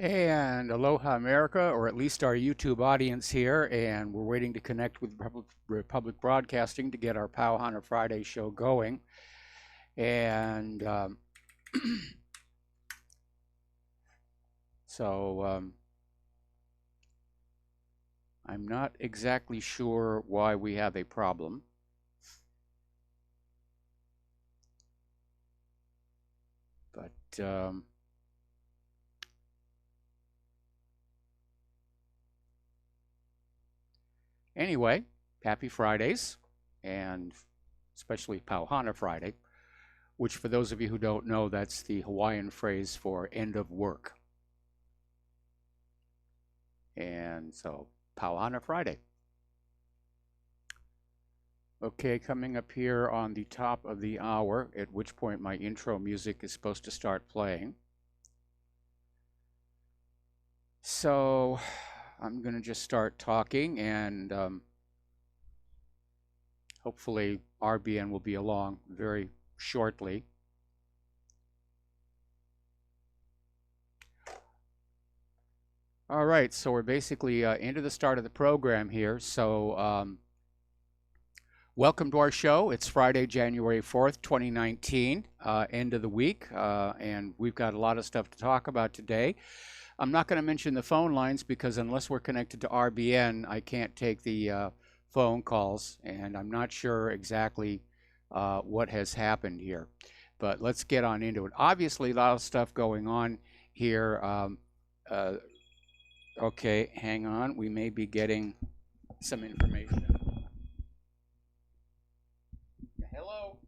And aloha America, or at least our YouTube audience here, and we're waiting to connect with Republic Broadcasting to get our Pauhana Friday show going. And so I'm not exactly sure why we have a problem. But anyway, happy Fridays, and especially Pauhana Friday, which for those of you who don't know, that's the Hawaiian phrase for end of work. And so, Pauhana Friday. Okay, coming up here on the top of the hour, at which point my intro music is supposed to start playing. So, I'm going to just start talking, and hopefully RBN will be along very shortly. All right, so we're basically into the start of the program here. So welcome to our show. It's Friday, January 4th, 2019, end of the week, and we've got a lot of stuff to talk about today. I'm not going to mention the phone lines because unless we're connected to RBN, I can't take the phone calls, and I'm not sure exactly what has happened here. But let's get on into it. Obviously, a lot of stuff going on here. Okay, hang on. We may be getting some information. Hello?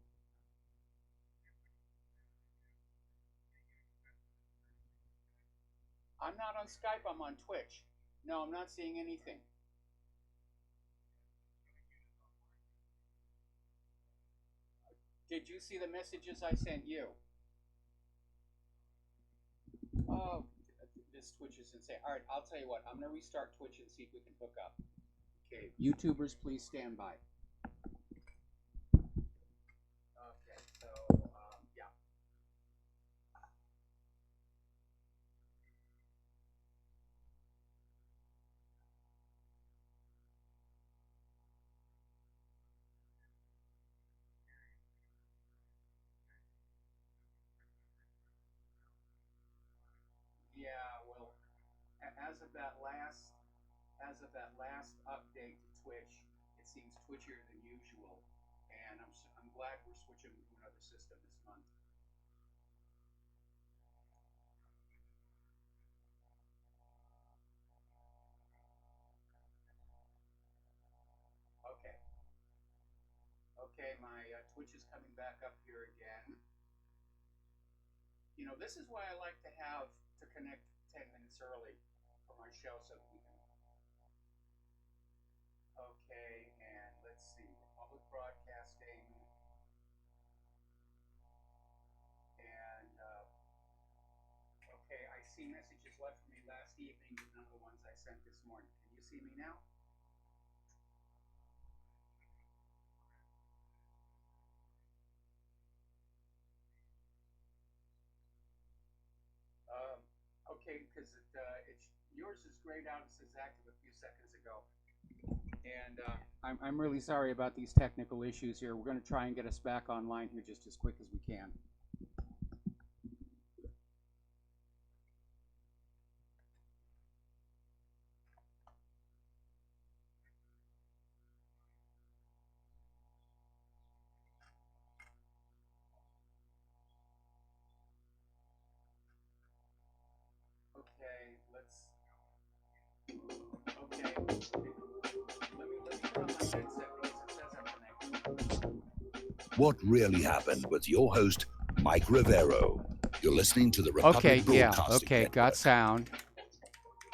I'm not on Skype, I'm on Twitch. No, I'm not seeing anything. Did you see the messages I sent you? Oh, this Twitch is insane. All right, I'll tell you what. I'm going to restart Twitch and see if we can hook up. Okay, YouTubers, please stand by. Okay, so, yeah. Yeah, well, as of that last update to Twitch, it seems twitchier than usual, and I'm glad we're switching to another system this month. Okay, okay, my Twitch is coming back up here again. You know, this is why I like to have to connect 10 minutes early for my show so that we can. Okay, and let's see, Public Broadcasting, and okay, I see messages left for me last evening, but none of the ones I sent this morning. Can you see me now? Um, okay, because it's yours is grayed out. It says active a few seconds ago, and I'm really sorry about these technical issues here. We're going to try and get us back online here just as quick as we can. Okay, let's. Okay, let me put on my headset because it says I'm connected. What really happened with your host, Mike Rivero. You're listening to the Republic Broadcasting Okay, Network. got sound.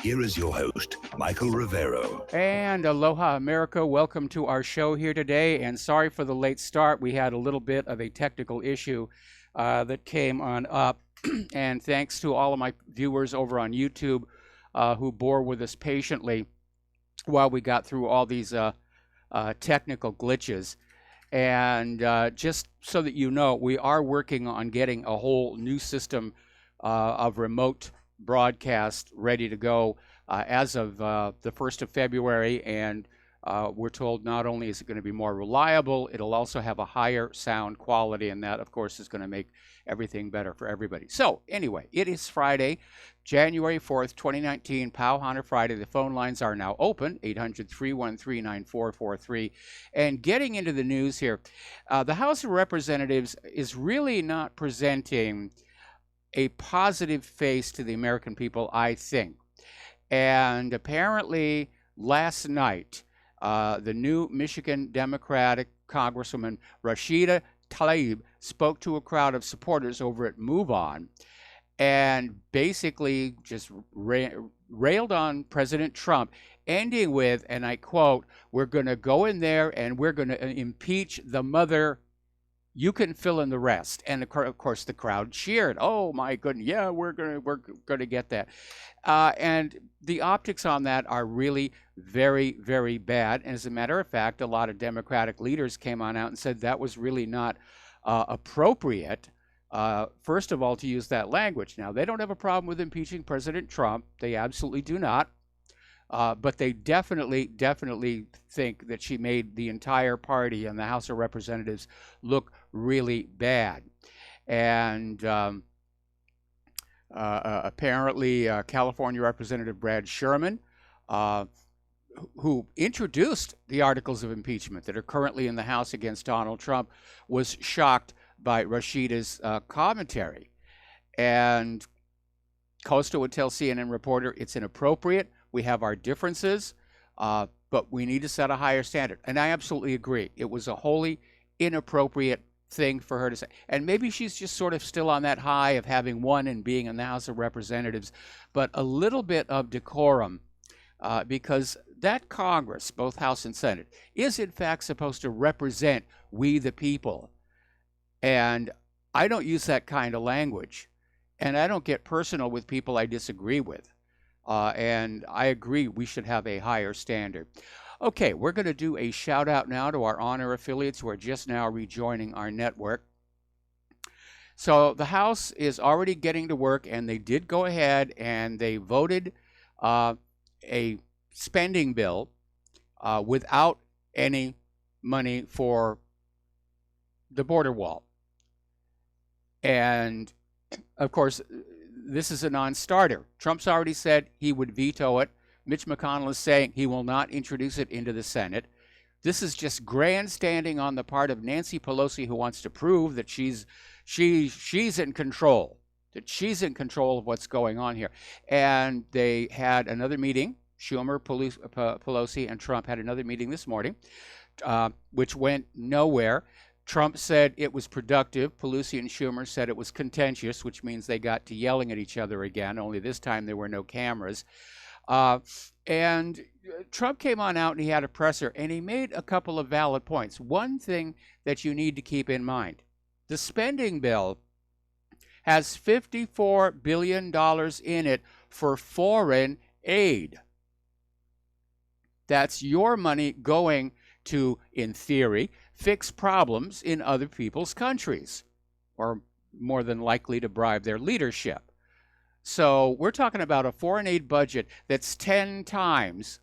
Here is your host, Michael Rivero. And aloha America, welcome to our show here today, and sorry for the late start. We had a little bit of a technical issue that came on up, and thanks to all of my viewers over on YouTube who bore with us patiently while we got through all these technical glitches. And just so that you know, we are working on getting a whole new system of remote broadcast ready to go as of the 1st of February, and we're told not only is it going to be more reliable, it'll also have a higher sound quality, and that, of course, is going to make everything better for everybody. So anyway, it is Friday, January 4th, 2019, Powhatan Friday. The phone lines are now open, 800-313-9443. And getting into the news here, the House of Representatives is really not presenting a positive face to the American people, I think. And apparently last night, the new Michigan Democratic Congresswoman Rashida Tlaib spoke to a crowd of supporters over at MoveOn and basically just railed on President Trump, ending with, and I quote, "We're going to go in there and we're going to impeach the mother. You can fill in the rest." And of course, the crowd cheered. "Oh my goodness, yeah, we're gonna get that." And the optics on that are really very, very bad. And as a matter of fact, a lot of Democratic leaders came on out and said that was really not appropriate. First of all, to use that language. Now, they don't have a problem with impeaching President Trump. They absolutely do not. But they definitely think that she made the entire party and the House of Representatives look really bad. And apparently, California Representative Brad Sherman, who introduced the articles of impeachment that are currently in the House against Donald Trump, was shocked by Rashida's commentary. And Costa would tell CNN reporter, "It's inappropriate. We have our differences, but we need to set a higher standard." And I absolutely agree. It was a wholly inappropriate thing for her to say. And maybe she's just sort of still on that high of having won and being in the House of Representatives, but a little bit of decorum, because that Congress, both House and Senate, is in fact supposed to represent we the people. And I don't use that kind of language. And I don't get personal with people I disagree with. And I agree we should have a higher standard. Okay, we're going to do a shout out now to our honor affiliates who are just now rejoining our network. So the House is already getting to work, and they did go ahead and they voted a spending bill without any money for the border wall. And of course, this is a non-starter. Trump's already said he would veto it. Mitch McConnell is saying he will not introduce it into the Senate. This is just grandstanding on the part of Nancy Pelosi, who wants to prove that she's in control, that she's in control of what's going on here. And they had another meeting. Schumer, Pelosi, and Trump had another meeting this morning, which went nowhere. Trump said it was productive. Pelosi and Schumer said it was contentious, which means they got to yelling at each other again, only this time there were no cameras. And Trump came on out and he had a presser, and he made a couple of valid points. One thing that you need to keep in mind, the spending bill has $54 billion in it for foreign aid. That's your money going to, in theory, fix problems in other people's countries, or more than likely to bribe their leadership. So we're talking about a foreign aid budget that's 10 times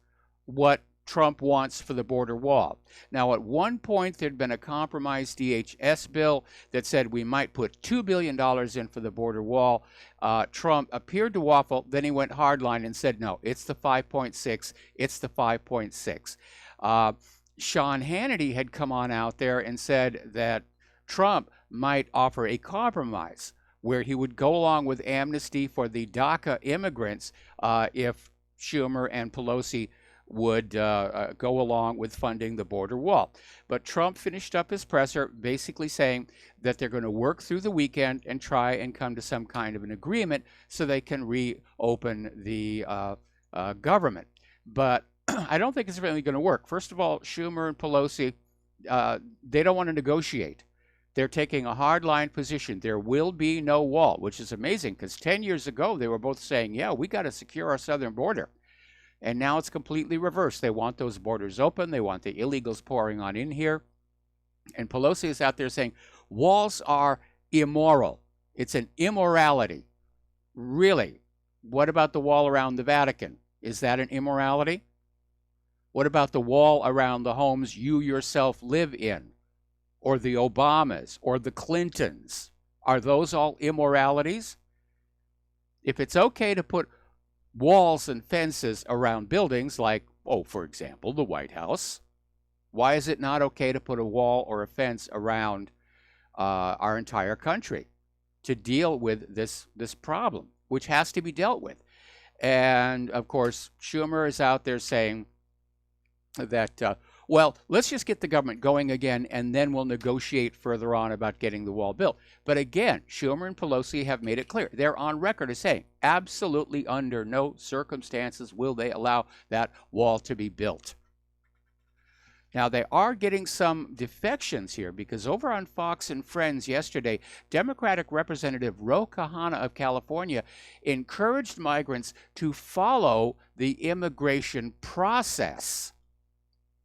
what Trump wants for the border wall. Now, at one point, there'd been a compromise DHS bill that said we might put $2 billion in for the border wall. Trump appeared to waffle, then he went hardline and said, no, it's the 5.6, it's the 5.6. Sean Hannity had come on out there and said that Trump might offer a compromise where he would go along with amnesty for the DACA immigrants if Schumer and Pelosi would go along with funding the border wall. But Trump finished up his presser basically saying that they're going to work through the weekend and try and come to some kind of an agreement so they can reopen the government. But I don't think it's really going to work. First of all, Schumer and Pelosi, they don't want to negotiate. They're taking a hardline position. There will be no wall, which is amazing because 10 years ago, they were both saying, yeah, we got to secure our southern border. And now it's completely reversed. They want those borders open. They want the illegals pouring on in here. And Pelosi is out there saying, walls are immoral. It's an immorality. Really? What about the wall around the Vatican? Is that an immorality? What about the wall around the homes you yourself live in, or the Obamas, or the Clintons? Are those all immoralities? If it's okay to put walls and fences around buildings like, oh, for example, the White House, why is it not okay to put a wall or a fence around our entire country to deal with this problem, which has to be dealt with? And, of course, Schumer is out there saying that, well, let's just get the government going again, and then we'll negotiate further on about getting the wall built. But again, Schumer and Pelosi have made it clear. They're on record as saying absolutely under no circumstances will they allow that wall to be built. Now, they are getting some defections here because over on Fox and Friends yesterday, Democratic Representative Ro Khanna of California encouraged migrants to follow the immigration process.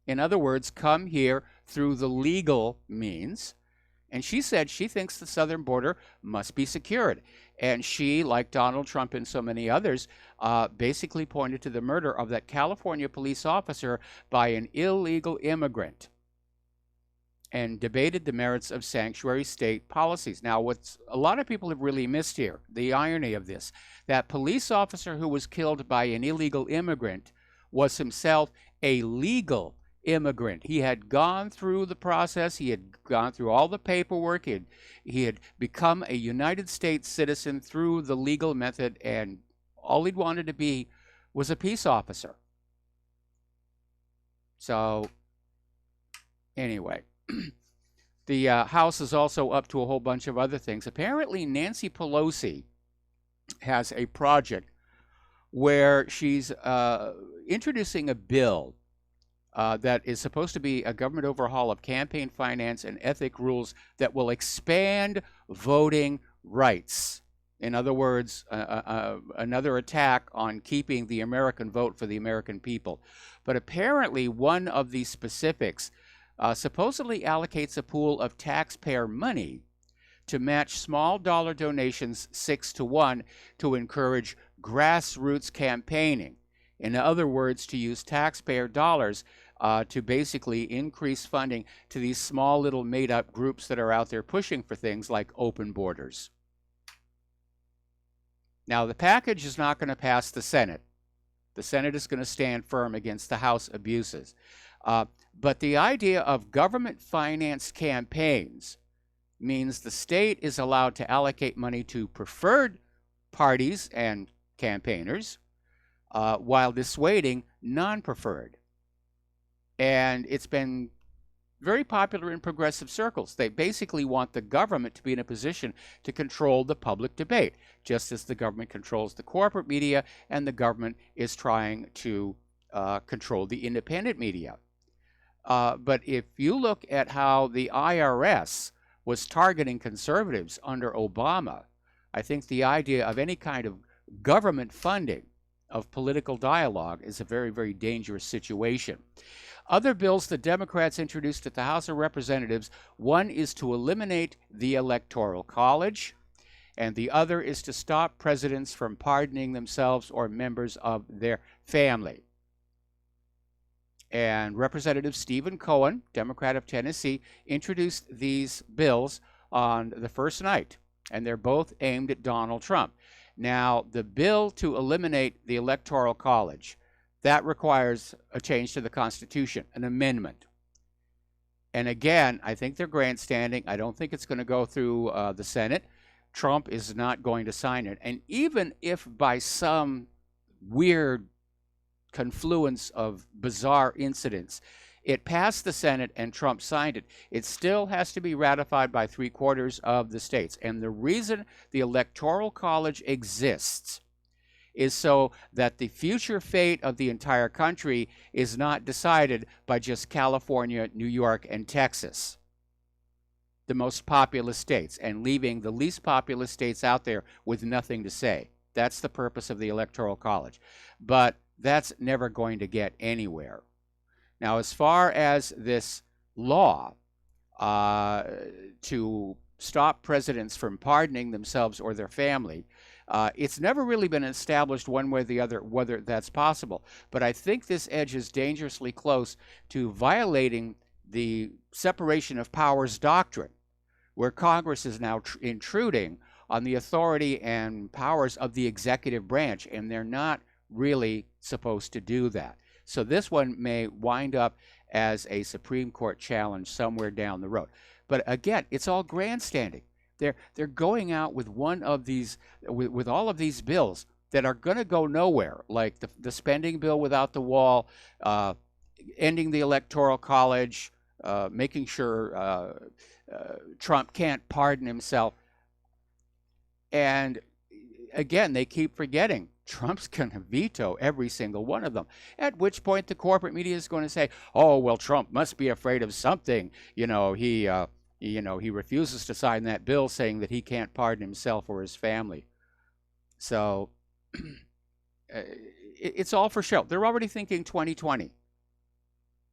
In other words, come here through the legal means. And she said she thinks the southern border must be secured. And she, like Donald Trump and so many others, basically pointed to the murder of that California police officer by an illegal immigrant and debated the merits of sanctuary state policies. Now, what's a lot of people have really missed here, the irony of this, that police officer who was killed by an illegal immigrant was himself a legal immigrant. He had gone through the process. He had gone through all the paperwork. He had become a United States citizen through the legal method, and all he'd wanted to be was a peace officer. So, anyway, the House is also up to a whole bunch of other things. Apparently, Nancy Pelosi has a project where she's introducing a bill that is supposed to be a government overhaul of campaign finance and ethic rules that will expand voting rights. In other words, another attack on keeping the American vote for the American people. But apparently one of the specifics supposedly allocates a pool of taxpayer money to match small dollar donations 6-to-1 to encourage grassroots campaigning. In other words, to use taxpayer dollars to basically increase funding to these small little made-up groups that are out there pushing for things like open borders. Now, the package is not going to pass the Senate. The Senate is going to stand firm against the House abuses. But the idea of government-financed campaigns means the state is allowed to allocate money to preferred parties and campaigners while dissuading non-preferred. And it's been very popular in progressive circles. They basically want the government to be in a position to control the public debate, just as the government controls the corporate media and the government is trying to control the independent media. But if you look at how the IRS was targeting conservatives under Obama, I think the idea of any kind of government funding of political dialogue is a very, very dangerous situation. Other bills the Democrats introduced at the House of Representatives, one is to eliminate the Electoral College, and the other is to stop presidents from pardoning themselves or members of their family. And Representative Stephen Cohen, Democrat of Tennessee, introduced these bills on the first night, and they're both aimed at Donald Trump. Now, the bill to eliminate the Electoral College, that requires a change to the Constitution, an amendment. And again, I think they're grandstanding. I don't think it's going to go through the Senate. Trump is not going to sign it. And even if by some weird confluence of bizarre incidents it passed the Senate and Trump signed it, it still has to be ratified by 3/4 of the states. And the reason the Electoral College exists is so that the future fate of the entire country is not decided by just California, New York, and Texas, the most populous states, and leaving the least populous states out there with nothing to say. That's the purpose of the Electoral College. But that's never going to get anywhere. Now, as far as this law to stop presidents from pardoning themselves or their family, It's never really been established one way or the other whether that's possible. But I think this edge is dangerously close to violating the separation of powers doctrine, where Congress is now intruding on the authority and powers of the executive branch, and they're not really supposed to do that. So this one may wind up as a Supreme Court challenge somewhere down the road. But again, it's all grandstanding. They're going out with one of these, with all of these bills that are going to go nowhere, like the spending bill without the wall, ending the Electoral College, making sure Trump can't pardon himself. And again, they keep forgetting Trump's going to veto every single one of them, at which point the corporate media is going to say, oh, well, Trump must be afraid of something. He refuses to sign that bill saying that he can't pardon himself or his family. So it's all for show. They're already thinking 2020.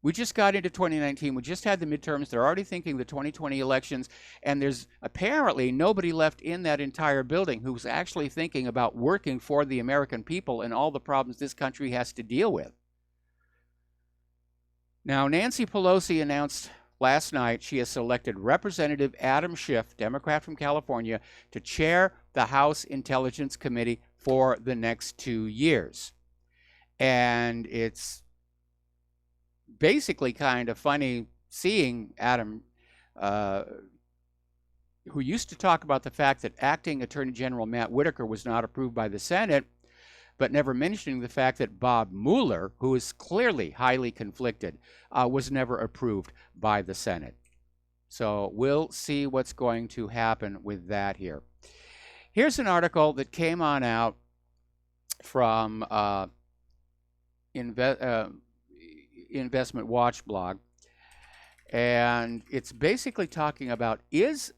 We just got into 2019. We just had the midterms. They're already thinking the 2020 elections. And there's apparently nobody left in that entire building who's actually thinking about working for the American people and all the problems this country has to deal with. Now, Nancy Pelosi announced last night she has selected Representative Adam Schiff, Democrat from California, to chair the House Intelligence Committee for the next 2 years. And it's basically kind of funny seeing Adam, who used to talk about the fact that acting Attorney General Matt Whitaker was not approved by the Senate, but never mentioning the fact that Bob Mueller, who is clearly highly conflicted, was never approved by the Senate. So we'll see what's going to happen with that here. Here's an article that came on out from Investment Watch blog, and it's basically talking about is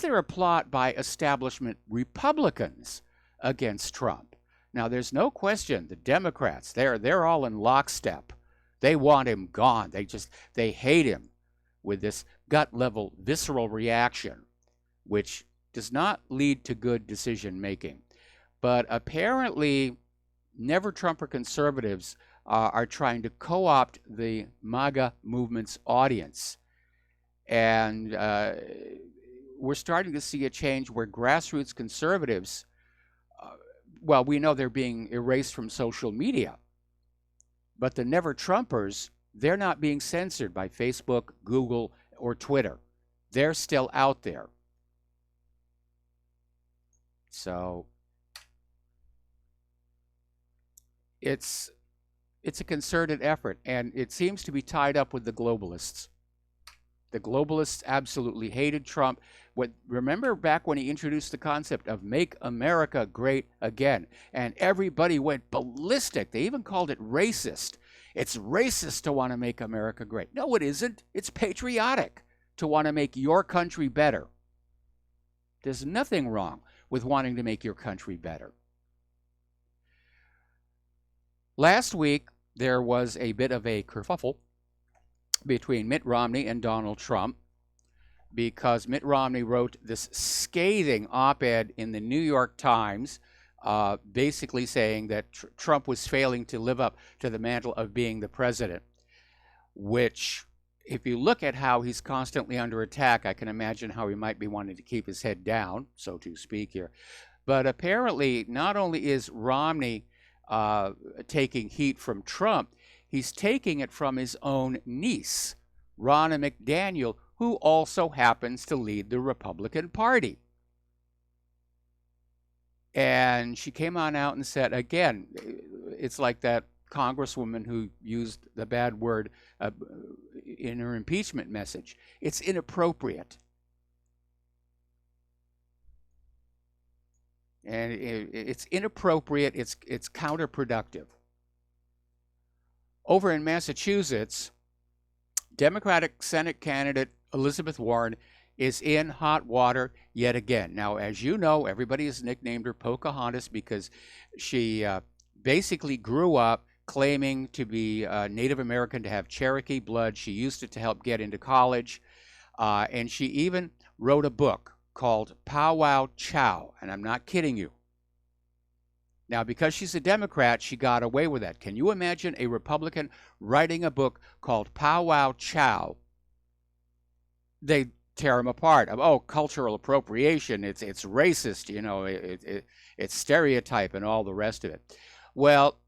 there a plot by establishment Republicans against Trump? Now, there's no question the Democrats, they're all in lockstep. They want him gone. They hate him with this gut level visceral reaction, which does not lead to good decision making. But apparently never Trumper conservatives are trying to co-opt the MAGA movement's audience. And we're starting to see a change where grassroots conservatives, well, we know they're being erased from social media, but the never Trumpers, they're not being censored by Facebook, Google, or Twitter. They're still out there. So it's a concerted effort, and it seems to be tied up with the globalists. The globalists absolutely hated Trump. Remember back when he introduced the concept of Make America Great Again, and everybody went ballistic. They even called it racist. It's racist to want to make America great. No, it isn't. It's patriotic to want to make your country better. There's nothing wrong with wanting to make your country better. Last week, there was a bit of a kerfuffle between Mitt Romney and Donald Trump because Mitt Romney wrote this scathing op-ed in the New York Times, basically saying that Trump was failing to live up to the mantle of being the president, which, if you look at how he's constantly under attack, I can imagine how he might be wanting to keep his head down, so to speak here. But apparently, not only is Romney taking heat from Trump, he's taking it from his own niece, Ronna McDaniel, who also happens to lead the Republican Party. And she came on out and said, again, it's like that congresswoman who used the bad word in her impeachment message. It's inappropriate. And it's inappropriate, it's counterproductive. Over in Massachusetts, Democratic Senate candidate Elizabeth Warren is in hot water yet again. Now, as you know, everybody has nicknamed her Pocahontas because she basically grew up claiming to be Native American, to have Cherokee blood. She used it to help get into college. And she even wrote a book called Pow Wow Chow, and I'm not kidding you. Now, because she's a Democrat, she got away with that. Can you imagine a Republican writing a book called Pow Wow Chow? They tear him apart. Oh, cultural appropriation. It's racist. You know, it's stereotype and all the rest of it. Well,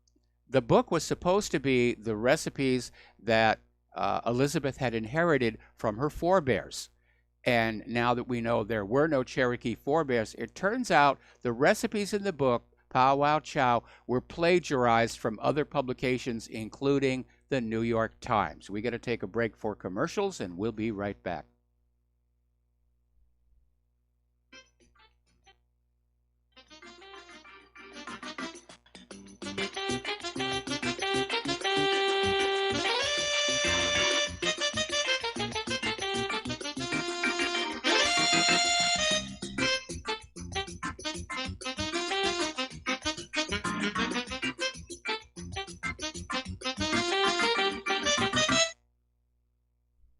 the book was supposed to be the recipes that Elizabeth had inherited from her forebears. And now that we know there were no Cherokee forebears, it turns out the recipes in the book, Pow Wow Chow, were plagiarized from other publications, including the New York Times. We got to take a break for commercials, and we'll be right back.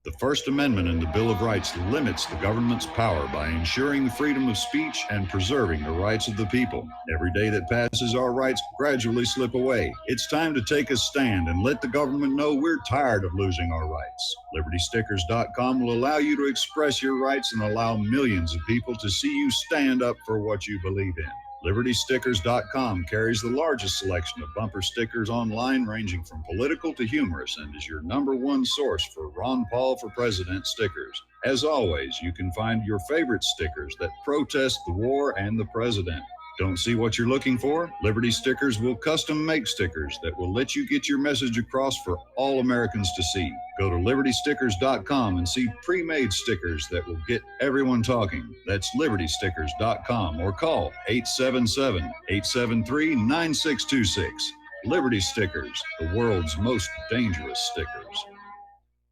The First Amendment in the Bill of Rights limits the government's power by ensuring freedom of speech and preserving the rights of the people. Every day that passes, our rights gradually slip away. It's time to take a stand and let the government know we're tired of losing our rights. LibertyStickers.com will allow you to express your rights and allow millions of people to see you stand up for what you believe in. LibertyStickers.com carries the largest selection of bumper stickers online, ranging from political to humorous, and is your #1 source for Ron Paul for President stickers. As always, you can find your favorite stickers that protest the war and the president. Don't see what you're looking for? Liberty Stickers will custom make stickers that will let you get your message across for all Americans to see. Go to LibertyStickers.com and see pre-made stickers that will get everyone talking. That's LibertyStickers.com or call 877-873-9626. Liberty Stickers, the world's most dangerous stickers.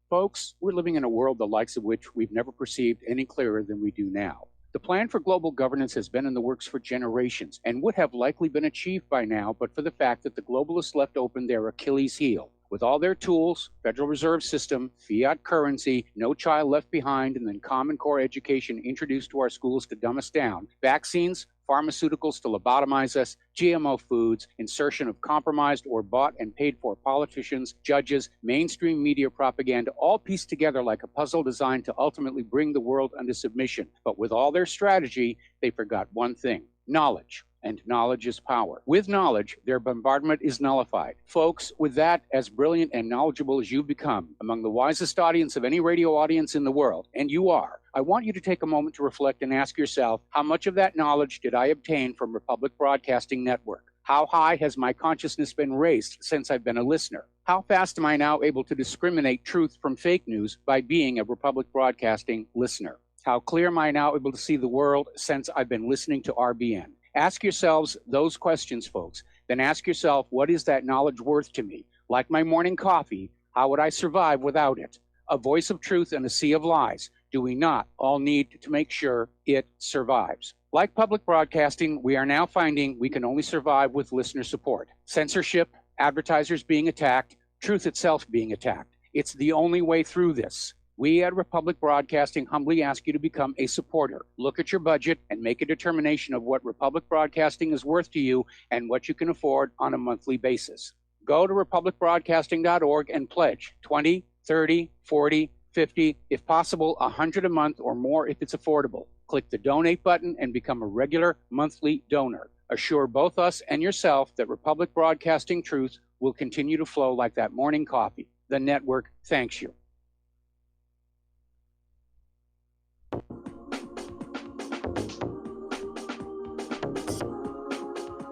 Folks, we're living in a world the likes of which we've never perceived any clearer than we do now. The plan for global governance has been in the works for generations and would have likely been achieved by now, but for the fact that the globalists left open their Achilles heel. With all their tools, Federal Reserve System, fiat currency, no child left behind, and then Common Core education introduced to our schools to dumb us down, vaccines, pharmaceuticals to lobotomize us, GMO foods, insertion of compromised or bought and paid for politicians, judges, mainstream media propaganda, all pieced together like a puzzle designed to ultimately bring the world under submission. But with all their strategy, they forgot one thing: knowledge. And knowledge is power. With knowledge, their bombardment is nullified. Folks, with that, as brilliant and knowledgeable as you've become, among the wisest audience of any radio audience in the world, and you are, I want you to take a moment to reflect and ask yourself, how much of that knowledge did I obtain from Republic Broadcasting Network? How high has my consciousness been raised since I've been a listener? How fast am I now able to discriminate truth from fake news by being a Republic Broadcasting listener? How clear am I now able to see the world since I've been listening to RBN? Ask yourselves those questions, folks. Then ask yourself, what is that knowledge worth to me? Like my morning coffee, how would I survive without it? A voice of truth in a sea of lies. Do we not all need to make sure it survives? Like public broadcasting, we are now finding we can only survive with listener support. Censorship, advertisers being attacked, truth itself being attacked. It's the only way through this. We at Republic Broadcasting humbly ask you to become a supporter. Look at your budget and make a determination of what Republic Broadcasting is worth to you and what you can afford on a monthly basis. Go to republicbroadcasting.org and pledge 20, 30, 40, 50, if possible, 100 a month or more if it's affordable. Click the donate button and become a regular monthly donor. Assure both us and yourself that Republic Broadcasting truth will continue to flow like that morning coffee. The network thanks you.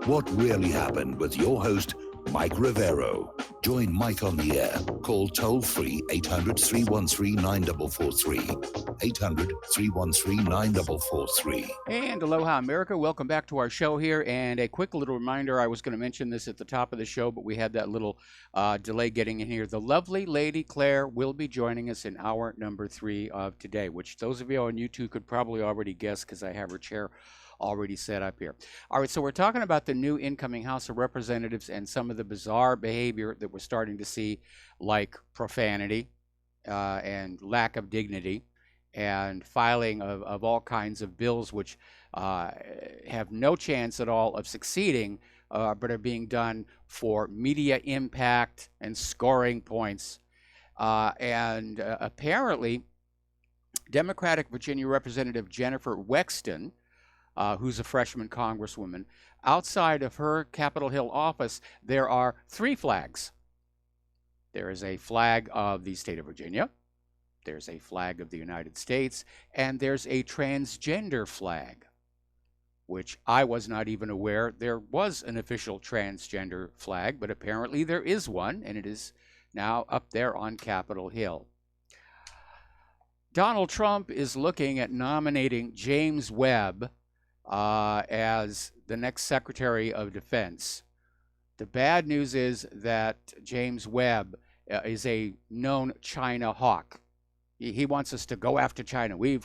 What really happened with your host, Mike Rivero. Join Mike on the air. Call toll-free 800-313-9443. 800-313-9443. And aloha, America. Welcome back to our show here. And a quick little reminder, I was going to mention this at the top of the show, but we had that little delay getting in here. The lovely Lady Claire will be joining us in hour number 3 of today, which those of you on YouTube could probably already guess because I have her chair already set up here. All right, so we're talking about the new incoming House of Representatives and some of the bizarre behavior that we're starting to see, like profanity and lack of dignity. and filing of all kinds of bills which have no chance at all of succeeding, but are being done for media impact and scoring points. And apparently, Democratic Virginia Representative Jennifer Wexton, who's a freshman congresswoman, outside of her Capitol Hill office, there are 3 flags. There is a flag of the state of Virginia, there's a flag of the United States, and there's a transgender flag, which I was not even aware there was an official transgender flag, but apparently there is one, and it is now up there on Capitol Hill. Donald Trump is looking at nominating James Webb as the next Secretary of Defense. The bad news is that James Webb is a known China hawk. He wants us to go after China. We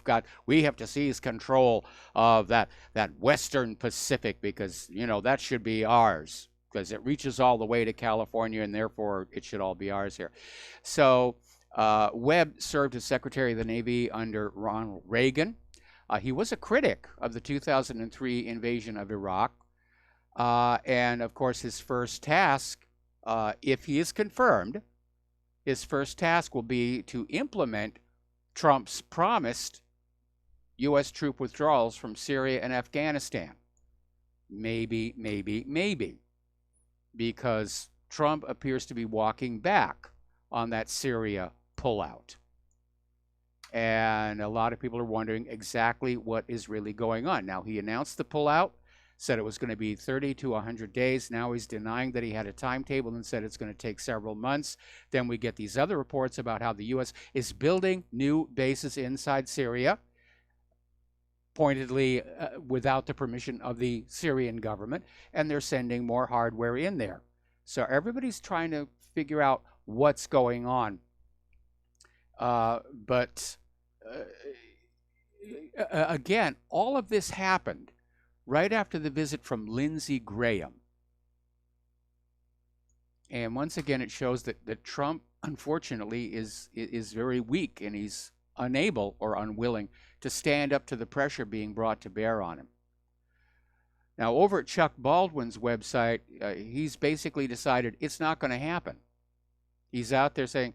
have to seize control of that Western Pacific because, that should be ours because it reaches all the way to California and therefore it should all be ours here. So Webb served as Secretary of the Navy under Ronald Reagan. He was a critic of the 2003 invasion of Iraq. And of course, his first task, if he is confirmed, his first task will be to implement Trump's promised U.S. troop withdrawals from Syria and Afghanistan. Maybe, because Trump appears to be walking back on that Syria pullout. And a lot of people are wondering exactly what is really going on. Now, he announced the pullout, said it was going to be 30 to 100 days. Now he's denying that he had a timetable and said it's going to take several months. Then we get these other reports about how the U.S. is building new bases inside Syria, pointedly without the permission of the Syrian government, and they're sending more hardware in there. So everybody's trying to figure out what's going on. But again, all of this happened right after the visit from Lindsey Graham. And once again, it shows that Trump, unfortunately, is very weak, and he's unable or unwilling to stand up to the pressure being brought to bear on him. Now, over at Chuck Baldwin's website, he's basically decided it's not going to happen. He's out there saying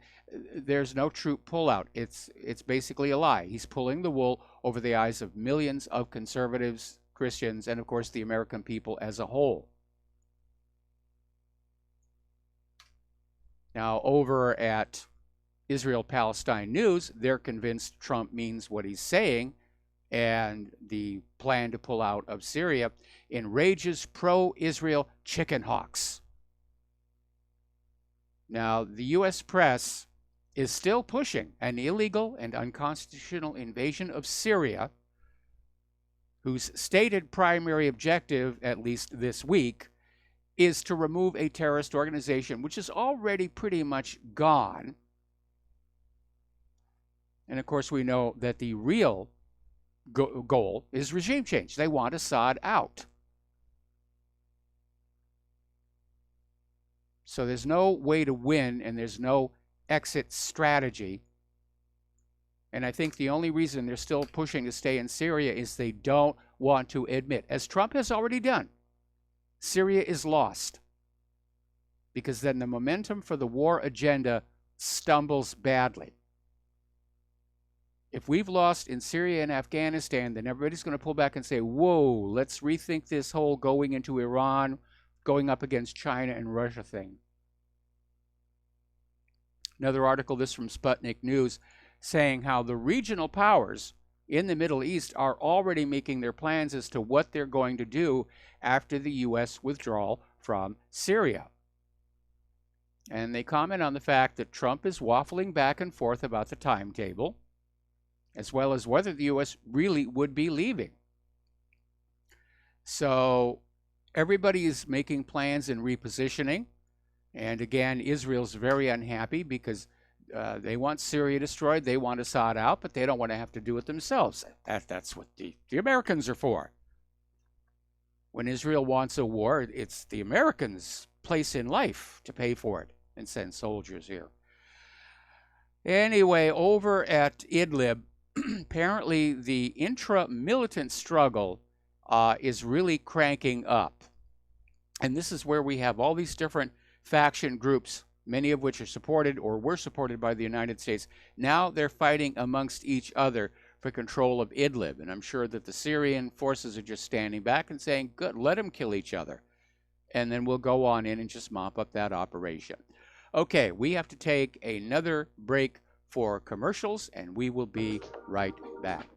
there's no troop pullout. It's basically a lie. He's pulling the wool over the eyes of millions of conservatives, Christians, and of course the American people as a whole. Now, over at Israel-Palestine News, they're convinced Trump means what he's saying, and the plan to pull out of Syria enrages pro-Israel chicken hawks. Now, the U.S. press is still pushing an illegal and unconstitutional invasion of Syria, whose stated primary objective, at least this week, is to remove a terrorist organization which is already pretty much gone. And of course, we know that the real goal is regime change. They want Assad out. So there's no way to win, and there's no exit strategy. And I think the only reason they're still pushing to stay in Syria is they don't want to admit, as Trump has already done, Syria is lost. Because then the momentum for the war agenda stumbles badly. If we've lost in Syria and Afghanistan, then everybody's going to pull back and say, whoa, let's rethink this whole going into Iran, going up against China and Russia thing. Another article, this from Sputnik News, saying how the regional powers in the Middle East are already making their plans as to what they're going to do after the U.S. withdrawal from Syria. And they comment on the fact that Trump is waffling back and forth about the timetable, as well as whether the U.S. really would be leaving. So everybody is making plans and repositioning. And again, Israel's very unhappy because they want Syria destroyed, they want Assad out, but they don't want to have to do it themselves. That's what the Americans are for. When Israel wants a war, it's the Americans' place in life to pay for it and send soldiers here. Anyway, over at Idlib, apparently the intra-militant struggle is really cranking up. And this is where we have all these different faction groups, many of which are supported or were supported by the United States. Now they're fighting amongst each other for control of Idlib. And I'm sure that the Syrian forces are just standing back and saying, good, let them kill each other. And then we'll go on in and just mop up that operation. Okay, we have to take another break for commercials, and we will be right back.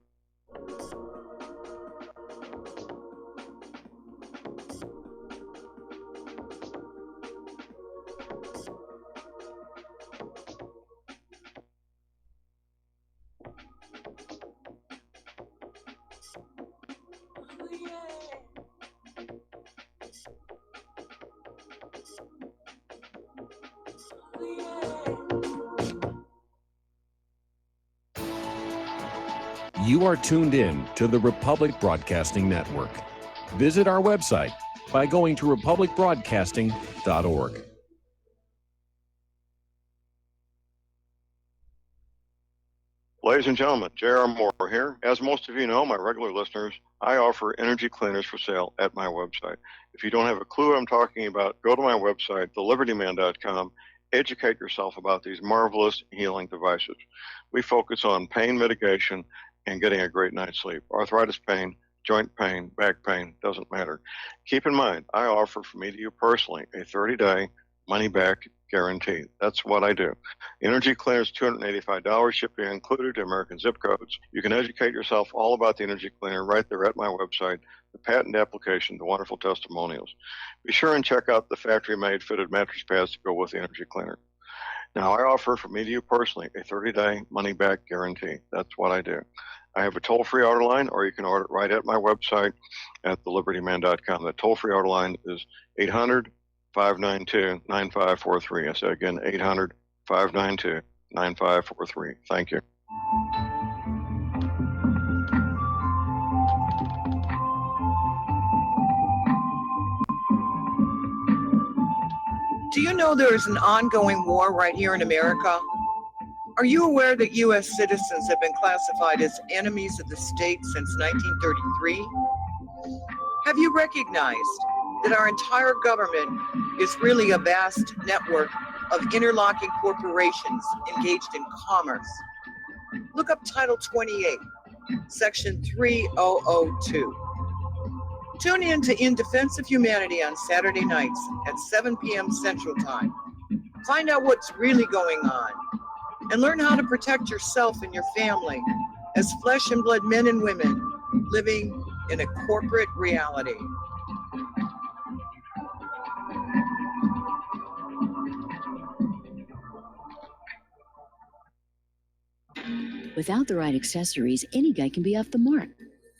You are tuned in to the Republic Broadcasting Network. Visit our website by going to republicbroadcasting.org. Ladies and gentlemen, J.R. Moore here. As most of you know, my regular listeners, I offer energy cleaners for sale at my website. If you don't have a clue what I'm talking about, go to my website, thelibertyman.com, educate yourself about these marvelous healing devices. We focus on pain mitigation and getting a great night's sleep. Arthritis pain, joint pain, back pain, doesn't matter. Keep in mind, I offer from me to you personally a 30-day money-back guarantee. That's what I do. Energy cleaners, $285, shipping included to American zip codes. You can educate yourself all about the energy cleaner right there at my website, the patent application, the wonderful testimonials. Be sure and check out the factory-made fitted mattress pads to go with the energy cleaner. Now, I offer from me to you personally a 30-day money-back guarantee. That's what I do. I have a toll-free order line, or you can order it right at my website at thelibertyman.com. The toll-free order line is 800-592-9543. I say again, 800-592-9543. Thank you. Do you know there is an ongoing war right here in America? Are you aware that U.S. citizens have been classified as enemies of the state since 1933? Have you recognized that our entire government is really a vast network of interlocking corporations engaged in commerce? Look up Title 28, Section 3002. Tune in to In Defense of Humanity on Saturday nights at 7 p.m. Central Time. Find out what's really going on and learn how to protect yourself and your family as flesh and blood men and women living in a corporate reality. Withoout the right accessories, any guy can be off the mark.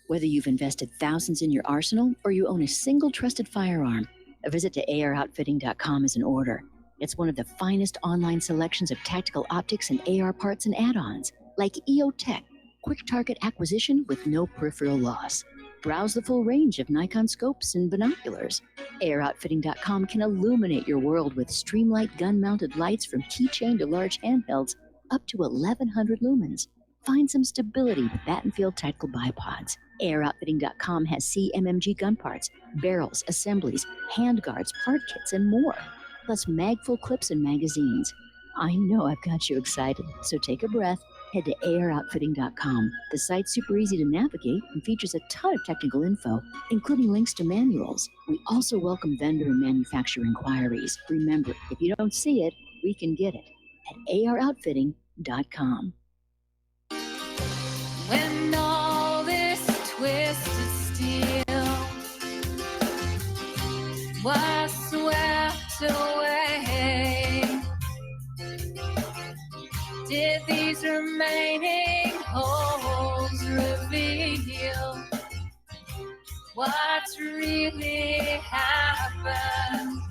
Whether you've invested thousands in your arsenal or you own a single trusted firearm, a visit to AROutfitting.com is in order. It's one of the finest online selections of tactical optics and AR parts and add-ons, like EOTech, quick target acquisition with no peripheral loss. Browse the full range of Nikon scopes and binoculars. AROutfitting.com can illuminate your world with Streamlight gun-mounted lights from keychain to large handhelds up to 1,100 lumens. Find some stability with Battenfield tactical bipods. AirOutfitting.com has CMMG gun parts, barrels, assemblies, handguards, part kits, and more. Plus mag-full clips and magazines. I know I've got you excited, so take a breath. Head to AirOutfitting.com. The site's super easy to navigate and features a ton of technical info, including links to manuals. We also welcome vendor and manufacturer inquiries. Remember, if you don't see it, we can get it at AirOutfitting.com. When all this twisted steel was swept away, did these remaining holes reveal what's really happened?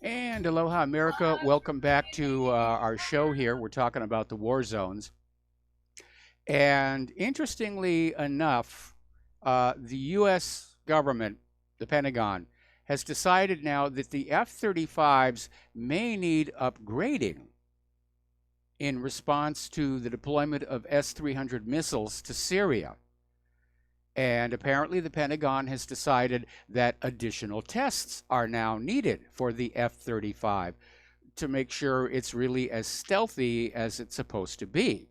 And aloha, America. Welcome back to our show here. We're talking about the war zones. And interestingly enough, the U.S. government, the Pentagon, has decided now that the F-35s may need upgrading. in response to the deployment of S-300 missiles to Syria. And apparently the Pentagon has decided that additional tests are now needed for the F-35 to make sure it's really as stealthy as it's supposed to be,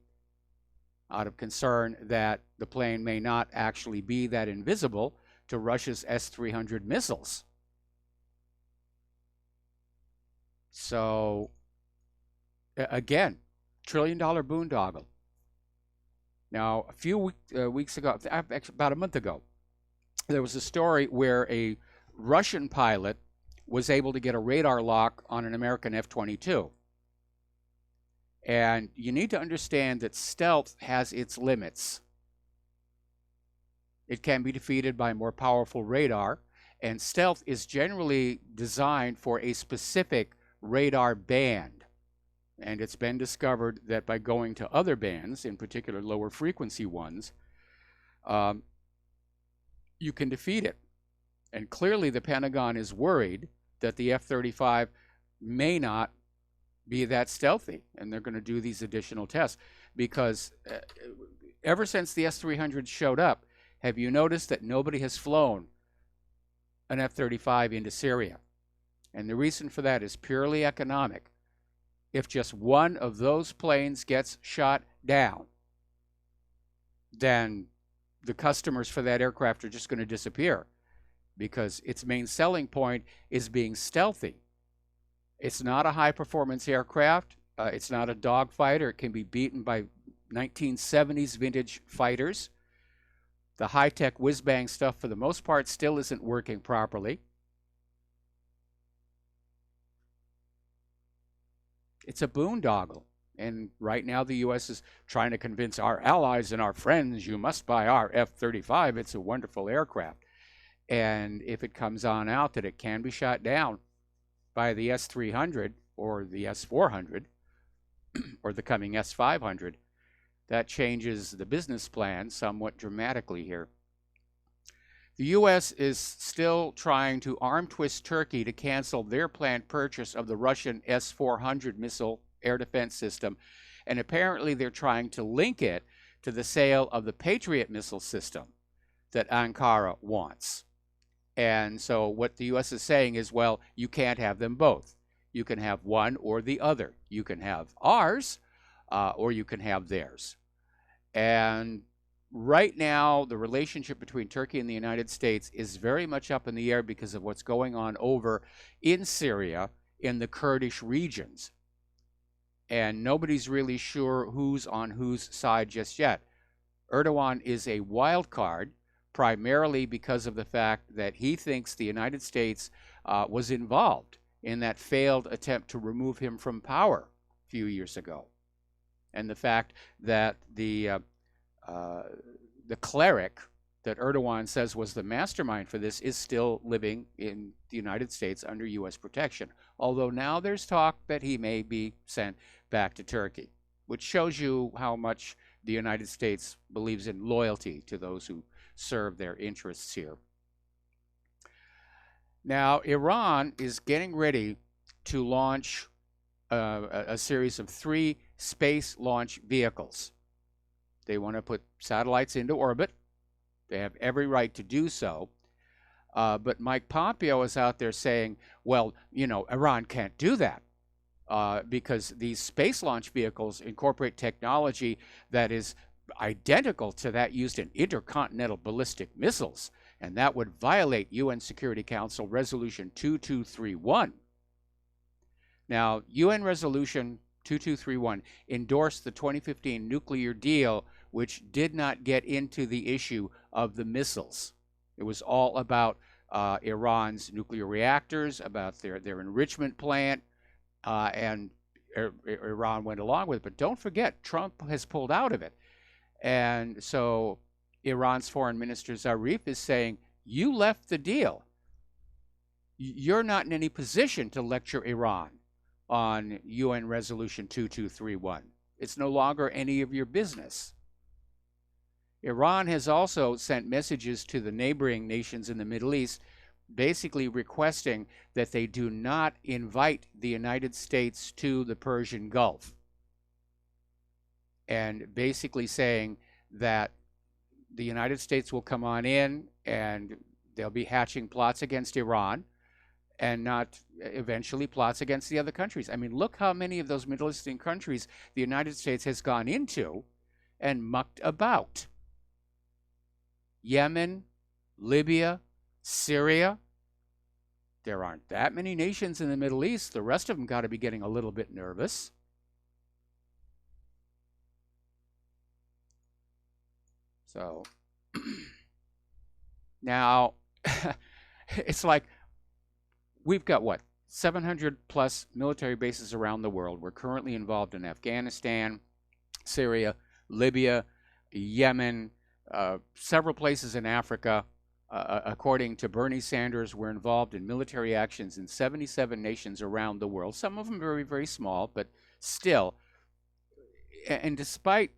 out of concern that the plane may not actually be that invisible to Russia's S-300 missiles. So, again, trillion-dollar boondoggle. Now, a few weeks ago, actually about a month ago, there was a story where a Russian pilot was able to get a radar lock on an American F-22. And you need to understand that stealth has its limits. It can be defeated by more powerful radar, and stealth is generally designed for a specific radar band. And it's been discovered that by going to other bands, in particular lower frequency ones, you can defeat it. And clearly the Pentagon is worried that the F-35 may not be that stealthy, and they're going to do these additional tests. Because ever since the S-300 showed up, have you noticed that nobody has flown an F-35 into Syria? And the reason for that is purely economic. If just one of those planes gets shot down, then the customers for that aircraft are just going to disappear, because its main selling point is being stealthy. It's not a high-performance aircraft. It's not a dogfighter. It can be beaten by 1970s vintage fighters. The high-tech whiz-bang stuff, for the most part, still isn't working properly. It's a boondoggle. And right now the U.S. is trying to convince our allies and our friends, you must buy our F-35. It's a wonderful aircraft. And if it comes on out that it can be shot down by the S-300 or the S-400 or the coming S-500, that changes the business plan somewhat dramatically here. The U.S. is still trying to arm twist Turkey to cancel their planned purchase of the Russian S-400 missile air defense system, and apparently they're trying to link it to the sale of the Patriot missile system that Ankara wants. And so what the U.S. is saying is, well, you can't have them both. You can have one or the other. You can have ours, or you can have theirs. And right now, the relationship between Turkey and the United States is very much up in the air because of what's going on over in Syria in the Kurdish regions. And nobody's really sure who's on whose side just yet. Erdogan is a wild card, primarily because of the fact that he thinks the United States was involved in that failed attempt to remove him from power a few years ago. And the fact that the cleric that Erdogan says was the mastermind for this is still living in the United States under U.S. protection. Although now there's talk that he may be sent back to Turkey, which shows you how much the United States believes in loyalty to those who serve their interests here. Now, Iran is getting ready to launch a series of 3 space launch vehicles. They want to put satellites into orbit. They have every right to do so. But Mike Pompeo is out there saying, well, you know, Iran can't do that because these space launch vehicles incorporate technology that is identical to that used in intercontinental ballistic missiles, and that would violate UN Security Council Resolution 2231. Now, UN Resolution 2231 endorsed the 2015 nuclear deal, which did not get into the issue of the missiles. It was all about Iran's nuclear reactors, about their enrichment plant, and Iran went along with it. But don't forget, Trump has pulled out of it. And so Iran's foreign minister Zarif is saying, you left the deal. You're not in any position to lecture Iran on UN Resolution 2231. It's no longer any of your business. Iran has also sent messages to the neighboring nations in the Middle East, basically requesting that they do not invite the United States to the Persian Gulf. and basically saying that the United States will come on in and they'll be hatching plots against Iran and not eventually plots against the other countries. I mean, look how many of those Middle Eastern countries the United States has gone into and mucked about. Yemen, Libya, Syria. There aren't that many nations in the Middle East. The rest of them got to be getting a little bit nervous. So now it's like we've got what, 700 plus military bases around the world. We're currently involved in Afghanistan, Syria, Libya, Yemen, several places in Africa. According to Bernie Sanders, we're involved in military actions in 77 nations around the world. Some of them very, very small, but still. And despite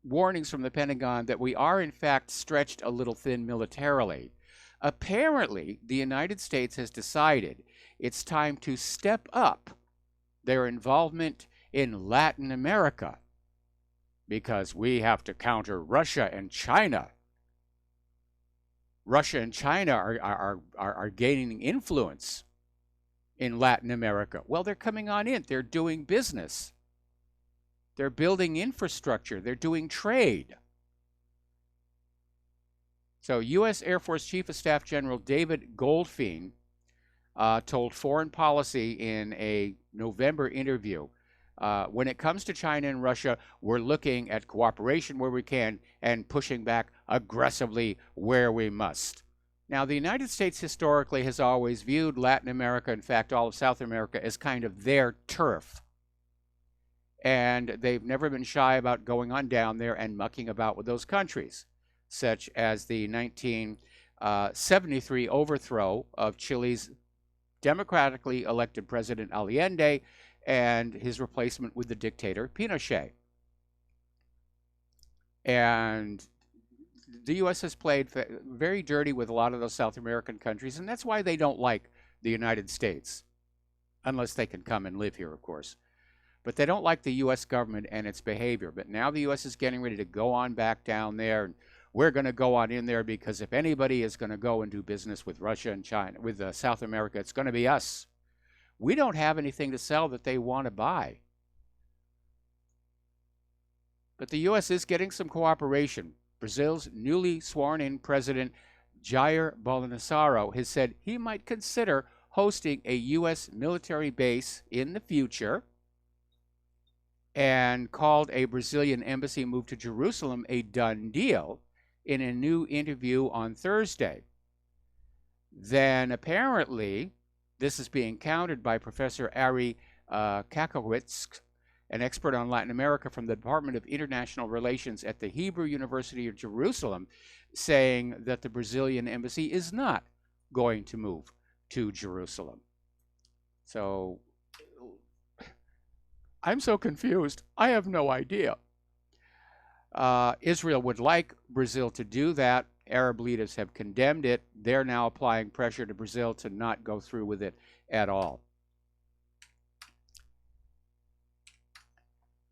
warnings from the Pentagon that we are in fact stretched a little thin militarily, apparently the United States has decided it's time to step up their involvement in Latin America because we have to counter Russia and China. Russia and China are gaining influence in Latin America. Well, they're coming on in. They're doing business. They're building infrastructure. They're doing trade. So U.S. Air Force Chief of Staff General David Goldfein told Foreign Policy in a November interview, when it comes to China and Russia, we're looking at cooperation where we can and pushing back aggressively where we must. Now, the United States historically has always viewed Latin America, in fact, all of South America, as kind of their turf. And they've never been shy about going on down there and mucking about with those countries, such as the 1973 overthrow of Chile's democratically elected President Allende and his replacement with the dictator Pinochet. And the U.S. has played very dirty with a lot of those South American countries, and that's why they don't like the United States, unless they can come and live here, of course. But they don't like the U.S. government and its behavior. But now the U.S. is getting ready to go on back down there, and we're going to go on in there because if anybody is going to go and do business with Russia and China, with South America, it's going to be us. We don't have anything to sell that they want to buy. But the U.S. is getting some cooperation. Brazil's newly sworn-in president, Jair Bolsonaro, has said he might consider hosting a U.S. military base in the future and called a Brazilian embassy move to Jerusalem a done deal in a new interview on Thursday. Then apparently, this is being countered by Professor Ari Kakowicz, an expert on Latin America from the Department of International Relations at the Hebrew University of Jerusalem, saying that the Brazilian embassy is not going to move to Jerusalem. So I'm so confused. I have no idea. Israel would like Brazil to do that. Arab leaders have condemned it. They're now applying pressure to Brazil to not go through with it at all.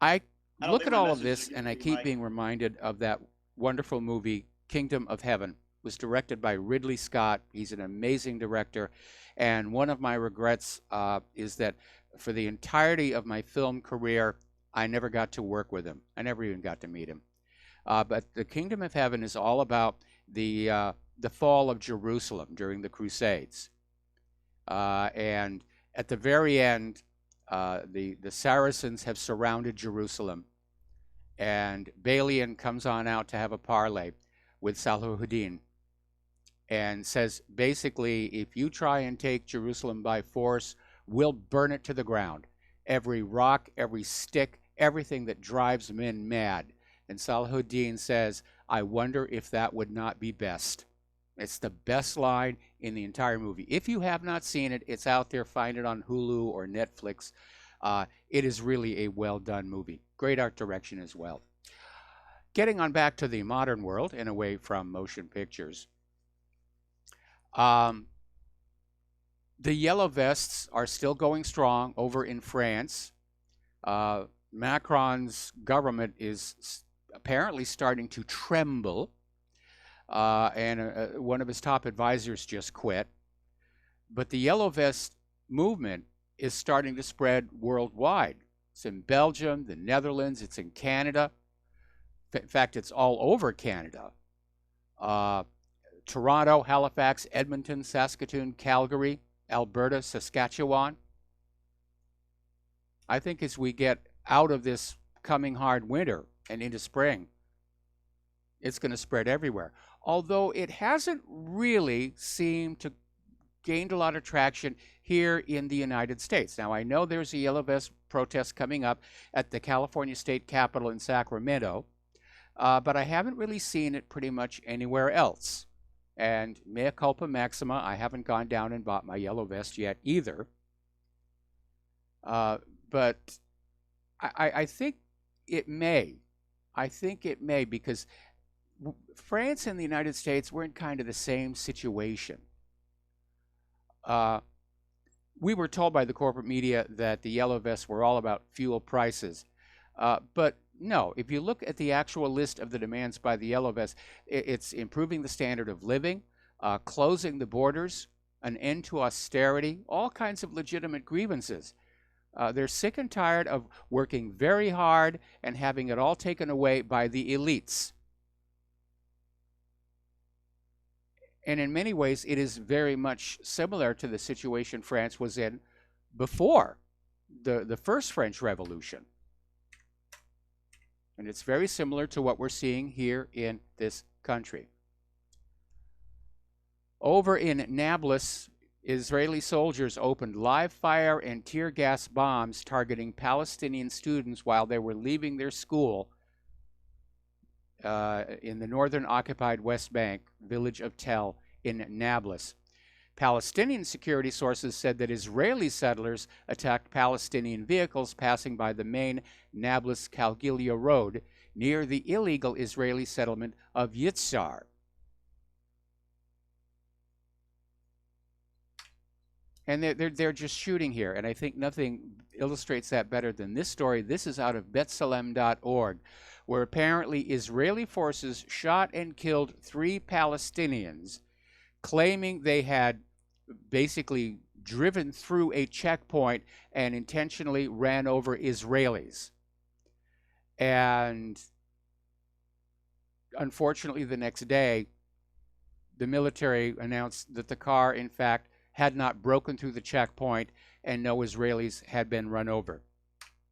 I look at all of this and I keep being reminded of that wonderful movie, Kingdom of Heaven. It was directed by Ridley Scott. He's an amazing director. And one of my regrets is that for the entirety of my film career, I never got to work with him. I never even got to meet him. But the Kingdom of Heaven is all about the fall of Jerusalem during the Crusades. And at the very end, the Saracens have surrounded Jerusalem. And Balian comes on out to have a parley with Salahuddin and says, basically, if you try and take Jerusalem by force, we'll burn it to the ground. Every rock, every stick, everything that drives men mad. And Salahuddin says, I wonder if that would not be best. It's the best line in the entire movie. If you have not seen it, it's out there. Find it on Hulu or Netflix. It is really a well-done movie. Great art direction as well. Getting on back to the modern world and away from motion pictures. The Yellow Vests are still going strong over in France. Macron's government is apparently starting to tremble, and one of his top advisors just quit. But the Yellow Vest movement is starting to spread worldwide. It's in Belgium, the Netherlands, it's in Canada. In fact, it's all over Canada. Toronto, Halifax, Edmonton, Saskatoon, Calgary, Alberta, Saskatchewan. I think as we get out of this coming hard winter and into spring, it's going to spread everywhere. Although it hasn't really seemed to gained a lot of traction here in the United States. Now, I know there's a Yellow Vest protest coming up at the California State Capitol in Sacramento, but I haven't really seen it pretty much anywhere else. And mea culpa maxima, I haven't gone down and bought my Yellow Vest yet either. But I think it may. I think it may, because France and the United States were in kind of the same situation. We were told by the corporate media that the Yellow Vests were all about fuel prices. But no, if you look at the actual list of the demands by the Yellow Vests, it's improving the standard of living, closing the borders, an end to austerity, all kinds of legitimate grievances. They're sick and tired of working very hard and having it all taken away by the elites. And in many ways, it is very much similar to the situation France was in before the first French Revolution. And it's very similar to what we're seeing here in this country. Over in Nablus, Israeli soldiers opened live fire and tear gas bombs targeting Palestinian students while they were leaving their school in the northern occupied West Bank village of Tel in Nablus. Palestinian security sources said that Israeli settlers attacked Palestinian vehicles passing by the main Nablus-Kalgilia road near the illegal Israeli settlement of Yitzhar. And they're just shooting here, and I think nothing illustrates that better than this story. This is out of B'Tselem.org, where apparently Israeli forces shot and killed 3 Palestinians, claiming they had basically driven through a checkpoint and intentionally ran over Israelis. And unfortunately, the next day, the military announced that the car, in fact, had not broken through the checkpoint and no Israelis had been run over.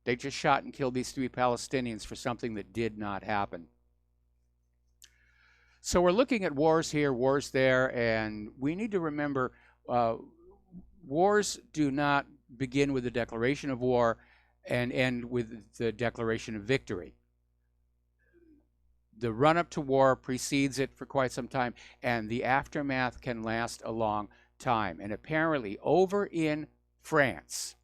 They just shot and killed these 3 Palestinians for something that did not happen. So we're looking at wars here, wars there, and we need to remember wars do not begin with the declaration of war and end with the declaration of victory. The run-up to war precedes it for quite some time, and the aftermath can last a long time. And apparently over in France,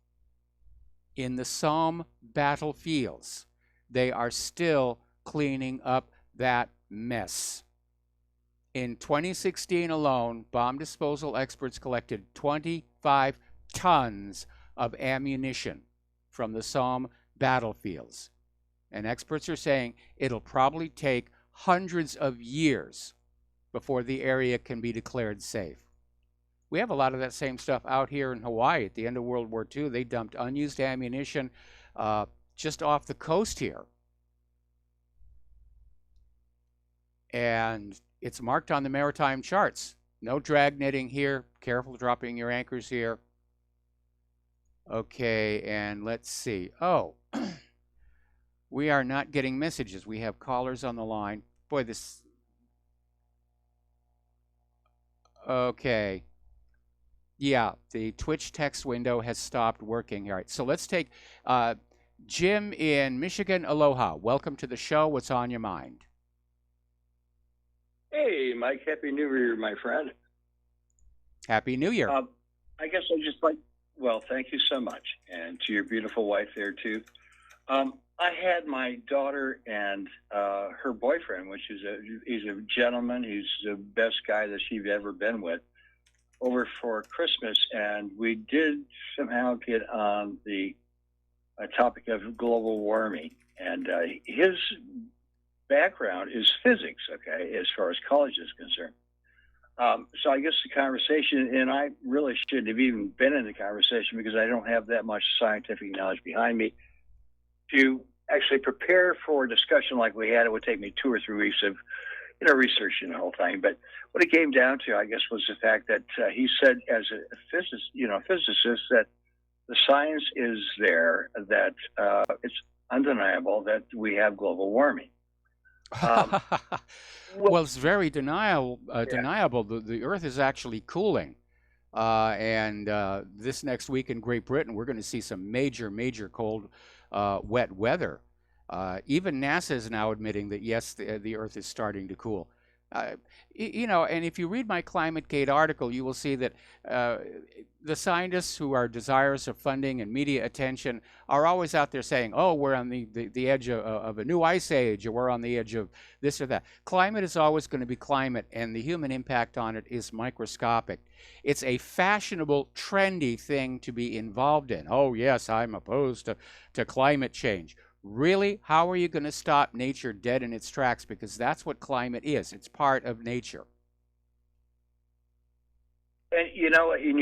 in the Somme battlefields, they are still cleaning up that mess. In 2016 alone, bomb disposal experts collected 25 tons of ammunition from the Somme battlefields. And experts are saying it'll probably take hundreds of years before the area can be declared safe. We have a lot of that same stuff out here in Hawaii. At the end of World War II, they dumped unused ammunition just off the coast here. And it's marked on the maritime charts. No drag netting here. Careful dropping your anchors here. Okay, and let's see. Oh, we are not getting messages. We have callers on the line. Boy, this... Okay. Yeah, the Twitch text window has stopped working. All right, so let's take Jim in Michigan. Aloha. Welcome to the show. What's on your mind? Hey, Mike. Happy New Year, my friend. Happy New Year. I guess I just like, well, thank you so much. And to your beautiful wife there, too. I had my daughter and her boyfriend, which is he's a gentleman. He's the best guy that she's ever been with, over for Christmas, and we did somehow get on the topic of global warming. And his background is physics, okay, as far as college is concerned. So I guess the conversation, and I really shouldn't have even been in the conversation because I don't have that much scientific knowledge behind me. To actually prepare for a discussion like we had, it would take me 2 or 3 weeks of, researching the whole thing. But what it came down to, I guess, was the fact that he said, as a physicist, that the science is there, that it's undeniable that we have global warming. Well, it's very deniable. The Earth is actually cooling. And this next week in Great Britain, we're going to see some major, major cold, wet weather. Even NASA is now admitting that, yes, the Earth is starting to cool. And if you read my ClimateGate article, you will see that the scientists who are desirous of funding and media attention are always out there saying, oh, we're on the edge of a new ice age, or we're on the edge of this or that. Climate is always going to be climate, and the human impact on it is microscopic. It's a fashionable, trendy thing to be involved in. Oh, yes, I'm opposed to climate change. Really? How are you going to stop nature dead in its tracks? Because that's what climate is. It's part of nature. And you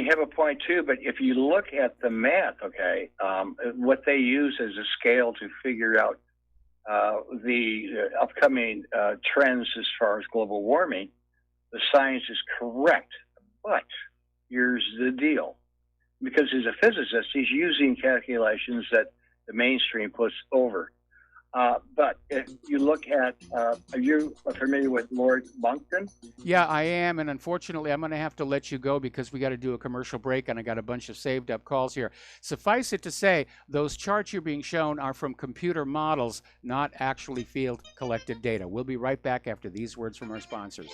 have a point too, but if you look at the math, okay, what they use as a scale to figure out the upcoming trends as far as global warming, the science is correct. But here's the deal. Because he's a physicist, he's using calculations that the mainstream puts over. But if you look at, are you familiar with Lord Monckton? Yeah, I am, and unfortunately, I'm going to have to let you go because we got to do a commercial break, and I got a bunch of saved up calls here. Suffice it to say, those charts you're being shown are from computer models, not actually field collected data. We'll be right back after these words from our sponsors.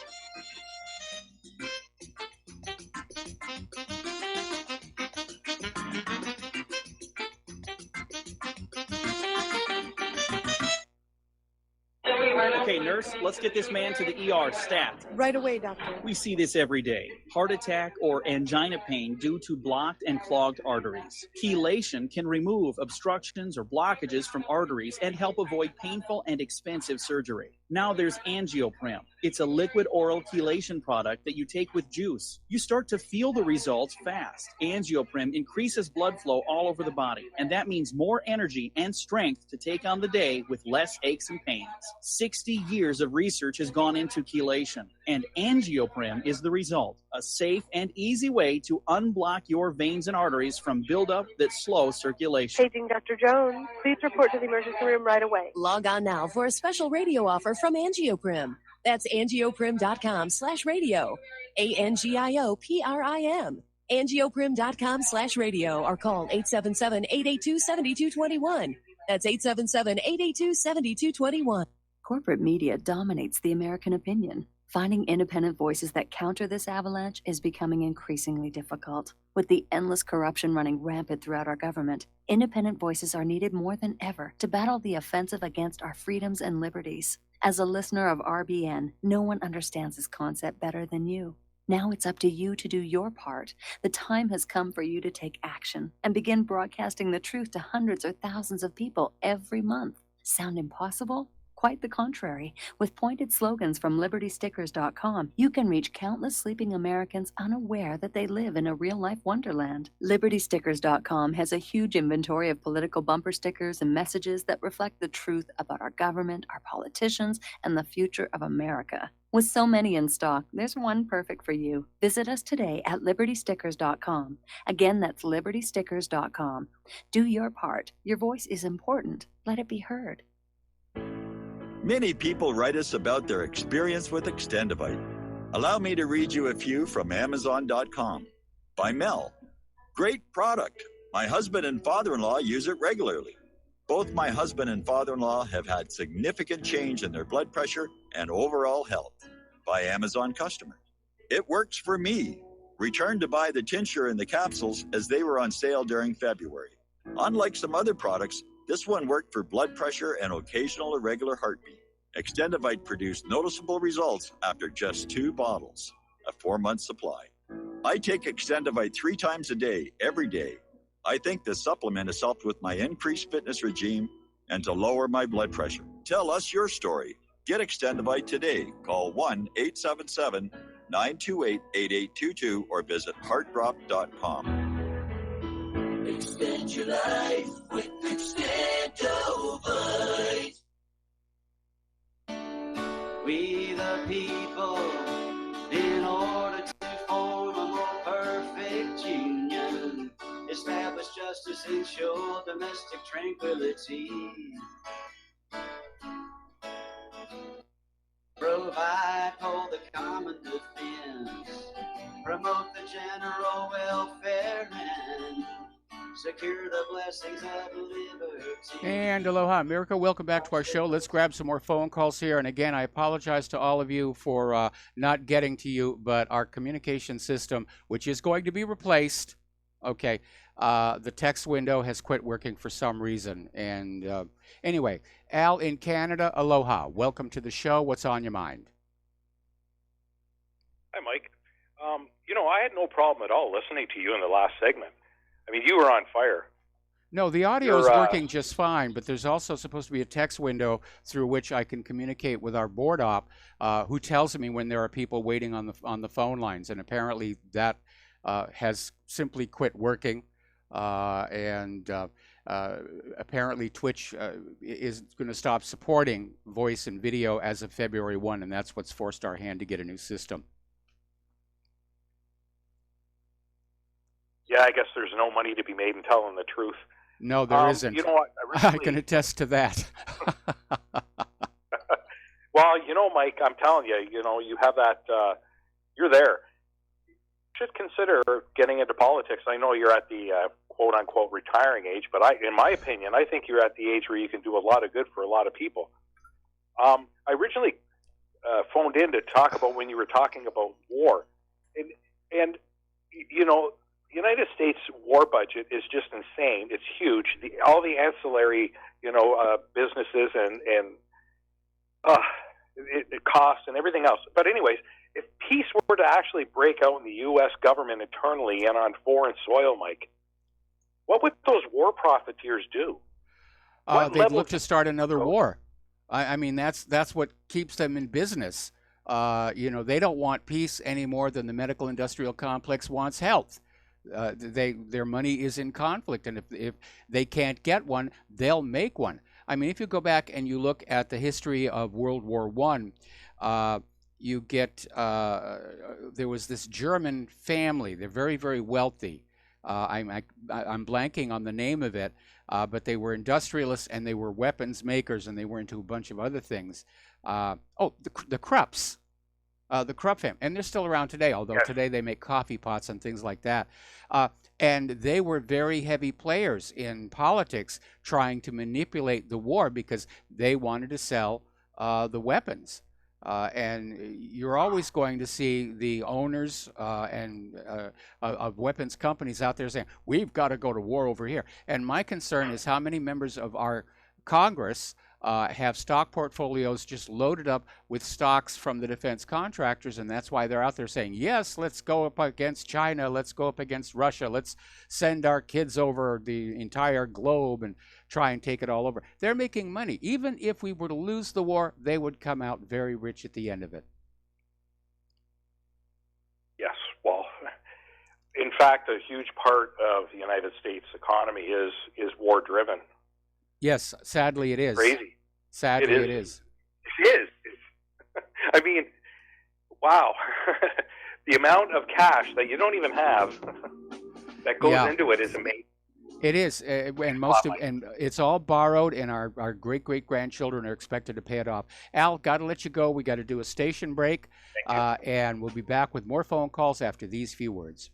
Okay, nurse, let's get this man to the ER stat. Right away, doctor. We see this every day. Heart attack or angina pain due to blocked and clogged arteries. Chelation can remove obstructions or blockages from arteries and help avoid painful and expensive surgery. Now there's Angioprim. It's a liquid oral chelation product that you take with juice. You start to feel the results fast. Angioprim increases blood flow all over the body, and that means more energy and strength to take on the day with less aches and pains. 60 years of research has gone into chelation, and Angioprim is the result. A safe and easy way to unblock your veins and arteries from buildup that slows circulation. Paging Dr. Jones. Please report to the emergency room right away. Log on now for a special radio offer from Angioprim. That's angioprim.com/radio. ANGIOPRIM. Angioprim.com/radio or call 877-882-7221. That's 877-882-7221. Corporate media dominates the American opinion. Finding independent voices that counter this avalanche is becoming increasingly difficult. With the endless corruption running rampant throughout our government, independent voices are needed more than ever to battle the offensive against our freedoms and liberties. As a listener of RBN, no one understands this concept better than you. Now it's up to you to do your part. The time has come for you to take action and begin broadcasting the truth to hundreds or thousands of people every month. Sound impossible? Quite the contrary. With pointed slogans from LibertyStickers.com, you can reach countless sleeping Americans unaware that they live in a real-life wonderland. LibertyStickers.com has a huge inventory of political bumper stickers and messages that reflect the truth about our government, our politicians, and the future of America. With so many in stock, there's one perfect for you. Visit us today at LibertyStickers.com. Again, that's LibertyStickers.com. Do your part. Your voice is important. Let it be heard. Many people write us about their experience with Extendivite. Allow me to read you a few from Amazon.com. By Mel. Great product. My husband and father-in-law use it regularly. Both my husband and father-in-law have had significant change in their blood pressure and overall health. By Amazon customer. It works for me. Returned to buy the tincture and the capsules as they were on sale during February. Unlike some other products, this one worked for blood pressure and occasional irregular heartbeat. Extendivite produced noticeable results after just 2 bottles, a 4-month supply. I take Extendivite 3 times a day, every day. I think this supplement has helped with my increased fitness regime and to lower my blood pressure. Tell us your story. Get Extendivite today. Call 1-877-928-8822 or visit heartdrop.com. Extend your life with Extendivite. We the people, in order to form a more perfect union, establish justice, ensure domestic tranquility, provide for the common defense, promote the general welfare, and secure the blessings of liberty. And aloha, America. Welcome back to our show. Let's grab some more phone calls here. And again, I apologize to all of you for not getting to you, but our communication system, which is going to be replaced, okay, the text window has quit working for some reason. And anyway, Al in Canada, aloha. Welcome to the show. What's on your mind? Hi, Mike. I had no problem at all listening to you in the last segment. I mean, you were on fire. No, the audio is working just fine, but there's also supposed to be a text window through which I can communicate with our board op, who tells me when there are people waiting on the phone lines, and apparently that has simply quit working, and apparently Twitch is going to stop supporting voice and video as of February 1, and that's what's forced our hand to get a new system. Yeah, I guess there's no money to be made in telling the truth. No, there isn't. You know what? I can attest to that. Well, Mike, I'm telling you, you have that, you're there. You should consider getting into politics. I know you're at the quote-unquote retiring age, but in my opinion, I think you're at the age where you can do a lot of good for a lot of people. I originally phoned in to talk about when you were talking about war. And the United States war budget is just insane. It's huge. All the ancillary, businesses and it costs and everything else. But anyways, if peace were to actually break out in the U.S. government internally and on foreign soil, Mike, what would those war profiteers do? They'd look to start another war. I mean, that's what keeps them in business. They don't want peace any more than the medical industrial complex wants health. Their money is in conflict, and if they can't get one, they'll make one. I mean, if you go back and you look at the history of World War I, you get there was this German family. They're very, very wealthy. I'm blanking on the name of it, but they were industrialists and they were weapons makers, and they were into a bunch of other things. The Krupps. The Krupp family, and they're still around today, although today they make coffee pots and things like that. And they were very heavy players in politics, trying to manipulate the war because they wanted to sell the weapons. And you're always going to see the owners of weapons companies out there saying, we've got to go to war over here. And my concern is how many members of our Congress have stock portfolios just loaded up with stocks from the defense contractors, and that's why they're out there saying, yes, let's go up against China, let's go up against Russia, let's send our kids over the entire globe and try and take it all over. They're making money. Even if we were to lose the war, they would come out very rich at the end of it. Yes, well, in fact, a huge part of the United States economy is war-driven. Yes, sadly it is. Crazy. Sadly it is. It is. I mean, wow. The amount of cash that you don't even have that goes into it is amazing. It is, and and it's all borrowed, and our great-great-grandchildren are expected to pay it off. Al, got to let you go. We got to do a station break, and we'll be back with more phone calls after these few words.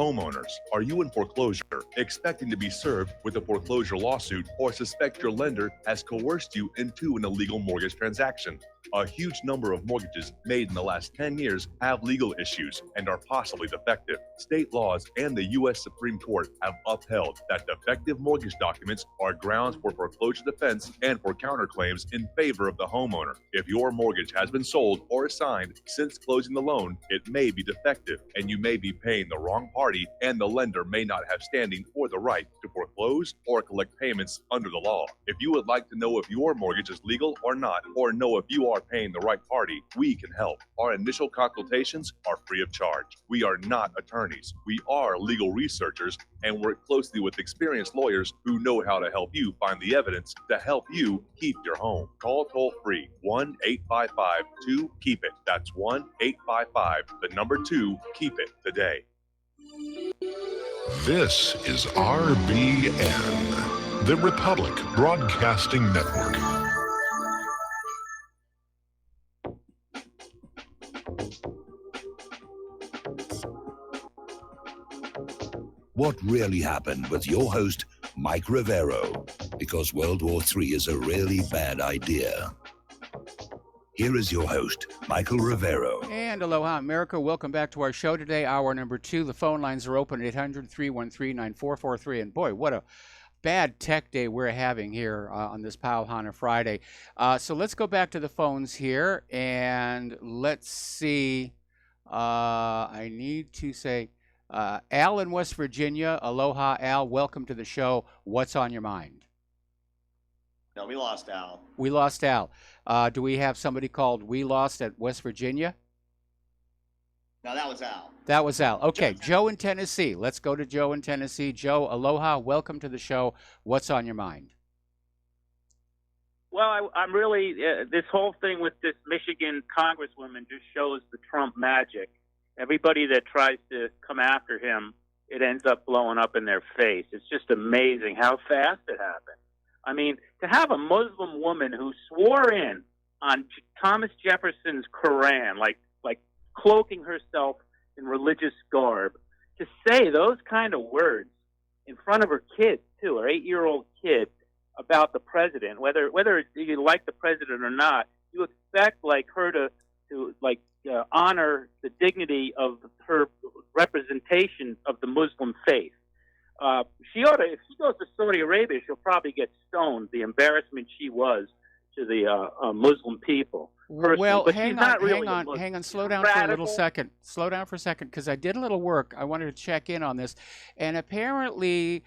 Homeowners, are you in foreclosure, expecting to be served with a foreclosure lawsuit, or suspect your lender has coerced you into an illegal mortgage transaction? A huge number of mortgages made in the last 10 years have legal issues and are possibly defective. State laws and the U.S. Supreme Court have upheld that defective mortgage documents are grounds for foreclosure defense and for counterclaims in favor of the homeowner. If your mortgage has been sold or assigned since closing the loan, it may be defective and you may be paying the wrong party, and the lender may not have standing or the right to foreclose or collect payments under the law. If you would like to know if your mortgage is legal or not, or know if you are paying the right party, we can help. Our initial consultations are free of charge. We are not attorneys. We are legal researchers and work closely with experienced lawyers who know how to help you find the evidence to help you keep your home. Call toll free 1-855-2-KEEP-IT. That's 1-855-2-KEEP-IT today. This is RBN, the Republic Broadcasting Network. What really happened with your host, Mike Rivero, because World War III is a really bad idea. Here is your host, Michael Rivero. And aloha, America. Welcome back to our show today, hour number 2. The phone lines are open at 800-313-9443. And boy, what a bad tech day we're having here on this Pauhana Friday. So let's go back to the phones here, and let's see. I need to say, Al in West Virginia. Aloha, Al. Welcome to the show. What's on your mind? No, we lost Al. We lost Al. Do we have somebody called We Lost at West Virginia? No, that was Al. That was Al. Okay, Joe in Tennessee. Let's go to Joe in Tennessee. Joe, aloha. Welcome to the show. What's on your mind? Well, I'm really, this whole thing with this Michigan congresswoman just shows the Trump magic. Everybody that tries to come after him, it ends up blowing up in their face. It's just amazing how fast it happened. I mean, to have a Muslim woman who swore in on Thomas Jefferson's Quran, like cloaking herself in religious garb, to say those kind of words in front of her kids, too, her 8-year-old kid, about the president, whether you like the president or not, you expect her to honor the dignity of her representation of the Muslim faith. She ought to, if she goes to Saudi Arabia, she'll probably get stoned. The embarrassment she was to the Muslim people. Well, but hang she's not on, really hang on. Slow down for a little second. Slow down for a second, because I did a little work. I wanted to check in on this, and apparently,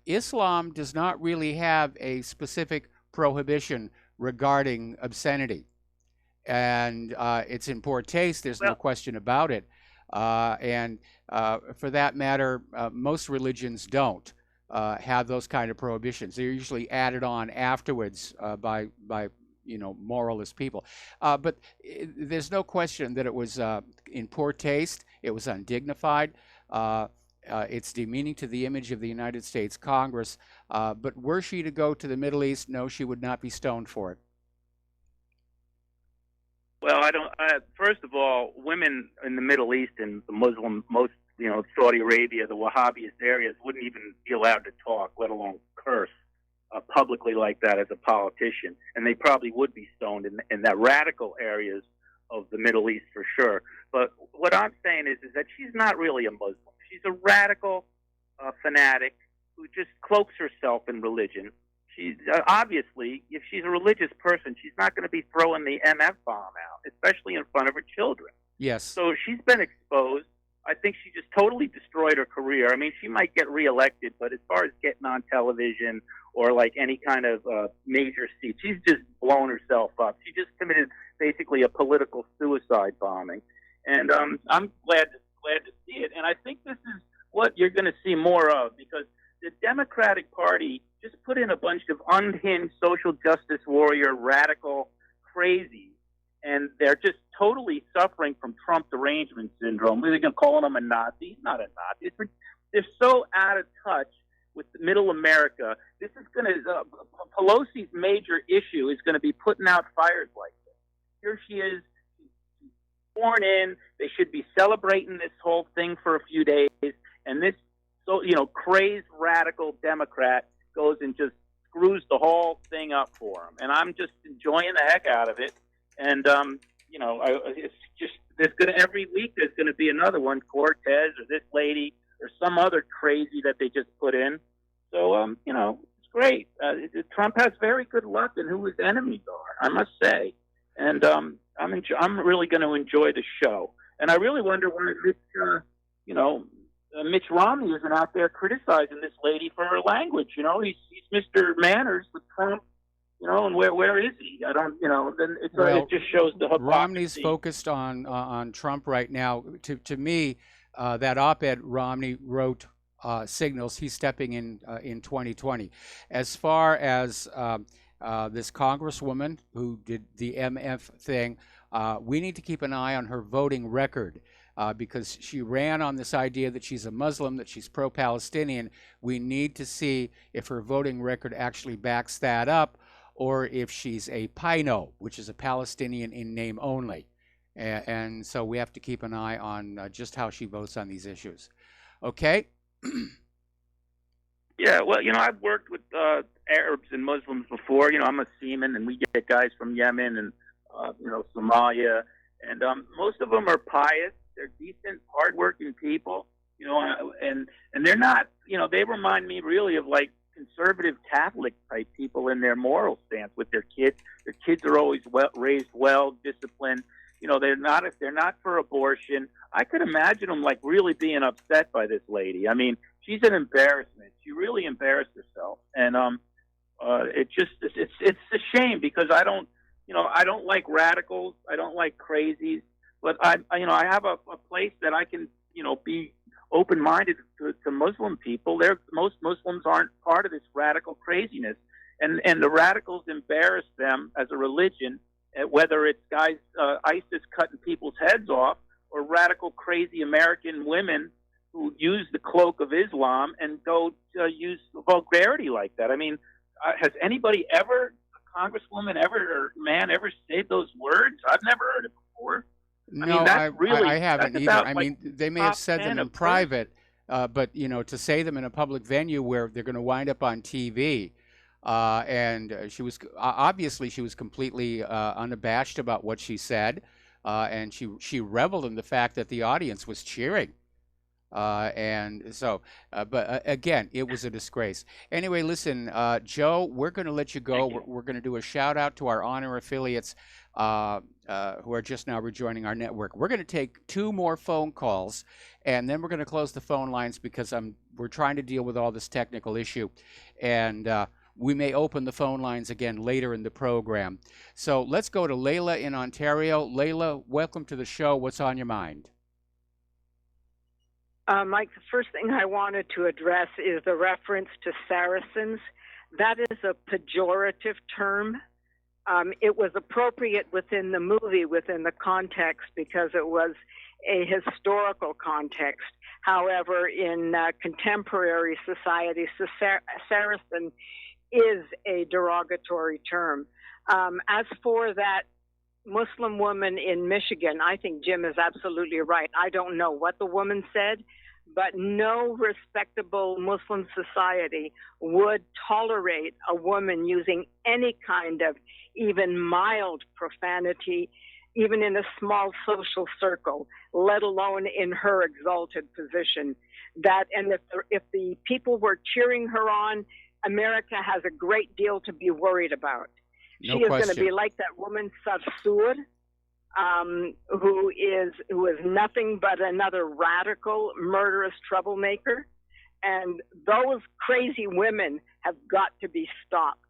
Islam does not really have a specific prohibition regarding obscenity, and it's in poor taste. There's no question about it. And for that matter, most religions don't have those kind of prohibitions. They're usually added on afterwards by moralist people. But there's no question that it was in poor taste. It was undignified. It's demeaning to the image of the United States Congress. But were she to go to the Middle East, no, she would not be stoned for it. Well, I don't. First of all, women in the Middle East and the Muslim, Saudi Arabia, the Wahhabist areas, wouldn't even be allowed to talk, let alone curse publicly like that as a politician. And they probably would be stoned in that radical areas of the Middle East for sure. But what I'm saying is that she's not really a Muslim. She's a radical fanatic who just cloaks herself in religion. She's obviously, if she's a religious person, she's not going to be throwing the MF bomb out, especially in front of her children. Yes. So she's been exposed. I think she just totally destroyed her career. I mean, she might get reelected, but as far as getting on television or like any kind of major seat, she's just blown herself up. She just committed basically a political suicide bombing, and I'm glad to see it. And I think this is what you're going to see more of, because the Democratic Party just put in a bunch of unhinged social justice warrior, radical crazies, and they're just totally suffering from Trump derangement syndrome. They're going to call him a Nazi. He's not a Nazi. They're so out of touch with middle America. This is going to Pelosi's major issue is going to be putting out fires like this. Here she is, she's sworn in. They should be celebrating this whole thing for a few days, And this, crazed radical Democrat goes and just screws the whole thing up for him. And I'm just enjoying the heck out of it. And, it's just, every week there's going to be another one, Cortez or this lady or some other crazy that they just put in. So, it's great. Trump has very good luck in who his enemies are, I must say. And I'm really going to enjoy the show. And I really wonder why Mitch Romney isn't out there criticizing this lady for her language. He's Mr. Manners with Trump. And where is he? I don't. Then it just shows the hypocrisy. Romney's focused on Trump right now. To me, that op-ed Romney wrote signals he's stepping in 2020. As far as this congresswoman who did the MF thing, we need to keep an eye on her voting record. Because she ran on this idea that she's a Muslim, that she's pro-Palestinian. We need to see if her voting record actually backs that up, or if she's a Pino, which is a Palestinian in name only. And so we have to keep an eye on just how she votes on these issues. Okay? Yeah, well, I've worked with Arabs and Muslims before. I'm a seaman, and we get guys from Yemen and, Somalia. And most of them are pious. They're decent, hardworking people, and they're not, they remind me really of like conservative Catholic type people in their moral stance with their kids. Their kids are always raised well, disciplined. They're not for abortion. I could imagine them like really being upset by this lady. I mean, she's an embarrassment. She really embarrassed herself, and it's a shame because I don't like radicals. I don't like crazies. But I have a place that I can, be open-minded to Muslim people. Most Muslims aren't part of this radical craziness, and the radicals embarrass them as a religion, whether it's guys ISIS cutting people's heads off or radical crazy American women who use the cloak of Islam and go use vulgarity like that. I mean, has anybody ever, a congresswoman or man ever said those words? I've never heard it before. No, I haven't either. I mean, they may have said them in private, but to say them in a public venue where they're going to wind up on TV, and she was completely unabashed about what she said, and she reveled in the fact that the audience was cheering, and so, but again, it was a disgrace. Anyway, listen, Joe, we're going to let you go. We're going to do a shout out to our honor affiliates. Who are just now rejoining our network. We're going to take 2 more phone calls, and then we're going to close the phone lines because we're trying to deal with all this technical issue, and we may open the phone lines again later in the program. So let's go to Layla in Ontario. Layla, welcome to the show. What's on your mind? Mike, the first thing I wanted to address is the reference to Saracens. That is a pejorative term. It was appropriate within the movie, within the context, because it was a historical context. However, in contemporary society, Saracen is a derogatory term. As for that Muslim woman in Michigan, I think Jim is absolutely right. I don't know what the woman said, but no respectable Muslim society would tolerate a woman using any kind of even mild profanity, even in a small social circle, let alone in her exalted position. And if the people were cheering her on, America has a great deal to be worried about. No she is question. going to be like that woman Sarsour, who is nothing but another radical, murderous troublemaker. And those crazy women have got to be stopped.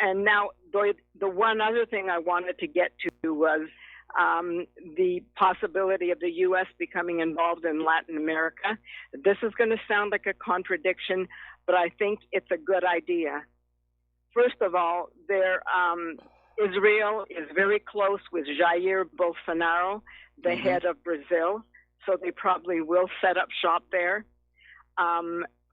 And now the one other thing I wanted to get to was the possibility of the U.S. becoming involved in Latin America. This is going to sound like a contradiction, but I think it's a good idea. First of all, Israel is very close with Jair Bolsonaro, the head of Brazil, so they probably will set up shop there.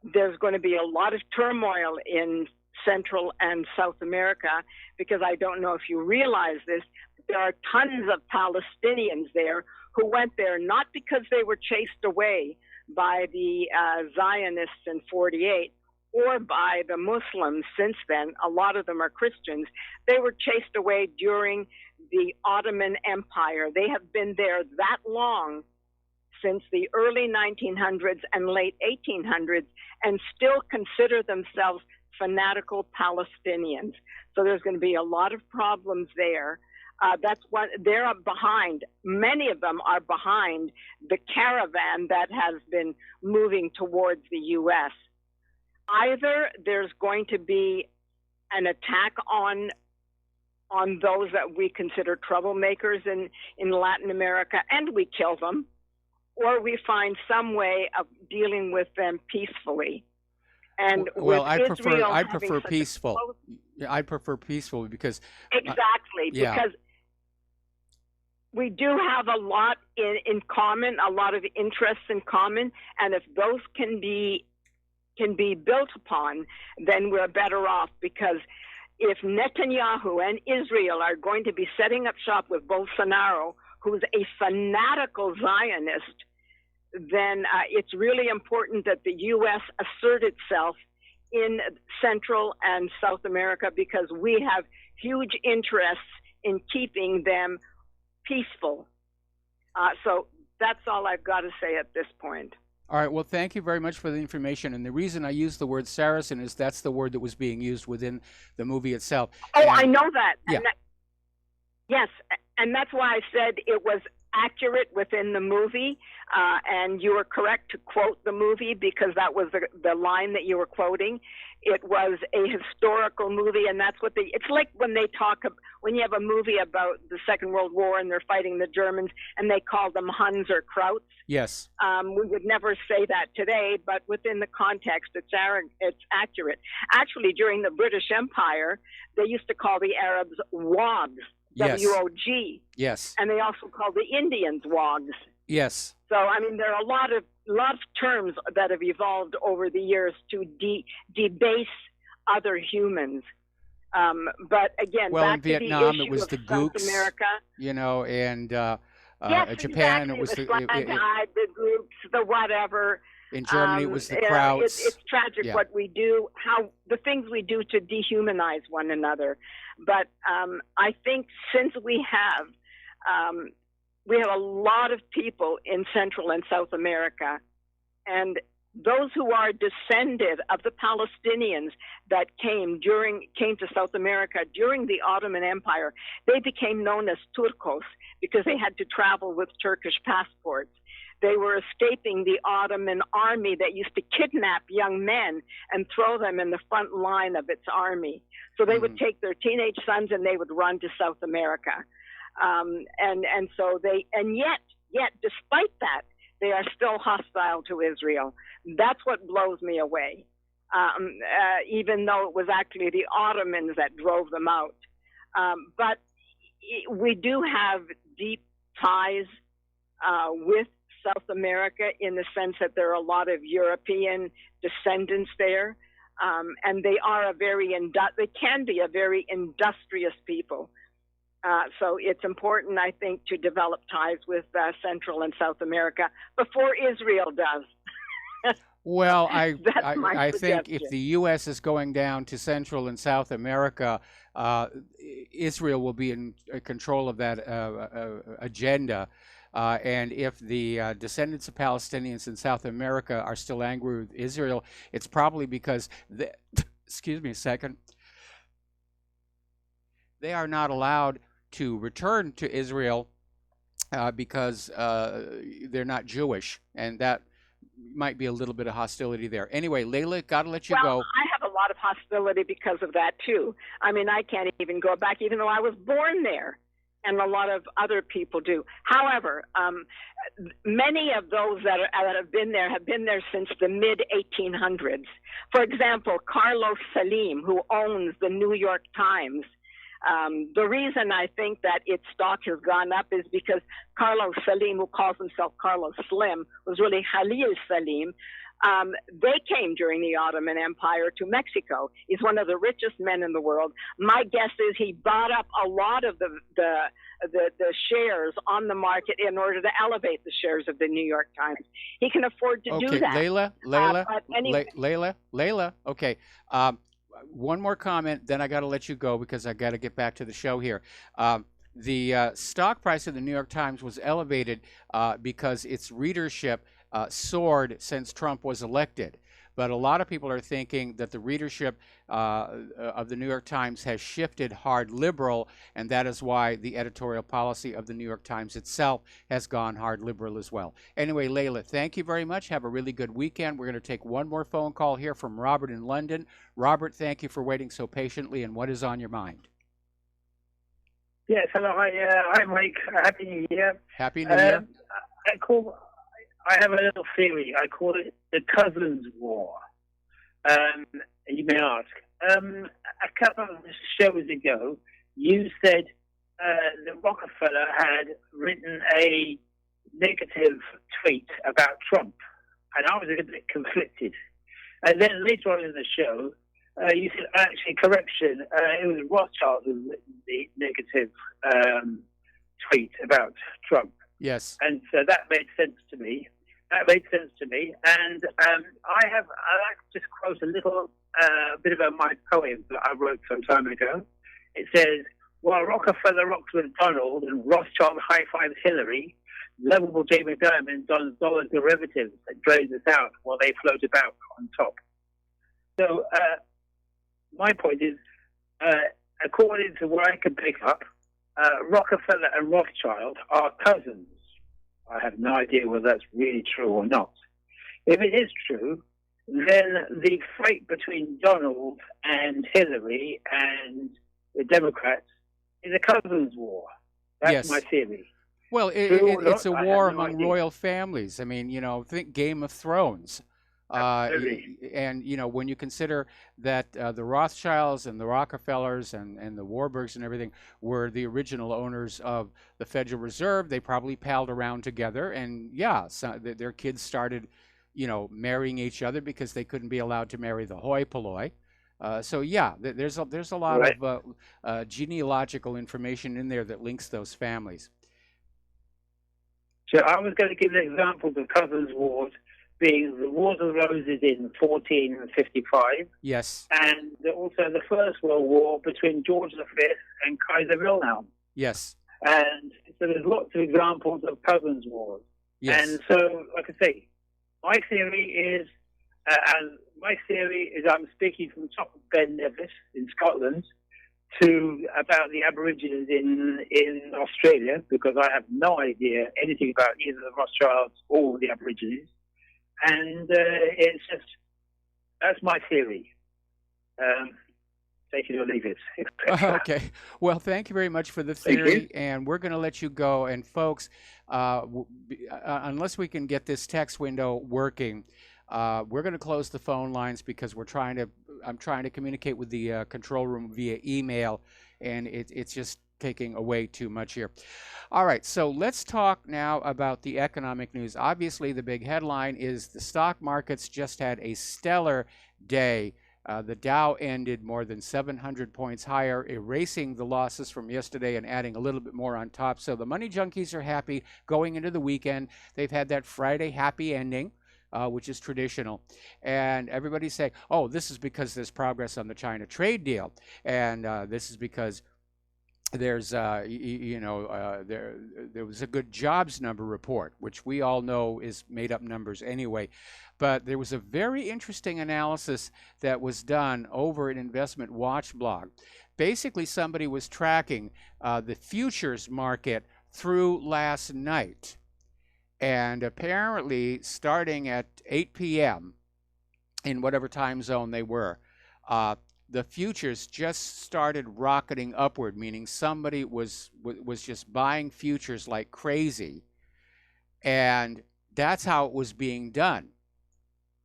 There's going to be a lot of turmoil in Central and South America, because I don't know if you realize this, but there are tons of Palestinians there who went there not because they were chased away, by the Zionists in 48 or by the Muslims since then. A lot of them are Christians. They were chased away during the Ottoman Empire. They have been there that long, since the early 1900s and late 1800s, and still consider themselves fanatical Palestinians. So there's going to be a lot of problems there. That's what they're behind. Many of them are behind the caravan that has been moving towards the U.S. Either there's going to be an attack on those that we consider troublemakers in Latin America, and we kill them, or we find some way of dealing with them peacefully. And well, with I prefer Israel peaceful. I prefer peaceful because exactly because we do have a lot in common, a lot of interests in common, and if those can be built upon, then we're better off. Because if Netanyahu and Israel are going to be setting up shop with Bolsonaro, who's a fanatical Zionist, then it's really important that the U.S. assert itself in Central and South America, because we have huge interests in keeping them peaceful. So that's all I've got to say at this point. All right. Well, thank you very much for the information. And the reason I use the word Saracen is that's the word that was being used within the movie itself. Oh, and, I know that. Yeah. Yes, and that's why I said it was accurate within the movie, and you were correct to quote the movie, because that was the line that you were quoting. It was a historical movie, and that's what it's like when when you have a movie about the Second World War and they're fighting the Germans and they call them Huns or Krauts. Yes. We would never say that today, but within the context, it's accurate. Actually, during the British Empire, they used to call the Arabs Wogs. Yes. W-O-G. Yes. And they also call the Indians Wogs. Yes. So, I mean, there are a lot of terms that have evolved over the years to debase other humans. But again, well, back in Vietnam, to the issue it was of the South Gooks, America. you know, and Yes, Japan, exactly. it was the Gooks, the whatever. In Germany, it was the Krauts. It's tragic what we do, the things we do to dehumanize one another. But I think since we have a lot of people in Central and South America, and those who are descended of the Palestinians that came to South America during the Ottoman Empire, they became known as Turcos because they had to travel with Turkish passports. They were escaping the Ottoman army that used to kidnap young men and throw them in the front line of its army. So they would take their teenage sons and they would run to South America. Yet, despite that, they are still hostile to Israel. That's what blows me away, even though it was actually the Ottomans that drove them out. But we do have deep ties with South America in the sense that there are a lot of European descendants there, and they can be a very industrious people. So it's important, I think, to develop ties with Central and South America before Israel does. Well, I think if suggestion. the U.S. is going down to Central and South America, Israel will be in control of that agenda. And if the descendants of Palestinians in South America are still angry with Israel, it's probably because, excuse me a second, they are not allowed to return to Israel because they're not Jewish, and that might be a little bit of hostility there. Anyway, Layla, got to let you go. I have a lot of hostility because of that, too. I mean, I can't even go back, even though I was born there, and a lot of other people do. However, many of those that have been there since the mid-1800s. For example, Carlos Salim, who owns the New York Times, the reason I think that its stock has gone up is because Carlos Salim, who calls himself Carlos Slim, was really Khalil Salim, They came during the Ottoman Empire to Mexico. He's one of the richest men in the world. My guess is he bought up a lot of the shares on the market in order to elevate the shares of the New York Times. He can afford to do that. Layla. Okay. One more comment, then I got to let you go because I got to get back to the show here. The stock price of the New York Times was elevated because its readership soared since Trump was elected. But a lot of people are thinking that the readership of the New York Times has shifted hard liberal, and that is why the editorial policy of the New York Times itself has gone hard liberal as well. Anyway, Layla, thank you very much. Have a really good weekend. We're going to take one more phone call here from Robert in London. Robert, thank you for waiting so patiently, and what is on your mind? Yes, hello. Hi, Mike. Happy New Year. Happy New Year. I have a little theory. I call it the Cousins War. You may ask. A couple of shows ago, you said that Rockefeller had written a negative tweet about Trump, and I was a bit conflicted. And then later on in the show, you said, actually, correction, it was Rothschild who written the negative tweet about Trump. Yes. And so that made sense to me. And I like to just quote a little bit about my poem that I wrote some time ago. It says, while Rockefeller rocks with Donald and Rothschild high-fives Hillary, lovable Jamie Dimon dons dollar derivatives that drains us out while they float about on top. So my point is, according to what I can pick up, Rockefeller and Rothschild are cousins. I have no idea whether that's really true or not. If it is true, then the fight between Donald and Hillary and the Democrats is a cousins war. That's my theory. Well, it's a war among royal families. I mean, think Game of Thrones. And, when you consider that the Rothschilds and the Rockefellers and the Warburgs and everything were the original owners of the Federal Reserve, they probably palled around together. And, their kids started, marrying each other because they couldn't be allowed to marry the hoi polloi. There's a lot of genealogical information in there that links those families. So I was going to give an example of the Cousins Wars being the Wars of the Roses in 1455. Yes. And also the First World War between George V and Kaiser Wilhelm. Yes. And so there's lots of examples of Cousins Wars. Yes. And so, like I say, my theory is I'm speaking from the top of Ben Nevis in Scotland about the Aborigines in Australia, because I have no idea anything about either the Rothschilds or the Aborigines. And it's just, that's my theory. Take it or leave it. Okay. Well, thank you very much for the theory, and we're going to let you go. And folks, unless we can get this text window working, we're going to close the phone lines because I'm trying to communicate with the control room via email, and it's just taking away too much here. All right, so let's talk now about the economic news. Obviously, the big headline is the stock markets just had a stellar day. The Dow ended more than 700 points higher, erasing the losses from yesterday and adding a little bit more on top. So the money junkies are happy going into the weekend. They've had that Friday happy ending, which is traditional. And everybody's saying, oh, this is because there's progress on the China trade deal. And this is because there's, there was a good jobs number report, which we all know is made up numbers anyway. But there was a very interesting analysis that was done over at Investment Watch blog. Basically, somebody was tracking the futures market through last night. And apparently, starting at 8 p.m. in whatever time zone they were, the futures just started rocketing upward, meaning somebody was just buying futures like crazy. And that's how it was being done.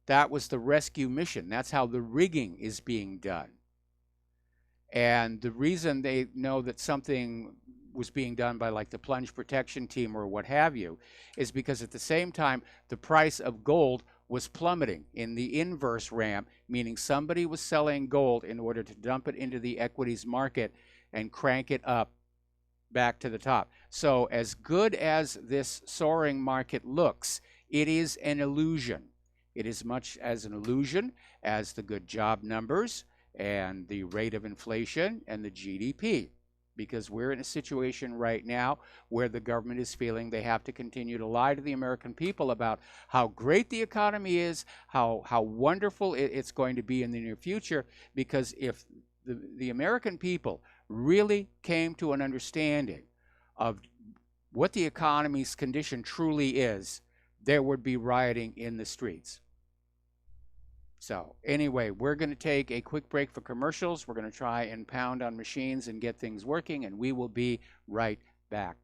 That was the rescue mission. That's how the rigging is being done. And the reason they know that something was being done by like the plunge protection team or what have you is because at the same time, the price of gold was plummeting in the inverse ramp, meaning somebody was selling gold in order to dump it into the equities market and crank it up back to the top. So as good as this soaring market looks, it is an illusion. It is much as an illusion as the good job numbers and the rate of inflation and the GDP, because we're in a situation right now where the government is feeling they have to continue to lie to the American people about how great the economy is, how wonderful it's going to be in the near future, because if the American people really came to an understanding of what the economy's condition truly is, there would be rioting in the streets. So anyway, we're going to take a quick break for commercials. We're going to try and pound on machines and get things working, and we will be right back.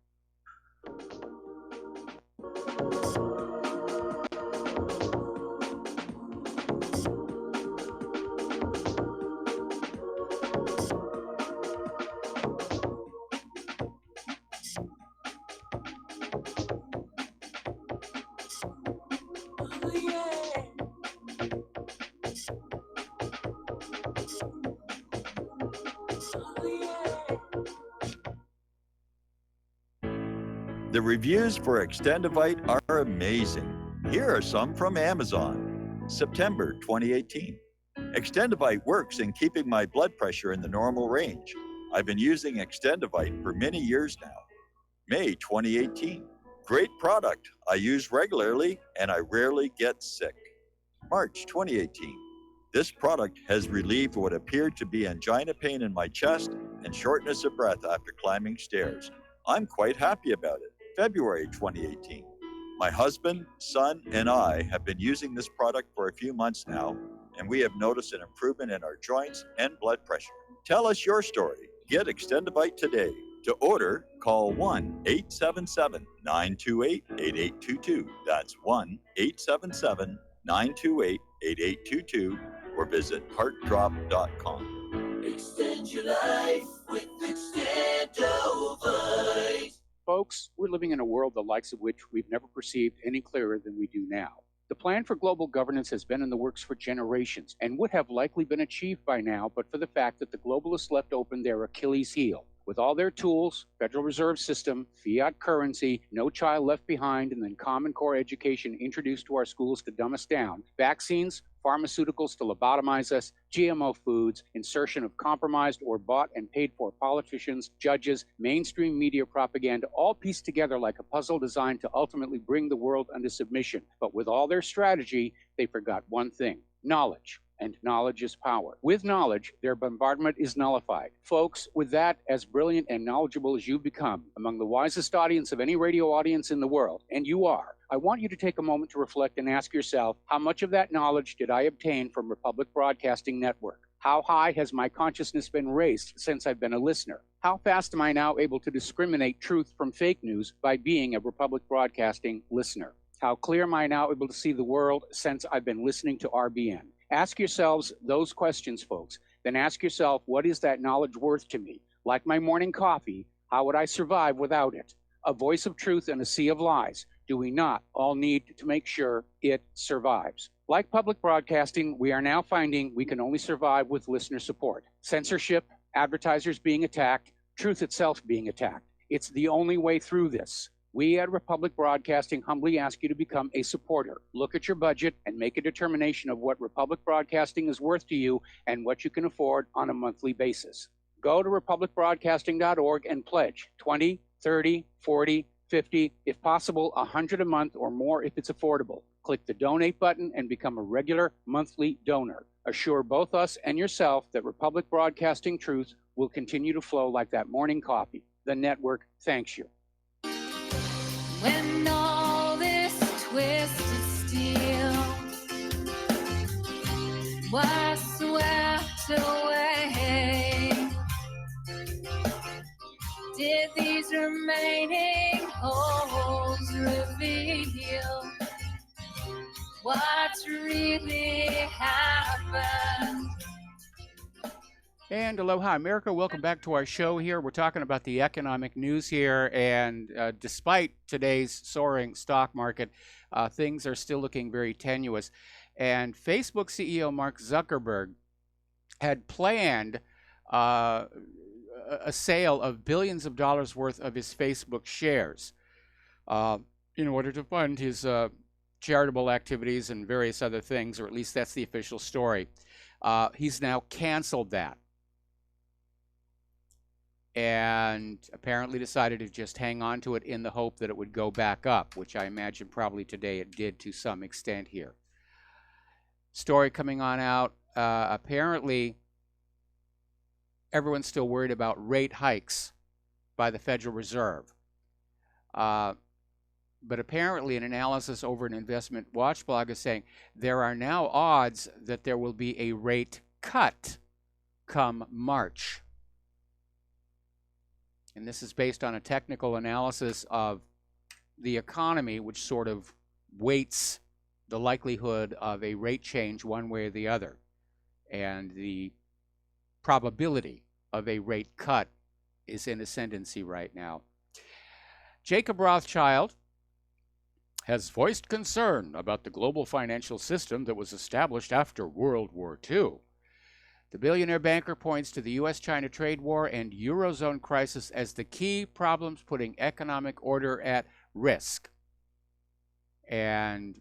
The reviews for Extendivite are amazing. Here are some from Amazon. September 2018. Extendivite works in keeping my blood pressure in the normal range. I've been using Extendivite for many years now. May 2018. Great product. I use regularly and I rarely get sick. March 2018. This product has relieved what appeared to be angina pain in my chest and shortness of breath after climbing stairs. I'm quite happy about it. February 2018. My husband, son, and I have been using this product for a few months now, and we have noticed an improvement in our joints and blood pressure. Tell us your story. Get Extendivite today. To order, call 1-877-928-8822. That's 1-877-928-8822, or visit heartdrop.com. Extend your life with Extendivite. Folks, we're living in a world the likes of which we've never perceived any clearer than we do now. The plan for global governance has been in the works for generations and would have likely been achieved by now, but for the fact that the globalists left open their Achilles heel. With all their tools, Federal Reserve System, fiat currency, no child left behind, and then Common Core education introduced to our schools to dumb us down, vaccines, pharmaceuticals to lobotomize us, GMO foods, insertion of compromised or bought and paid for politicians, judges, mainstream media propaganda, all pieced together like a puzzle designed to ultimately bring the world under submission. But with all their strategy, they forgot one thing: knowledge. And knowledge is power. With knowledge, their bombardment is nullified. Folks, with that, as brilliant and knowledgeable as you've become, among the wisest audience of any radio audience in the world, and you are, I want you to take a moment to reflect and ask yourself, how much of that knowledge did I obtain from Republic Broadcasting Network? How high has my consciousness been raised since I've been a listener? How fast am I now able to discriminate truth from fake news by being a Republic Broadcasting listener? How clear am I now able to see the world since I've been listening to RBN? Ask yourselves those questions, folks. Then ask yourself, what is that knowledge worth to me? Like my morning coffee, how would I survive without it? A voice of truth in a sea of lies. Do we not all need to make sure it survives? Like public broadcasting, we are now finding we can only survive with listener support. Censorship, advertisers being attacked, truth itself being attacked. It's the only way through this. We at Republic Broadcasting humbly ask you to become a supporter. Look at your budget and make a determination of what Republic Broadcasting is worth to you and what you can afford on a monthly basis. Go to republicbroadcasting.org and pledge 20, 30, 40, 50, if possible, 100 a month or more if it's affordable. Click the donate button and become a regular monthly donor. Assure both us and yourself that Republic Broadcasting truth will continue to flow like that morning coffee. The network thanks you. When all this twisted steel was swept away, did these remaining holes reveal what's really happened? And aloha, America. Welcome back to our show here. We're talking about the economic news here. And despite today's soaring stock market, things are still looking very tenuous. And Facebook CEO Mark Zuckerberg had planned a sale of billions of dollars worth of his Facebook shares in order to fund his charitable activities and various other things, or at least that's the official story. He's now canceled that, and apparently decided to just hang on to it in the hope that it would go back up, which I imagine probably today it did to some extent here. Story coming on out, apparently everyone's still worried about rate hikes by the Federal Reserve. But apparently an analysis over an investment watch blog is saying there are now odds that there will be a rate cut come March. And this is based on a technical analysis of the economy, which sort of weights the likelihood of a rate change one way or the other, and the probability of a rate cut is in ascendancy right now. Jacob Rothschild has voiced concern about the global financial system that was established after World War II. The billionaire banker points to the U.S.-China trade war and Eurozone crisis as the key problems putting economic order at risk. And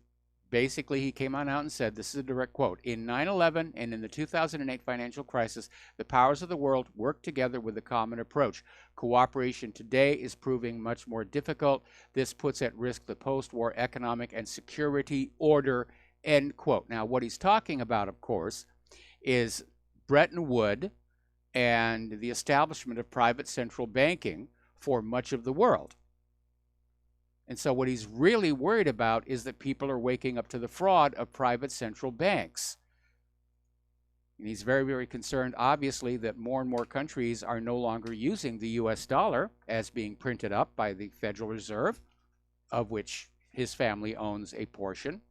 basically, he came on out and said, this is a direct quote, "In 9/11 and in the 2008 financial crisis, the powers of the world worked together with a common approach. Cooperation today is proving much more difficult. This puts at risk the post-war economic and security order," end quote. Now, what he's talking about, of course, is Bretton Woods and the establishment of private central banking for much of the world. And so what he's really worried about is that people are waking up to the fraud of private central banks. And he's very, very concerned, obviously, that more and more countries are no longer using the U.S. dollar as being printed up by the Federal Reserve, of which his family owns a portion.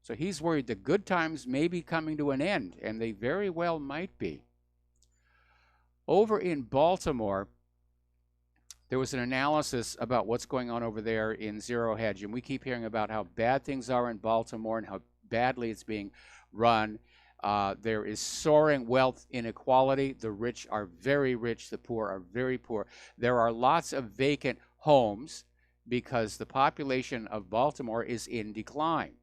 So he's worried the good times may be coming to an end, and they very well might be. Over in Baltimore, there was an analysis about what's going on over there in Zero Hedge, and we keep hearing about how bad things are in Baltimore and how badly it's being run. There is soaring wealth inequality. The rich are very rich, the poor are very poor. There are lots of vacant homes because the population of Baltimore is in decline.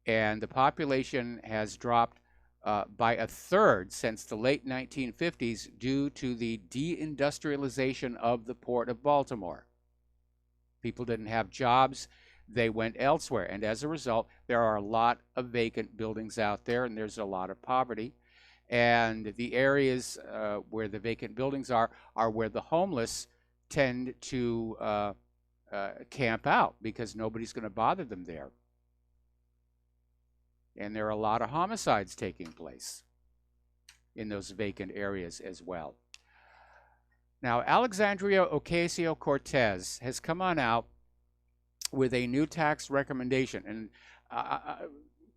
And the population has dropped by a third since the late 1950s due to the deindustrialization of the Port of Baltimore. People didn't have jobs, they went elsewhere, and as a result, there are a lot of vacant buildings out there, and there's a lot of poverty. And the areas where the vacant buildings are where the homeless tend to camp out because nobody's going to bother them there. And there are a lot of homicides taking place in those vacant areas as well. Now, Alexandria Ocasio-Cortez has come on out with a new tax recommendation. And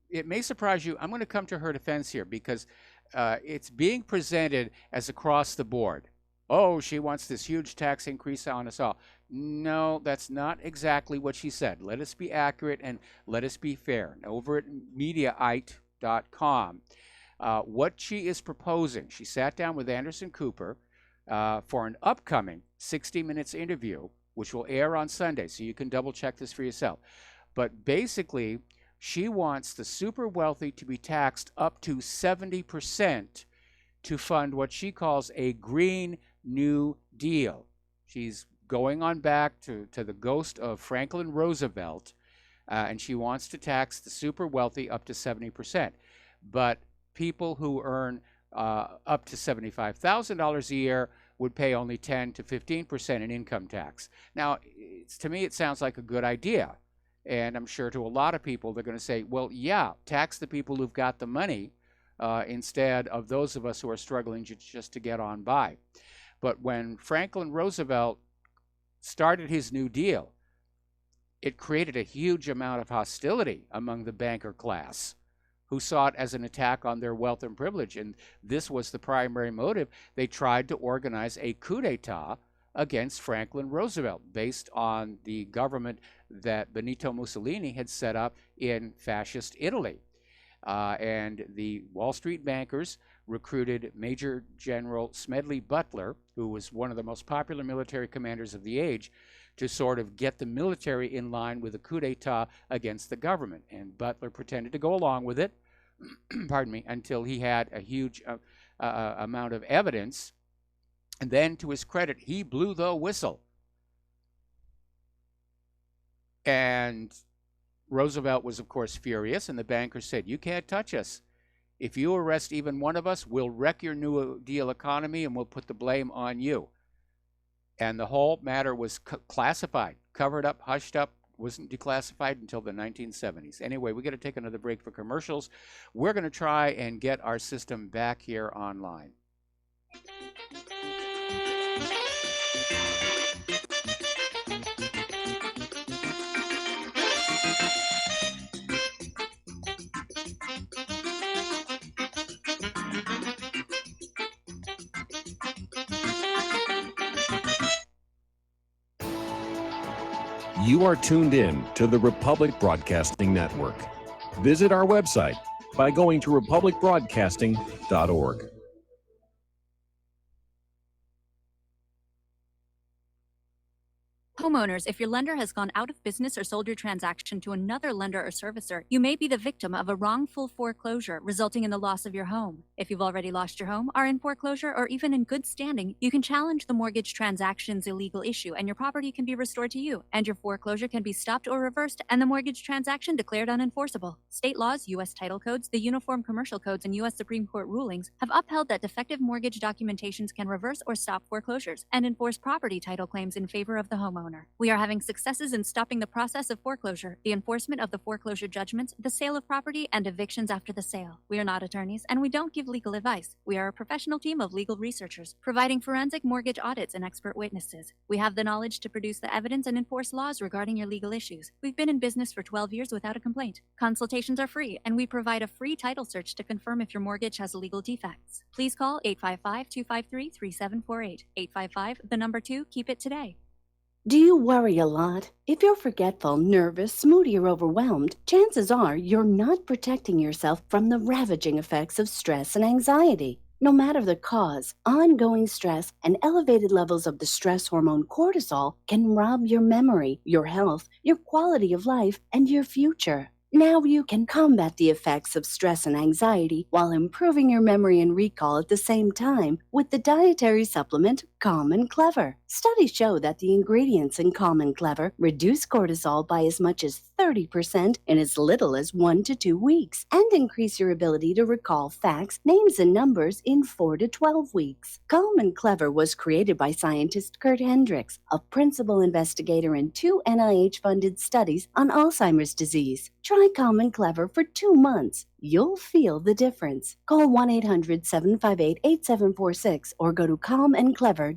it may surprise you. I'm going to come to her defense here because it's being presented as across the board. Oh, she wants this huge tax increase on us all. No, that's not exactly what she said. Let us be accurate and let us be fair. Over at Mediaite.com, what she is proposing, she sat down with Anderson Cooper for an upcoming 60 Minutes interview, which will air on Sunday, so you can double check this for yourself. But basically, she wants the super wealthy to be taxed up to 70% to fund what she calls a Green New Deal. She's going on back to the ghost of Franklin Roosevelt, and she wants to tax the super wealthy up to 70%. But people who earn up to $75,000 a year would pay only 10 to 15% in income tax. Now, to me, it sounds like a good idea. And I'm sure to a lot of people, they're going to say, well, yeah, tax the people who've got the money instead of those of us who are struggling just to get on by. But when Franklin Roosevelt started his New Deal, it created a huge amount of hostility among the banker class, who saw it as an attack on their wealth and privilege. And this was the primary motive. They tried to organize a coup d'etat against Franklin Roosevelt based on the government that Benito Mussolini had set up in fascist Italy. And the Wall Street bankers recruited Major General Smedley Butler, who was one of the most popular military commanders of the age, to sort of get the military in line with a coup d'etat against the government. And Butler pretended to go along with it, pardon me, until he had a huge amount of evidence. And then, to his credit, he blew the whistle. And Roosevelt was, of course, furious, and the bankers said, "You can't touch us. If you arrest even one of us, we'll wreck your New Deal economy and we'll put the blame on you." And the whole matter was classified, covered up, hushed up, wasn't declassified until the 1970s. Anyway, we got to take another break for commercials. We're going to try and get our system back here online. You are tuned in to the Republic Broadcasting Network. Visit our website by going to republicbroadcasting.org. Homeowners, if your lender has gone out of business or sold your transaction to another lender or servicer, you may be the victim of a wrongful foreclosure, resulting in the loss of your home. If you've already lost your home, are in foreclosure, or even in good standing, you can challenge the mortgage transaction's illegal issue, and your property can be restored to you, and your foreclosure can be stopped or reversed, and the mortgage transaction declared unenforceable. State laws, U.S. title codes, the Uniform Commercial Codes, and U.S. Supreme Court rulings have upheld that defective mortgage documentations can reverse or stop foreclosures and enforce property title claims in favor of the homeowner. We are having successes in stopping the process of foreclosure, the enforcement of the foreclosure judgments, the sale of property, and evictions after the sale. We are not attorneys, and we don't give legal advice. We are a professional team of legal researchers, providing forensic mortgage audits and expert witnesses. We have the knowledge to produce the evidence and enforce laws regarding your legal issues. We've been in business for 12 years without a complaint. Consultations are free, and we provide a free title search to confirm if your mortgage has legal defects. Please call 855-253-3748. 855, 2, keep it today. Do you worry a lot? If you're forgetful, nervous, moody, or overwhelmed, chances are you're not protecting yourself from the ravaging effects of stress and anxiety. No matter the cause, ongoing stress and elevated levels of the stress hormone cortisol can rob your memory, your health, your quality of life, and your future. Now you can combat the effects of stress and anxiety while improving your memory and recall at the same time with the dietary supplement Calm and Clever. Studies show that the ingredients in Calm and Clever reduce cortisol by as much as 30% in as little as 1 to 2 weeks and increase your ability to recall facts, names, and numbers in 4 to 12 weeks. Calm and Clever was created by scientist Kurt Hendricks, a principal investigator in 2 NIH-funded studies on Alzheimer's disease. Try Calm and Clever for 2 months. You'll feel the difference. Call 1-800-758-8746 or go to calmandclever.com.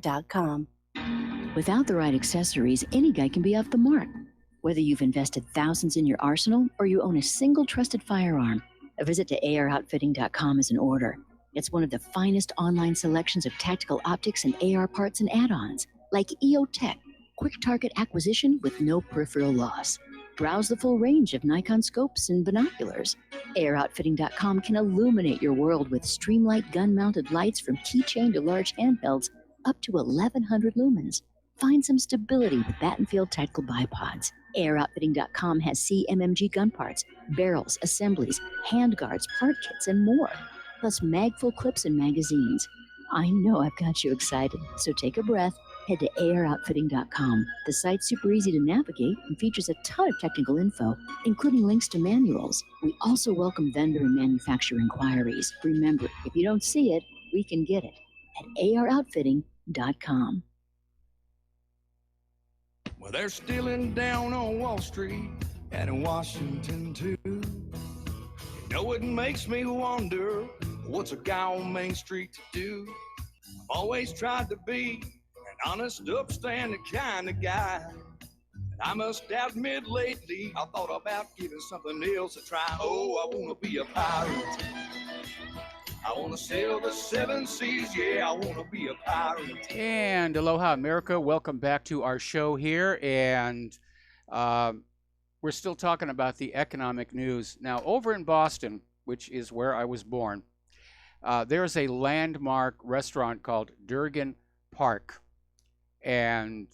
Without the right accessories, any guy can be off the mark. Whether you've invested thousands in your arsenal or you own a single trusted firearm, a visit to AROutfitting.com is in order. It's one of the finest online selections of tactical optics and AR parts and add-ons, like EOTech, quick target acquisition with no peripheral loss. Browse the full range of Nikon scopes and binoculars. AROutfitting.com can illuminate your world with Streamlight gun-mounted lights from keychain to large handhelds up to 1,100 lumens. Find some stability with Battenfield tactical bipods. AROutfitting.com has CMMG gun parts, barrels, assemblies, handguards, part kits, and more, plus mag-full clips and magazines. I know I've got you excited, so take a breath. Head to AROutfitting.com. The site's super easy to navigate and features a ton of technical info, including links to manuals. We also welcome vendor and manufacturer inquiries. Remember, if you don't see it, we can get it at AROutfitting.com. Well, they're stealing down on Wall Street and in Washington, too. You know, it makes me wonder, what's a guy on Main Street to do? I've always tried to be an honest, upstanding kind of guy. And I must admit lately, I thought about giving something else a try. Oh, I wanna be a pirate. I wanna sail the seven seas, yeah, I wanna be a pirate. And aloha, America. Welcome back to our show here. And we're still talking about the economic news. Now, over in Boston, which is where I was born, there's a landmark restaurant called Durgan Park. And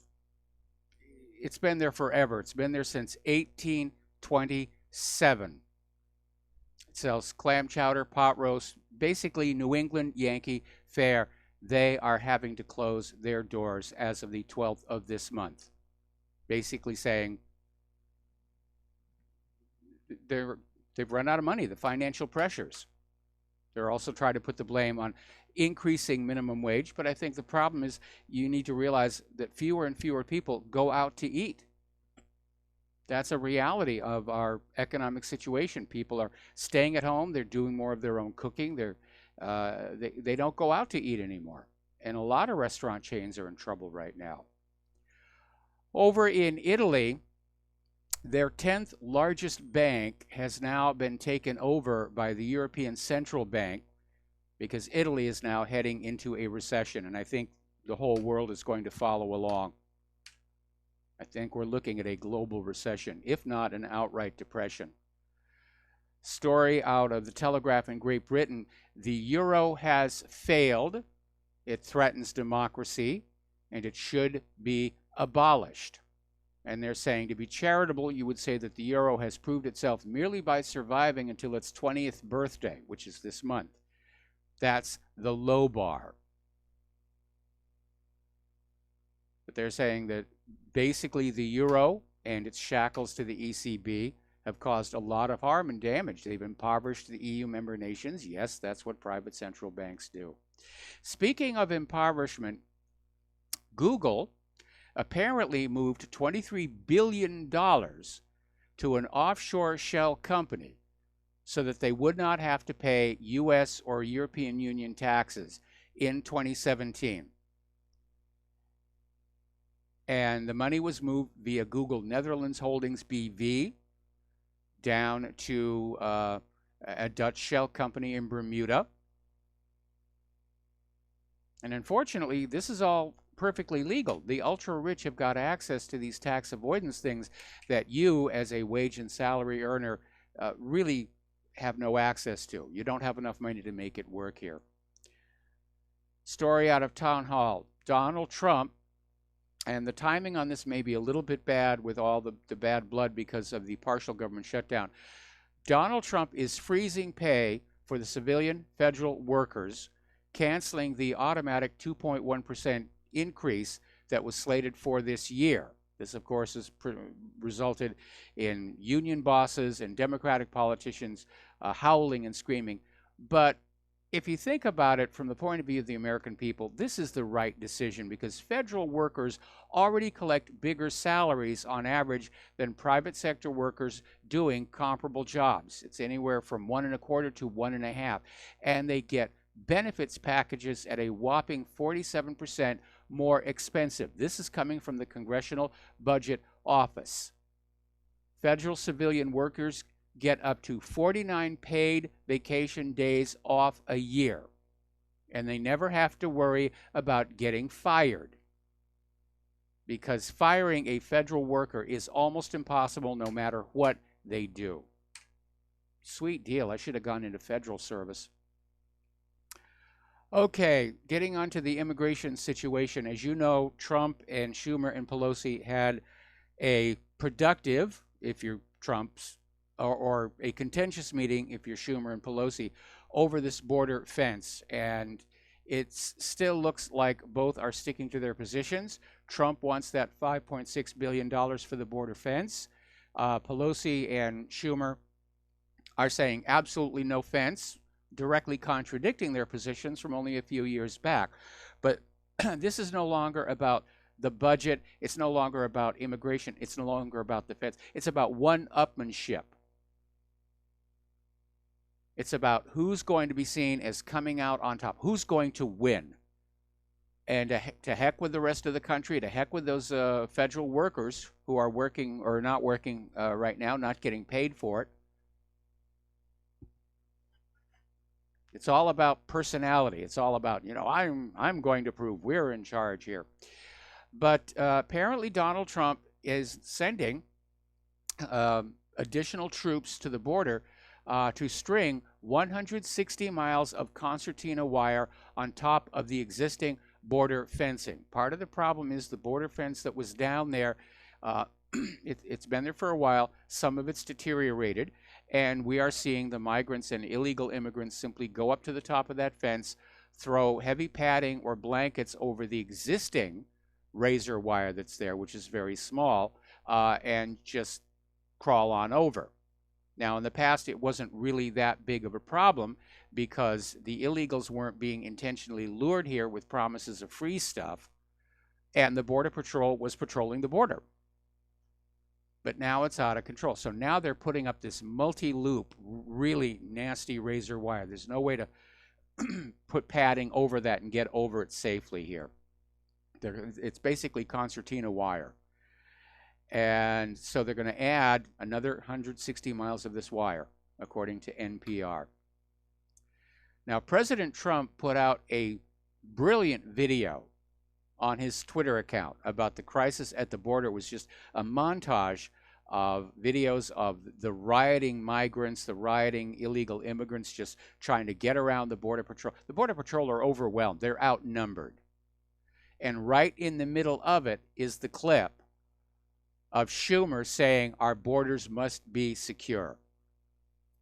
it's been there forever. It's been there since 1827. It sells clam chowder, pot roast, basically New England Yankee fare. They are having to close their doors as of the 12th of this month, basically saying they've run out of money, the financial pressures. They're also trying to put the blame on increasing minimum wage, but I think the problem is you need to realize that fewer and fewer people go out to eat. That's a reality of our economic situation. People are staying at home. They're doing more of their own cooking. They don't go out to eat anymore. And a lot of restaurant chains are in trouble right now. Over in Italy, their 10th largest bank has now been taken over by the European Central Bank because Italy is now heading into a recession. And I think the whole world is going to follow along. I think we're looking at a global recession, if not an outright depression. Story out of the Telegraph in Great Britain: the euro has failed. It threatens democracy, and it should be abolished. And they're saying, to be charitable, you would say that the euro has proved itself merely by surviving until its 20th birthday, which is this month. That's the low bar. But they're saying that basically the euro and its shackles to the ECB have caused a lot of harm and damage. They've impoverished the EU member nations. Yes, that's what private central banks do. Speaking of impoverishment, Google apparently moved $23 billion to an offshore shell company so that they would not have to pay U.S. or European Union taxes in 2017. And the money was moved via Google Netherlands Holdings BV down to a Dutch shell company in Bermuda. And unfortunately, this is all perfectly legal. The ultra-rich have got access to these tax avoidance things that you, as a wage and salary earner, really have no access to. You don't have enough money to make it work here. Story out of Town Hall. Donald Trump, and the timing on this may be a little bit bad with all the bad blood because of the partial government shutdown. Donald Trump is freezing pay for the civilian federal workers, canceling the automatic 2.1% increase that was slated for this year. This, of course, has resulted in union bosses and Democratic politicians howling and screaming. But if you think about it from the point of view of the American people, this is the right decision because federal workers already collect bigger salaries on average than private sector workers doing comparable jobs. It's anywhere from 1.25% to 1.5%. And they get benefits packages at a whopping 47% more expensive. This is coming from the Congressional Budget Office. Federal civilian workers get up to 49 paid vacation days off a year, and they never have to worry about getting fired because firing a federal worker is almost impossible no matter what they do. Sweet deal. I should have gone into federal service. Okay, getting on to the immigration situation. As you know, Trump and Schumer and Pelosi had a productive, if you're Trump's, or a contentious meeting, if you're Schumer and Pelosi, over this border fence. And it still looks like both are sticking to their positions. Trump wants that $5.6 billion for the border fence. Pelosi and Schumer are saying absolutely no fence, directly contradicting their positions from only a few years back. But this is no longer about the budget. It's no longer about immigration. It's no longer about the fence. It's about one-upmanship. It's about who's going to be seen as coming out on top, who's going to win. And to heck with the rest of the country, to heck with those federal workers who are working or not working right now, not getting paid for it. It's all about personality. It's all about, you know, I'm going to prove we're in charge here. But apparently Donald Trump is sending additional troops to the border to string 160 miles of concertina wire on top of the existing border fencing. Part of the problem is the border fence that was down there, it's been there for a while. Some of it's deteriorated, and we are seeing the migrants and illegal immigrants simply go up to the top of that fence, throw heavy padding or blankets over the existing razor wire that's there, which is very small, and just crawl on over. Now, in the past, it wasn't really that big of a problem because the illegals weren't being intentionally lured here with promises of free stuff, and the Border Patrol was patrolling the border. But now it's out of control. So now they're putting up this multi-loop, really nasty razor wire. There's no way to put padding over that and get over it safely here. It's basically concertina wire. And so they're going to add another 160 miles of this wire, according to NPR. Now, President Trump put out a brilliant video on his Twitter account about the crisis at the border. It was just a montage of videos of the rioting migrants, the rioting illegal immigrants just trying to get around the Border Patrol. The Border Patrol are overwhelmed. They're outnumbered. And right in the middle of it is the clip of Schumer saying our borders must be secure.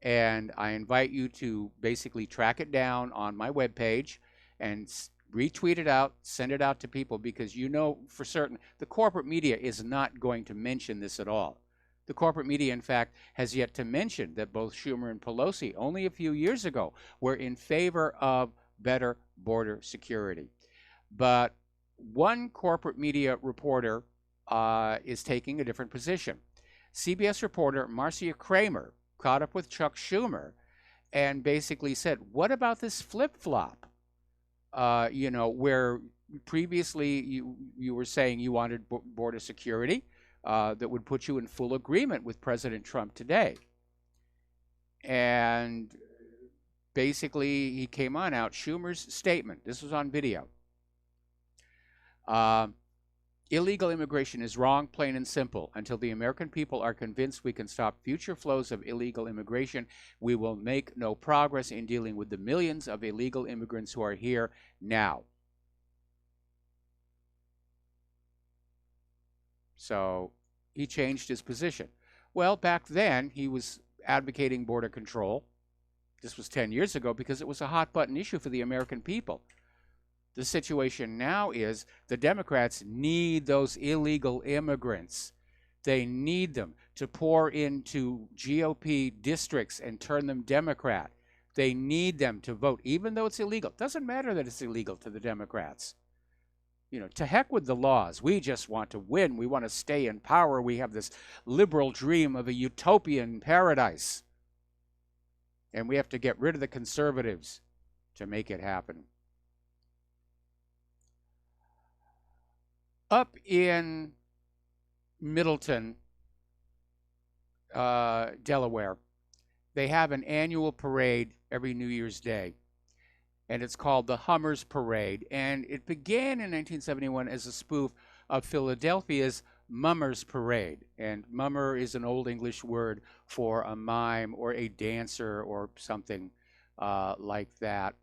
And I invite you to basically track it down on my webpage and retweet it out, send it out to people, because you know for certain the corporate media is not going to mention this at all. The corporate media, in fact, has yet to mention that both Schumer and Pelosi, only a few years ago, were in favor of better border security. But one corporate media reporter is taking a different position. CBS reporter Marcia Kramer caught up with Chuck Schumer and basically said, what about this flip-flop? You know, where previously you were saying you wanted border security that would put you in full agreement with President Trump today. And basically he came on out, Schumer's statement, this was on video. Illegal immigration is wrong, plain and simple. Until the American people are convinced we can stop future flows of illegal immigration, we will make no progress in dealing with the millions of illegal immigrants who are here now. So he changed his position. Well, back then he was advocating border control. This was 10 years ago because it was a hot button issue for the American people. The situation now is the Democrats need those illegal immigrants. They need them to pour into GOP districts and turn them Democrat. They need them to vote, even though it's illegal. It doesn't matter that it's illegal to the Democrats. You know, to heck with the laws. We just want to win. We want to stay in power. We have this liberal dream of a utopian paradise. And we have to get rid of the conservatives to make it happen. Up in Middleton, Delaware, they have an annual parade every New Year's Day, and it's called the Hummers Parade, and it began in 1971 as a spoof of Philadelphia's Mummers Parade, and mummer is an Old English word for a mime or a dancer or something like that.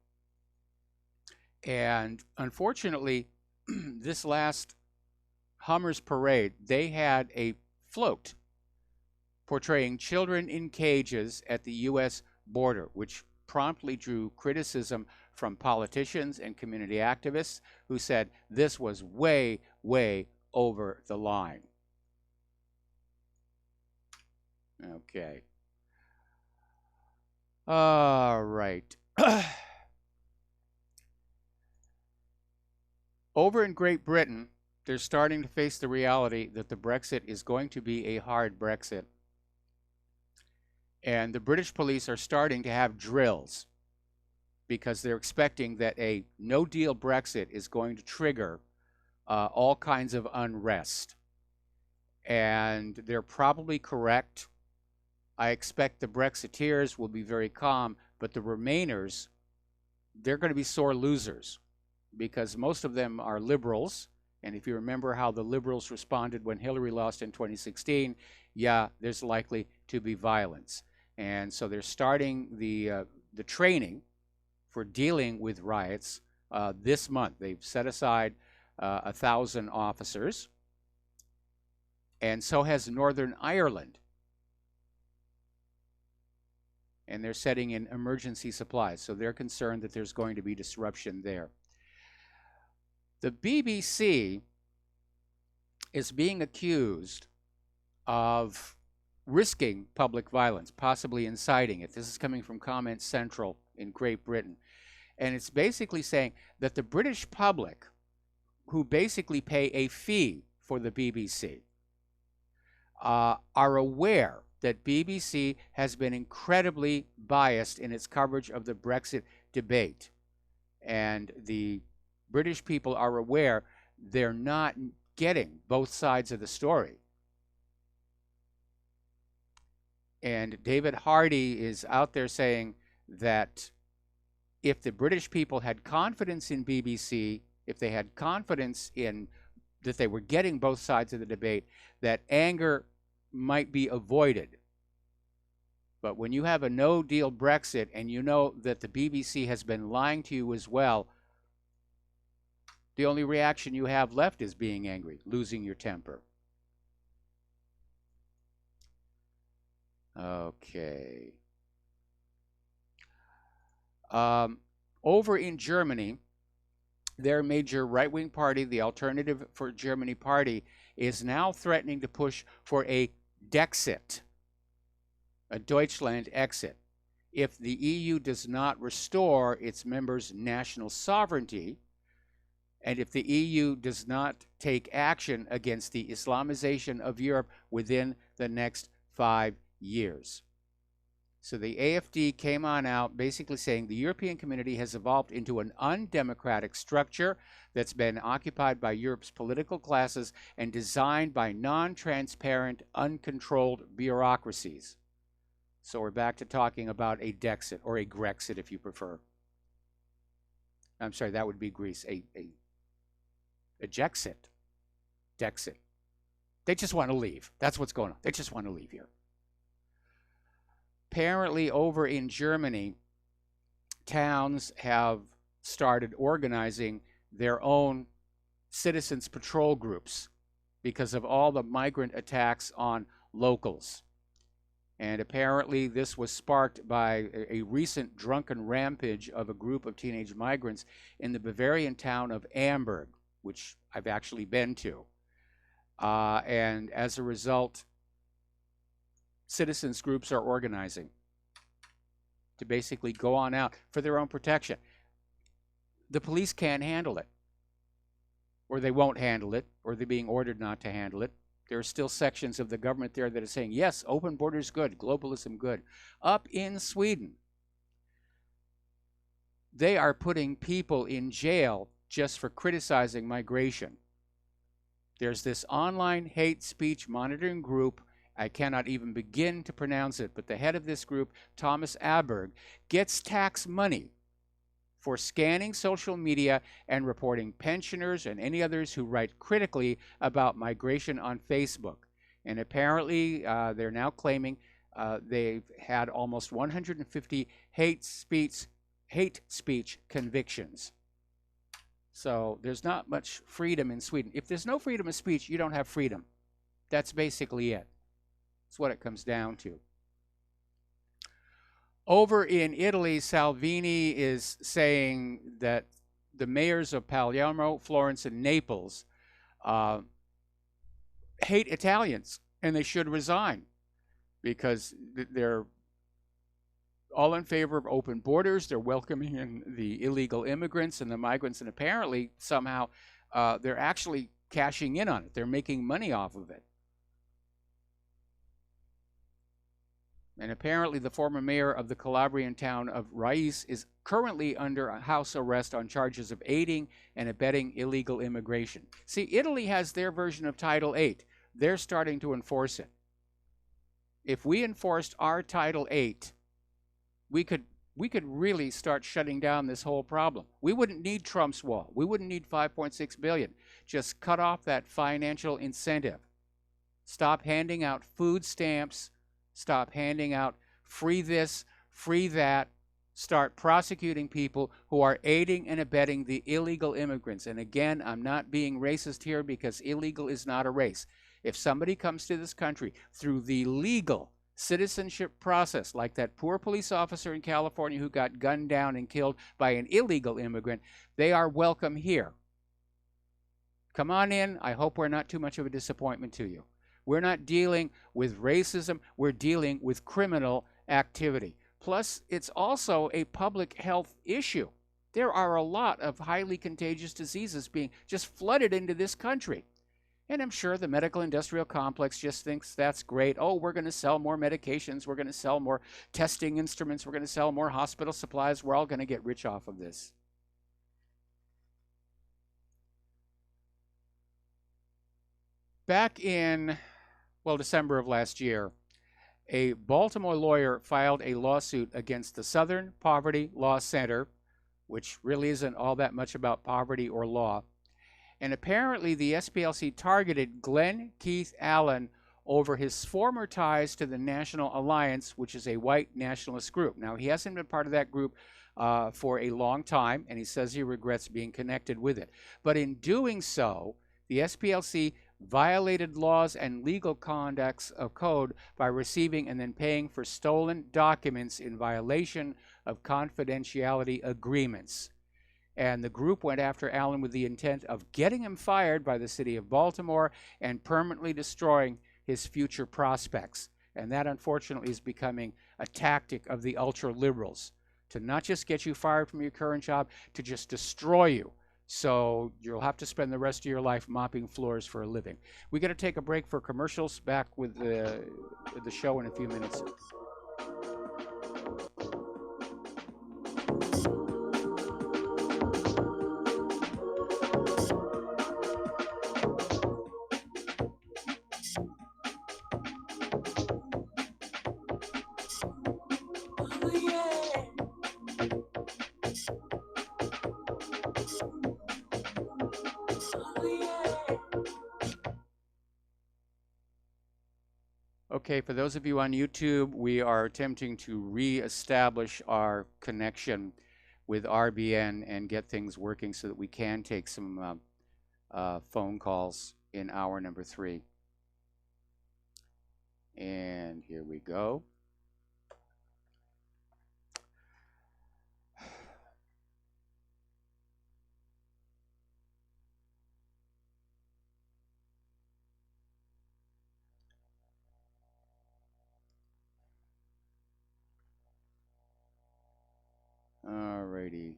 And unfortunately, this last Hummers Parade, they had a float portraying children in cages at the U.S. border, which promptly drew criticism from politicians and community activists who said this was way, way over the line. Okay. All right. Over in Great Britain, they're starting to face the reality that the Brexit is going to be a hard Brexit. And the British police are starting to have drills. because they're expecting that a no-deal Brexit is going to trigger all kinds of unrest. And they're probably correct. I expect the Brexiteers will be very calm, but the Remainers, they're going to be sore losers because most of them are liberals. And if you remember how the liberals responded when Hillary lost in 2016, yeah, there's likely to be violence. And so they're starting the training for dealing with riots this month. They've set aside 1,000 officers, and so has Northern Ireland. And they're setting in emergency supplies, so they're concerned that there's going to be disruption there. The BBC is being accused of risking public violence, possibly inciting it. This is coming from Comment Central in Great Britain. And it's basically saying that the British public, who basically pay a fee for the BBC, are aware that BBC has been incredibly biased in its coverage of the Brexit debate. And the British people are aware they're not getting both sides of the story. And David Hardy is out there saying that if the British people had confidence in BBC, if they had confidence in that they were getting both sides of the debate, that anger might be avoided. But when you have a no-deal Brexit and you know that the BBC has been lying to you as well, the only reaction you have left is being angry, losing your temper. Okay. Over in Germany, their major right-wing party, the Alternative for Germany Party, is now threatening to push for a Dexit, a Deutschland exit, if the EU does not restore its members' national sovereignty, and if the EU does not take action against the Islamization of Europe within the next 5 years. So the AfD came on out basically saying the European community has evolved into an undemocratic structure that's been occupied by Europe's political classes and designed by non-transparent, uncontrolled bureaucracies. So we're back to talking about a Dexit, or a Grexit if you prefer. I'm sorry, that would be Greece. A Jexit. Dexit. They just want to leave. That's what's going on. They just want to leave here. Apparently over in Germany, towns have started organizing their own citizens patrol groups because of all the migrant attacks on locals. And apparently this was sparked by a recent drunken rampage of a group of teenage migrants in the Bavarian town of Amberg, which I've actually been to. And as a result, citizens groups are organizing to basically go on out for their own protection. The police can't handle it, or they won't handle it, or they're being ordered not to handle it. There are still sections of the government there that are saying, yes, open borders good, globalism good. Up in Sweden, they are putting people in jail just for criticizing migration. There's this online hate speech monitoring group. I cannot even begin to pronounce it, but the head of this group, Thomas Aberg, gets tax money for scanning social media and reporting pensioners and any others who write critically about migration on Facebook. And apparently they're now claiming they've had almost 150 hate speech convictions. So there's not much freedom in Sweden. If there's no freedom of speech, you don't have freedom. That's basically it. That's what it comes down to. Over in Italy, Salvini is saying that the mayors of Palermo, Florence, and Naples hate Italians, and they should resign because they're all in favor of open borders. They're welcoming in the illegal immigrants and the migrants, and apparently somehow they're actually cashing in on it. They're making money off of it. And apparently the former mayor of the Calabrian town of Rais is currently under house arrest on charges of aiding and abetting illegal immigration. See, Italy has their version of Title VIII. They're starting to enforce it. If we enforced our Title VIII, we could really start shutting down this whole problem. We wouldn't need Trump's wall. We wouldn't need $5.6 billion. Just cut off that financial incentive. Stop handing out food stamps. Stop handing out free this, free that. Start prosecuting people who are aiding and abetting the illegal immigrants. And again, I'm not being racist here because illegal is not a race. If somebody comes to this country through the legal citizenship process, like that poor police officer in California who got gunned down and killed by an illegal immigrant, they are welcome here. Come on in. I hope we're not too much of a disappointment to you. We're not dealing with racism. We're dealing with criminal activity. Plus, it's also a public health issue. There are a lot of highly contagious diseases being just flooded into this country. And I'm sure the medical industrial complex just thinks that's great. Oh, we're going to sell more medications. We're going to sell more testing instruments. We're going to sell more hospital supplies. We're all going to get rich off of this. Back in, December of last year, a Baltimore lawyer filed a lawsuit against the Southern Poverty Law Center, which really isn't all that much about poverty or law. And apparently the SPLC targeted Glenn Keith Allen over his former ties to the National Alliance, which is a white nationalist group. Now, he hasn't been part of that group for a long time, and he says he regrets being connected with it. But in doing so, the SPLC violated laws and legal conducts of code by receiving and then paying for stolen documents in violation of confidentiality agreements. And the group went after Allen with the intent of getting him fired by the city of Baltimore and permanently destroying his future prospects. And that, unfortunately, is becoming a tactic of the ultra-liberals, to not just get you fired from your current job, to just destroy you. So you'll have to spend the rest of your life mopping floors for a living. We got to take a break for commercials. Back with the show in a few minutes. Okay, for those of you on YouTube, we are attempting to re-establish our connection with RBN and get things working so that we can take some phone calls in hour number 3. And here we go. Alrighty.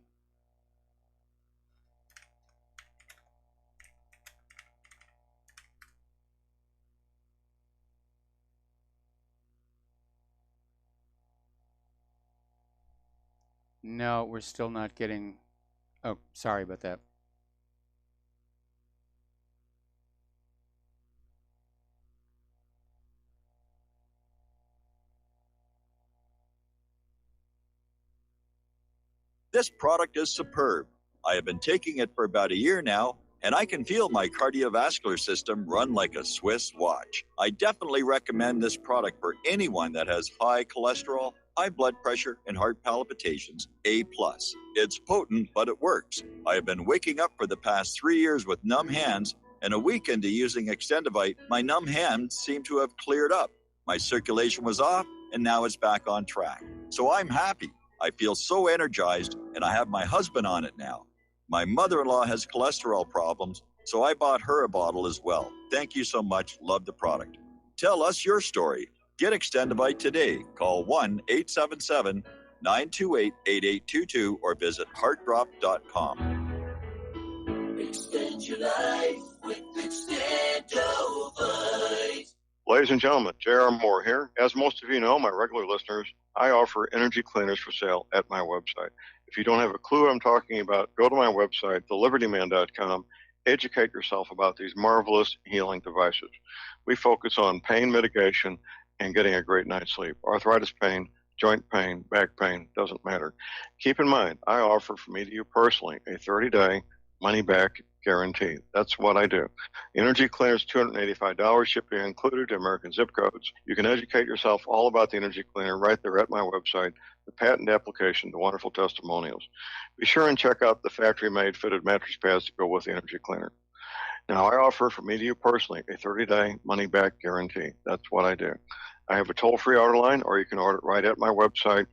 No, we're still not getting... Oh, sorry about that. This product is superb. I have been taking it for about a year now, and I can feel my cardiovascular system run like a Swiss watch. I definitely recommend this product for anyone that has high cholesterol, high blood pressure, and heart palpitations, A+. It's potent, but it works. I have been waking up for the past 3 years with numb hands, and a week into using Extendivite, my numb hands seem to have cleared up. My circulation was off, and now it's back on track. So I'm happy. I feel so energized, and I have my husband on it now. My mother-in-law has cholesterol problems, so I bought her a bottle as well. Thank you so much. Love the product. Tell us your story. Get Extendivite today. Call 1-877-928-8822 or visit heartdrop.com. Extend your life with Extendovite. Ladies and gentlemen, J.R. Moore here. As most of you know, my regular listeners, I offer energy cleaners for sale at my website. If you don't have a clue what I'm talking about, go to my website, thelibertyman.com, educate yourself about these marvelous healing devices. We focus on pain mitigation and getting a great night's sleep. Arthritis pain, joint pain, back pain, doesn't matter. Keep in mind, I offer from me to you personally a 30-day money-back guarantee. That's what I do. Energy cleaners, $285, shipping included to American zip codes. You can educate yourself all about the energy cleaner right there at my website, the patent application, the wonderful testimonials. Be sure and check out the factory-made fitted mattress pads to go with the energy cleaner. Now, I offer from me to you personally a 30-day money-back guarantee. That's what I do. I have a toll-free order line, or you can order it right at my website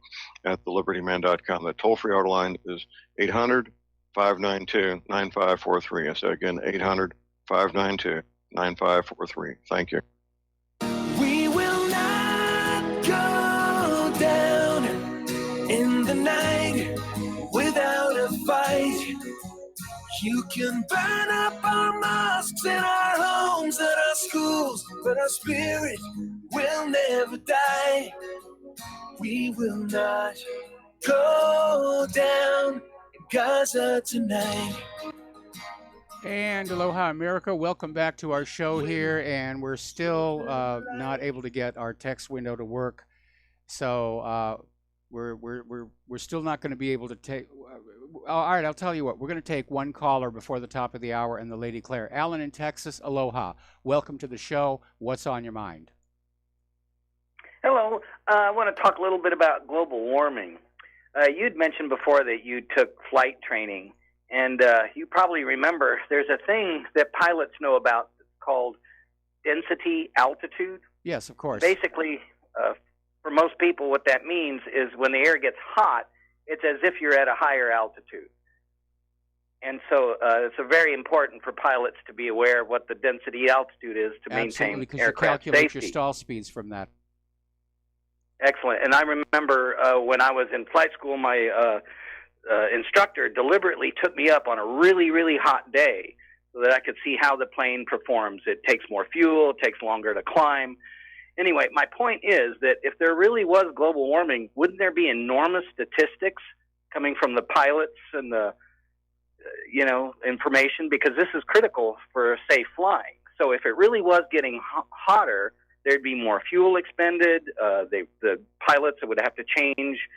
at thelibertyman.com. The toll-free order line is 800-592-9543. I say again, 800-592-9543. Thank you. We will not go down in the night without a fight. You can burn up our mosques and our homes and our schools, but our spirit will never die. We will not go down in Gaza tonight. And aloha, America. Welcome back to our show here. And we're still not able to get our text window to work. So we're still not going to be able to take. All right, I'll tell you what. We're going to take one caller before the top of the hour, and the Lady Claire. Alan in Texas, aloha. Welcome to the show. What's on your mind? Hello. I want to talk a little bit about global warming. You'd mentioned before that you took flight training, and you probably remember there's a thing that pilots know about called density altitude. Yes, of course. Basically, for most people, what that means is when the air gets hot, it's as if you're at a higher altitude. And so it's very important for pilots to be aware of what the density altitude is to maintain because aircraft you calculate safety. your stall speeds from that. Excellent. And I remember when I was in flight school, my instructor deliberately took me up on a really, really hot day so that I could see how the plane performs. It takes more fuel, it takes longer to climb. Anyway, my point is that if there really was global warming, wouldn't there be enormous statistics coming from the pilots and the, information? Because this is critical for safe flying. So if it really was getting hotter, there'd be more fuel expended. The pilots would have to change,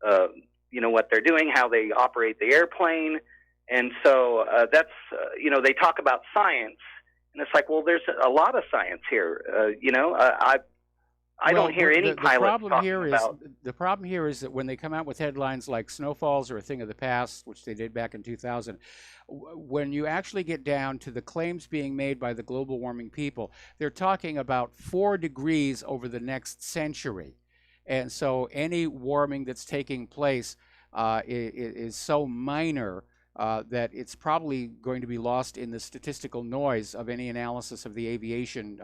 what they're doing, how they operate the airplane. And so that's, they talk about science. And it's like, well, there's a lot of science here. I don't hear any pilots talking about. The problem here is that when they come out with headlines like snowfalls are a thing of the past, which they did back in 2000, when you actually get down to the claims being made by the global warming people, they're talking about 4 degrees over the next century. And so any warming that's taking place is so minor that it's probably going to be lost in the statistical noise of any analysis of the aviation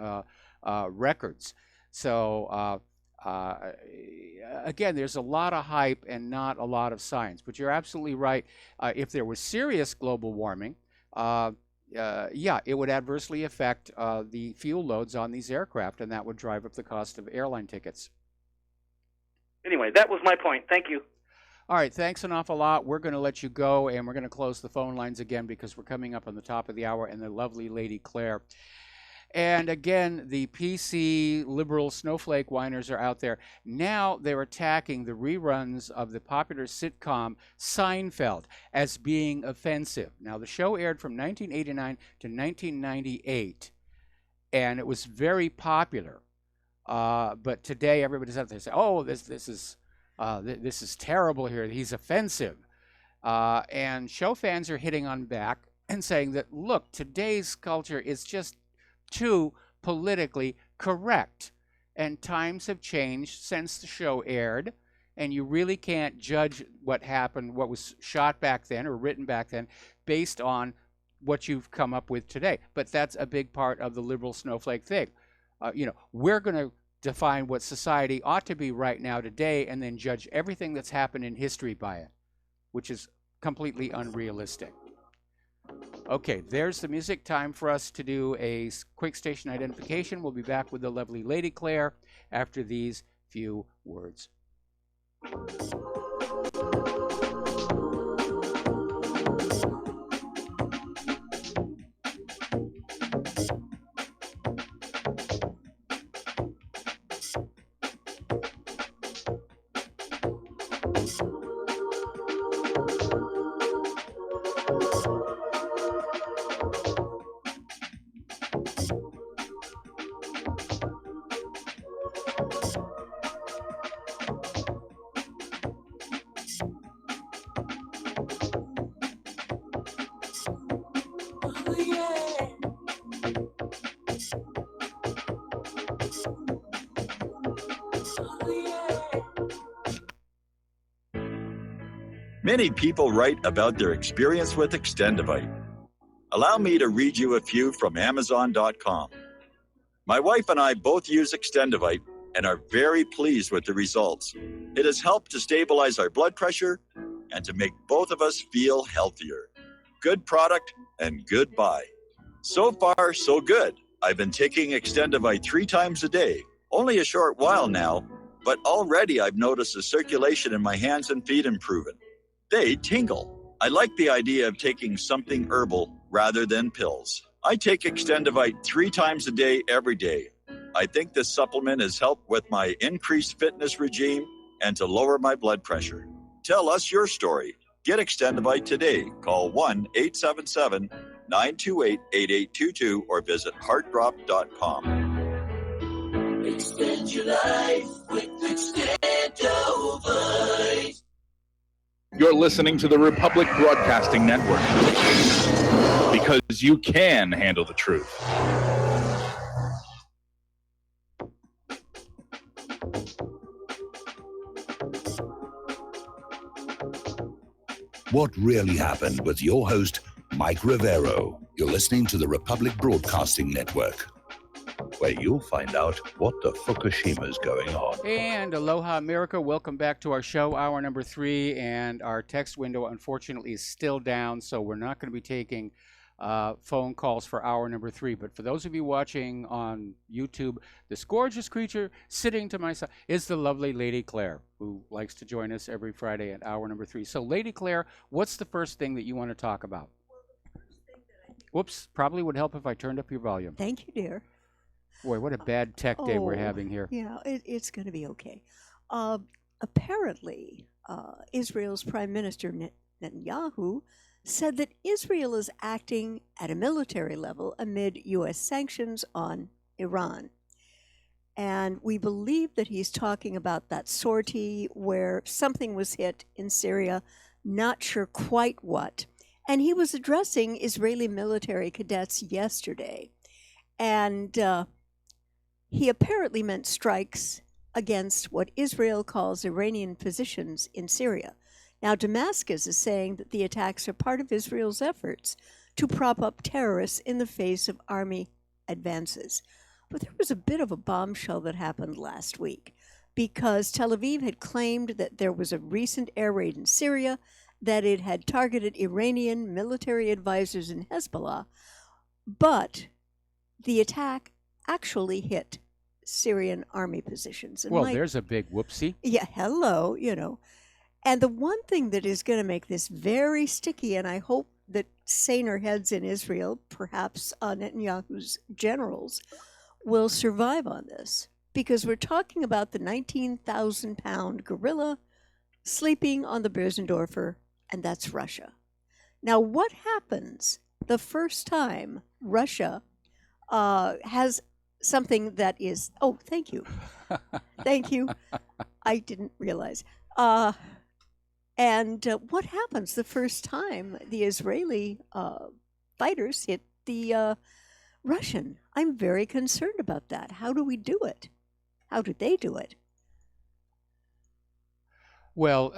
records. So again, there's a lot of hype and not a lot of science. But you're absolutely right. If there was serious global warming, it would adversely affect the fuel loads on these aircraft, and that would drive up the cost of airline tickets. Anyway, that was my point. Thank you. All right, thanks an awful lot. We're going to let you go, and we're going to close the phone lines again because we're coming up on the top of the hour, and the lovely Lady Claire. And again, the PC liberal snowflake whiners are out there. Now they're attacking the reruns of the popular sitcom Seinfeld as being offensive. Now, the show aired from 1989 to 1998, and it was very popular. But today, everybody's out there saying, "Oh, this is terrible here. He's offensive." And show fans are hitting on back and saying that, look, today's culture is just too politically correct. And times have changed since the show aired. And you really can't judge what happened, what was shot back then or written back then, based on what you've come up with today. But that's a big part of the liberal snowflake thing. We're going to define what society ought to be right now today and then judge everything that's happened in history by it, which is completely unrealistic. Okay, there's the music. Time for us to do a quick station identification. We'll be back with the lovely Lady Claire after these few words. Many people write about their experience with Extendivite. Allow me to read you a few from Amazon.com. My wife and I both use Extendivite and are very pleased with the results. It has helped to stabilize our blood pressure and to make both of us feel healthier. Good product and good buy. So far, so good. I've been taking Extendivite 3 times a day, only a short while now, but already I've noticed the circulation in my hands and feet improving. They tingle. I like the idea of taking something herbal rather than pills. I take Extendivite 3 times a day, every day. I think this supplement has helped with my increased fitness regime and to lower my blood pressure. Tell us your story. Get Extendivite today. Call 1-877-928-8822 or visit heartdrop.com. Extend your life with Extendivite. You're listening to the Republic Broadcasting Network because you can handle the truth. What really happened with your host, Mike Rivero. You're listening to the Republic Broadcasting Network, where you'll find out what the Fukushima's going on. And aloha, America. Welcome back to our show, hour number 3. And our text window, unfortunately, is still down, so we're not going to be taking phone calls for hour number 3. But for those of you watching on YouTube, this gorgeous creature sitting to my side is the lovely Lady Claire, who likes to join us every Friday at hour number 3. So, Lady Claire, what's the first thing that you want to talk about? Whoops, probably would help if I turned up your volume. Thank you, dear. Boy, what a bad tech day we're having here. Yeah, it's going to be okay. Apparently, Israel's Prime Minister Netanyahu said that Israel is acting at a military level amid U.S. sanctions on Iran. And we believe that he's talking about that sortie where something was hit in Syria, not sure quite what. And he was addressing Israeli military cadets yesterday. And he apparently meant strikes against what Israel calls Iranian positions in Syria. Now, Damascus is saying that the attacks are part of Israel's efforts to prop up terrorists in the face of army advances. But there was a bit of a bombshell that happened last week because Tel Aviv had claimed that there was a recent air raid in Syria, that it had targeted Iranian military advisors in Hezbollah, but the attack actually hit Syrian army positions. And well, there's a big whoopsie. Yeah, hello, you know. And the one thing that is going to make this very sticky, and I hope that saner heads in Israel, perhaps Netanyahu's generals, will survive on this, because we're talking about the 19,000-pound gorilla sleeping on the Bösendorfer, and that's Russia. Now, what happens the first time Russia has something that is... Oh, thank you. Thank you. I didn't realize. And what happens the first time the Israeli fighters hit the Russian? I'm very concerned about that. How do we do it? How do they do it? Well,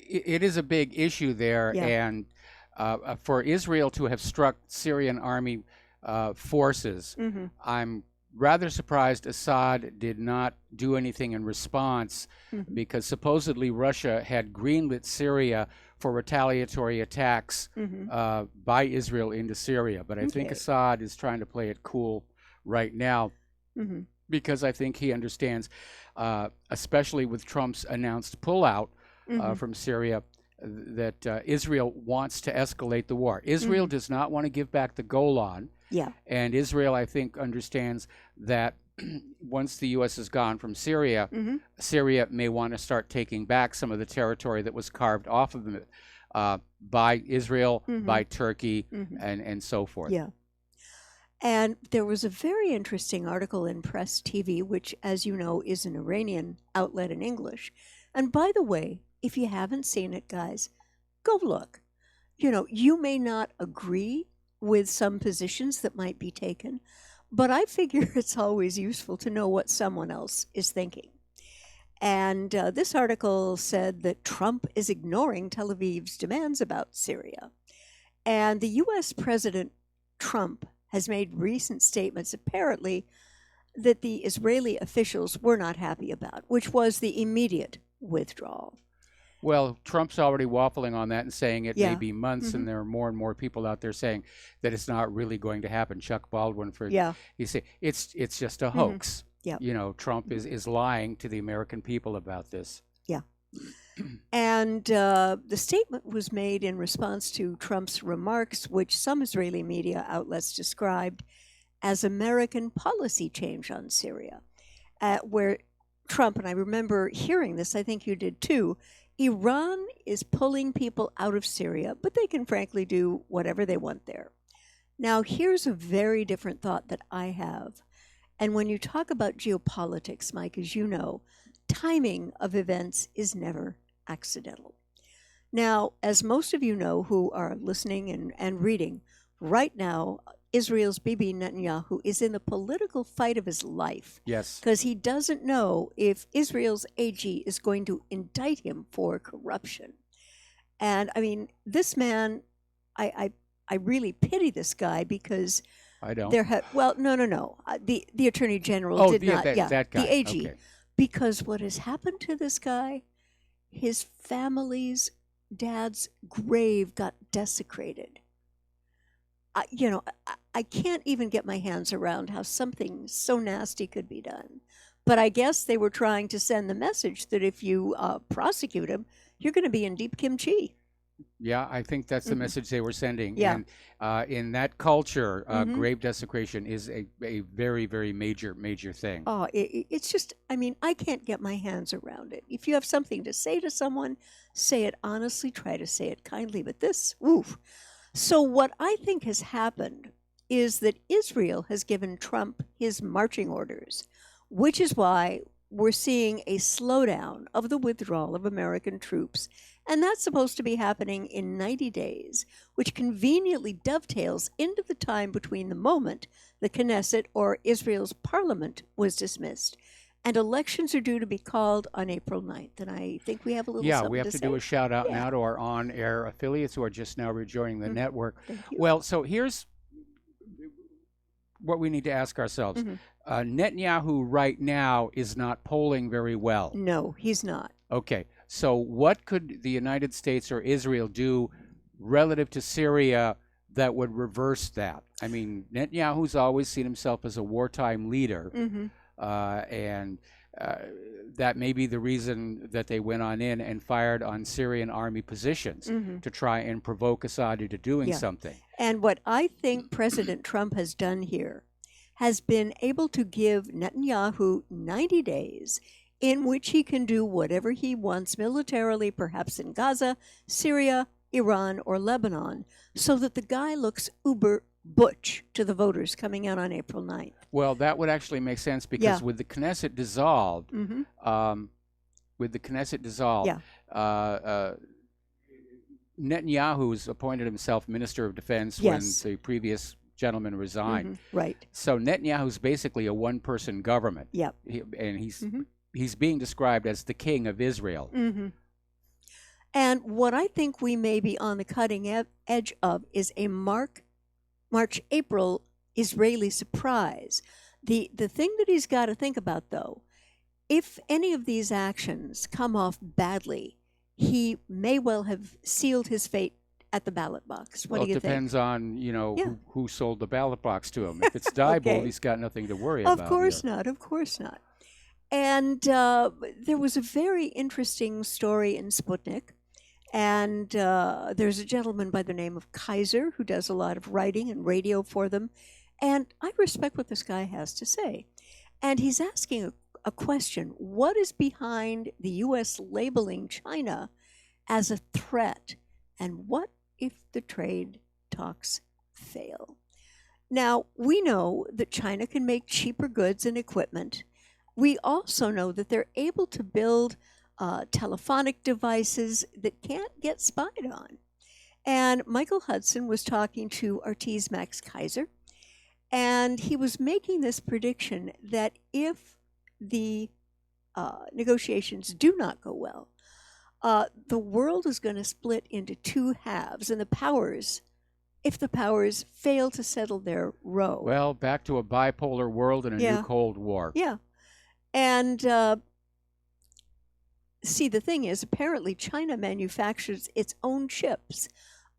it is a big issue there, Yeah. and for Israel to have struck Syrian army forces, Mhm. I'm rather surprised Assad did not do anything in response, Mhm. because supposedly Russia had greenlit Syria for retaliatory attacks by Israel into Syria. But I think Okay. Assad is trying to play it cool right now because I think he understands, especially with Trump's announced pullout from Syria, that Israel wants to escalate the war. Israel does not want to give back the Golan. Yeah. And Israel, I think, understands that once the U.S. is gone from Syria, Syria may want to start taking back some of the territory that was carved off of them by Israel, by Turkey, and so forth. Yeah. And there was a very interesting article in Press TV, which, as you know, is an Iranian outlet in English. And by the way, if you haven't seen it, guys, go look. You know, you may not agree with some positions that might be taken, but I figure it's always useful to know what someone else is thinking. And this article said that Trump is ignoring Tel Aviv's demands about Syria. And the U.S. President Trump has made recent statements, apparently, that the Israeli officials were not happy about, which was the immediate withdrawal. Well, Trump's already waffling on that and saying it may Yeah. be months, and there are more and more people out there saying that it's not really going to happen. Chuck Baldwin, he said it's just a hoax. Yeah. You know, Trump is lying to the American people about this. Yeah. And the statement was made in response to Trump's remarks, which some Israeli media outlets described as American policy change on Syria, where Trump, and I remember hearing this, I think you did too, Iran is pulling people out of Syria, but they can frankly do whatever they want there. Now, here's a very different thought that I have. And when you talk about geopolitics, Mike, as you know, timing of events is never accidental. Now, as most of you know who are listening and reading, right now, Israel's Bibi Netanyahu is in the political fight of his life. Yes. Because he doesn't know if Israel's AG is going to indict him for corruption. And I mean, this man, I really pity this guy because I don't. No. The Attorney General Oh, did not. that guy. The AG. Okay. Because what has happened to this guy, his family's dad's grave got desecrated. I can't even get my hands around how something so nasty could be done. But I guess they were trying to send the message that if you prosecute him, you're going to be in deep kimchi. Yeah, I think that's the message they were sending. Yeah. And in that culture, grave desecration is a very, very major thing. Oh, it's just, I mean, I can't get my hands around it. If you have something to say to someone, say it honestly, try to say it kindly. But this, oof. So what I think has happened is that Israel has given Trump his marching orders, which is why we're seeing a slowdown of the withdrawal of American troops. And that's supposed to be happening in 90 days, which conveniently dovetails into the time between the moment the Knesset, or Israel's parliament, was dismissed. And elections are due to be called on April 9th. And I think we have a little something we have to say. do a shout out Yeah. now to our on-air affiliates who are just now rejoining the network. Thank you. Well, so here's what we need to ask ourselves. Netanyahu right now is not polling very well. No, he's not. Okay, so what could the United States or Israel do relative to Syria that would reverse that? I mean, Netanyahu's always seen himself as a wartime leader, and that may be the reason that they went on in and fired on Syrian army positions to try and provoke Assad into doing Yeah. something. And what I think President Trump has done here has been able to give Netanyahu 90 days in which he can do whatever he wants militarily, perhaps in Gaza, Syria, Iran, or Lebanon, so that the guy looks uber butch to the voters coming out on April 9th. Well, that would actually make sense because Yeah. with the Knesset dissolved, Netanyahu's appointed himself Minister of Defense Yes. when the previous gentleman resigned. Right. So Netanyahu's basically a one-person government. Yep. And he's being described as the king of Israel. And what I think we may be on the cutting edge of is a March-April Israeli surprise. The thing that he's got to think about, though, if any of these actions come off badly, he may well have sealed his fate at the ballot box. What Well, do it you depends think? on, Yeah. who sold the ballot box to him. If it's Diebold, Okay. he's got nothing to worry about. Of course here. not. Of course not. And there was a very interesting story in Sputnik. And there's a gentleman by the name of Kaiser who does a lot of writing and radio for them. And I respect what this guy has to say. And he's asking a question. What is behind the U.S. labeling China as a threat? And what if the trade talks fail? Now, we know that China can make cheaper goods and equipment. We also know that they're able to build telephonic devices that can't get spied on. And Michael Hudson was talking to Artis Max Kaiser, and he was making this prediction that if the negotiations do not go well, the world is going to split into two halves, and if the powers fail to settle their row. Well, back to a bipolar world and a Yeah. new Cold War. Yeah. And see, the thing is, apparently China manufactures its own chips,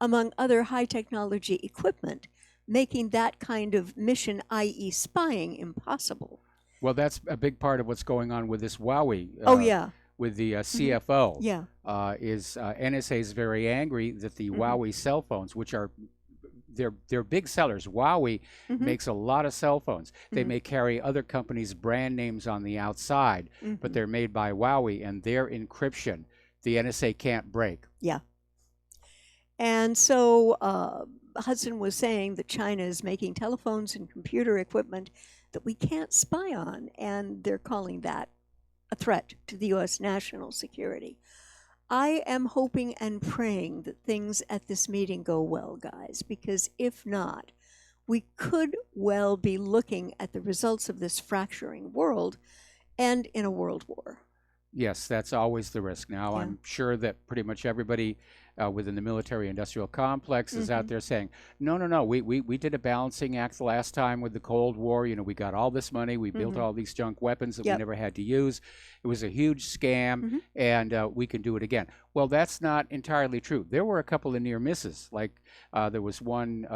among other high technology equipment, making that kind of mission, i.e., spying, impossible. Well, that's a big part of what's going on with this Huawei. Oh, yeah. With the CFO. Yeah. NSA is very angry that the Mhm. Huawei cell phones, which are they're big sellers. Huawei Mhm. makes a lot of cell phones. They Mhm. may carry other companies' brand names on the outside, Mhm. but they're made by Huawei, and their encryption the NSA can't break. Yeah. And so Hudson was saying that China is making telephones and computer equipment that we can't spy on, and they're calling that a threat to the U.S. national security. I am hoping and praying that things at this meeting go well, guys, because if not, we could well be looking at the results of this fracturing world and in a world war. Yes, that's always the risk. Now, Yeah. I'm sure that pretty much everybody within the military-industrial complex is out Mhm. there saying, no, we did a balancing act the last time with the Cold War. We got all this money. We built Mhm. all these junk weapons that Yep. we never had to use. It was a huge scam, Mhm. and we can do it again. Well, that's not entirely true. There were a couple of near misses. Like there was one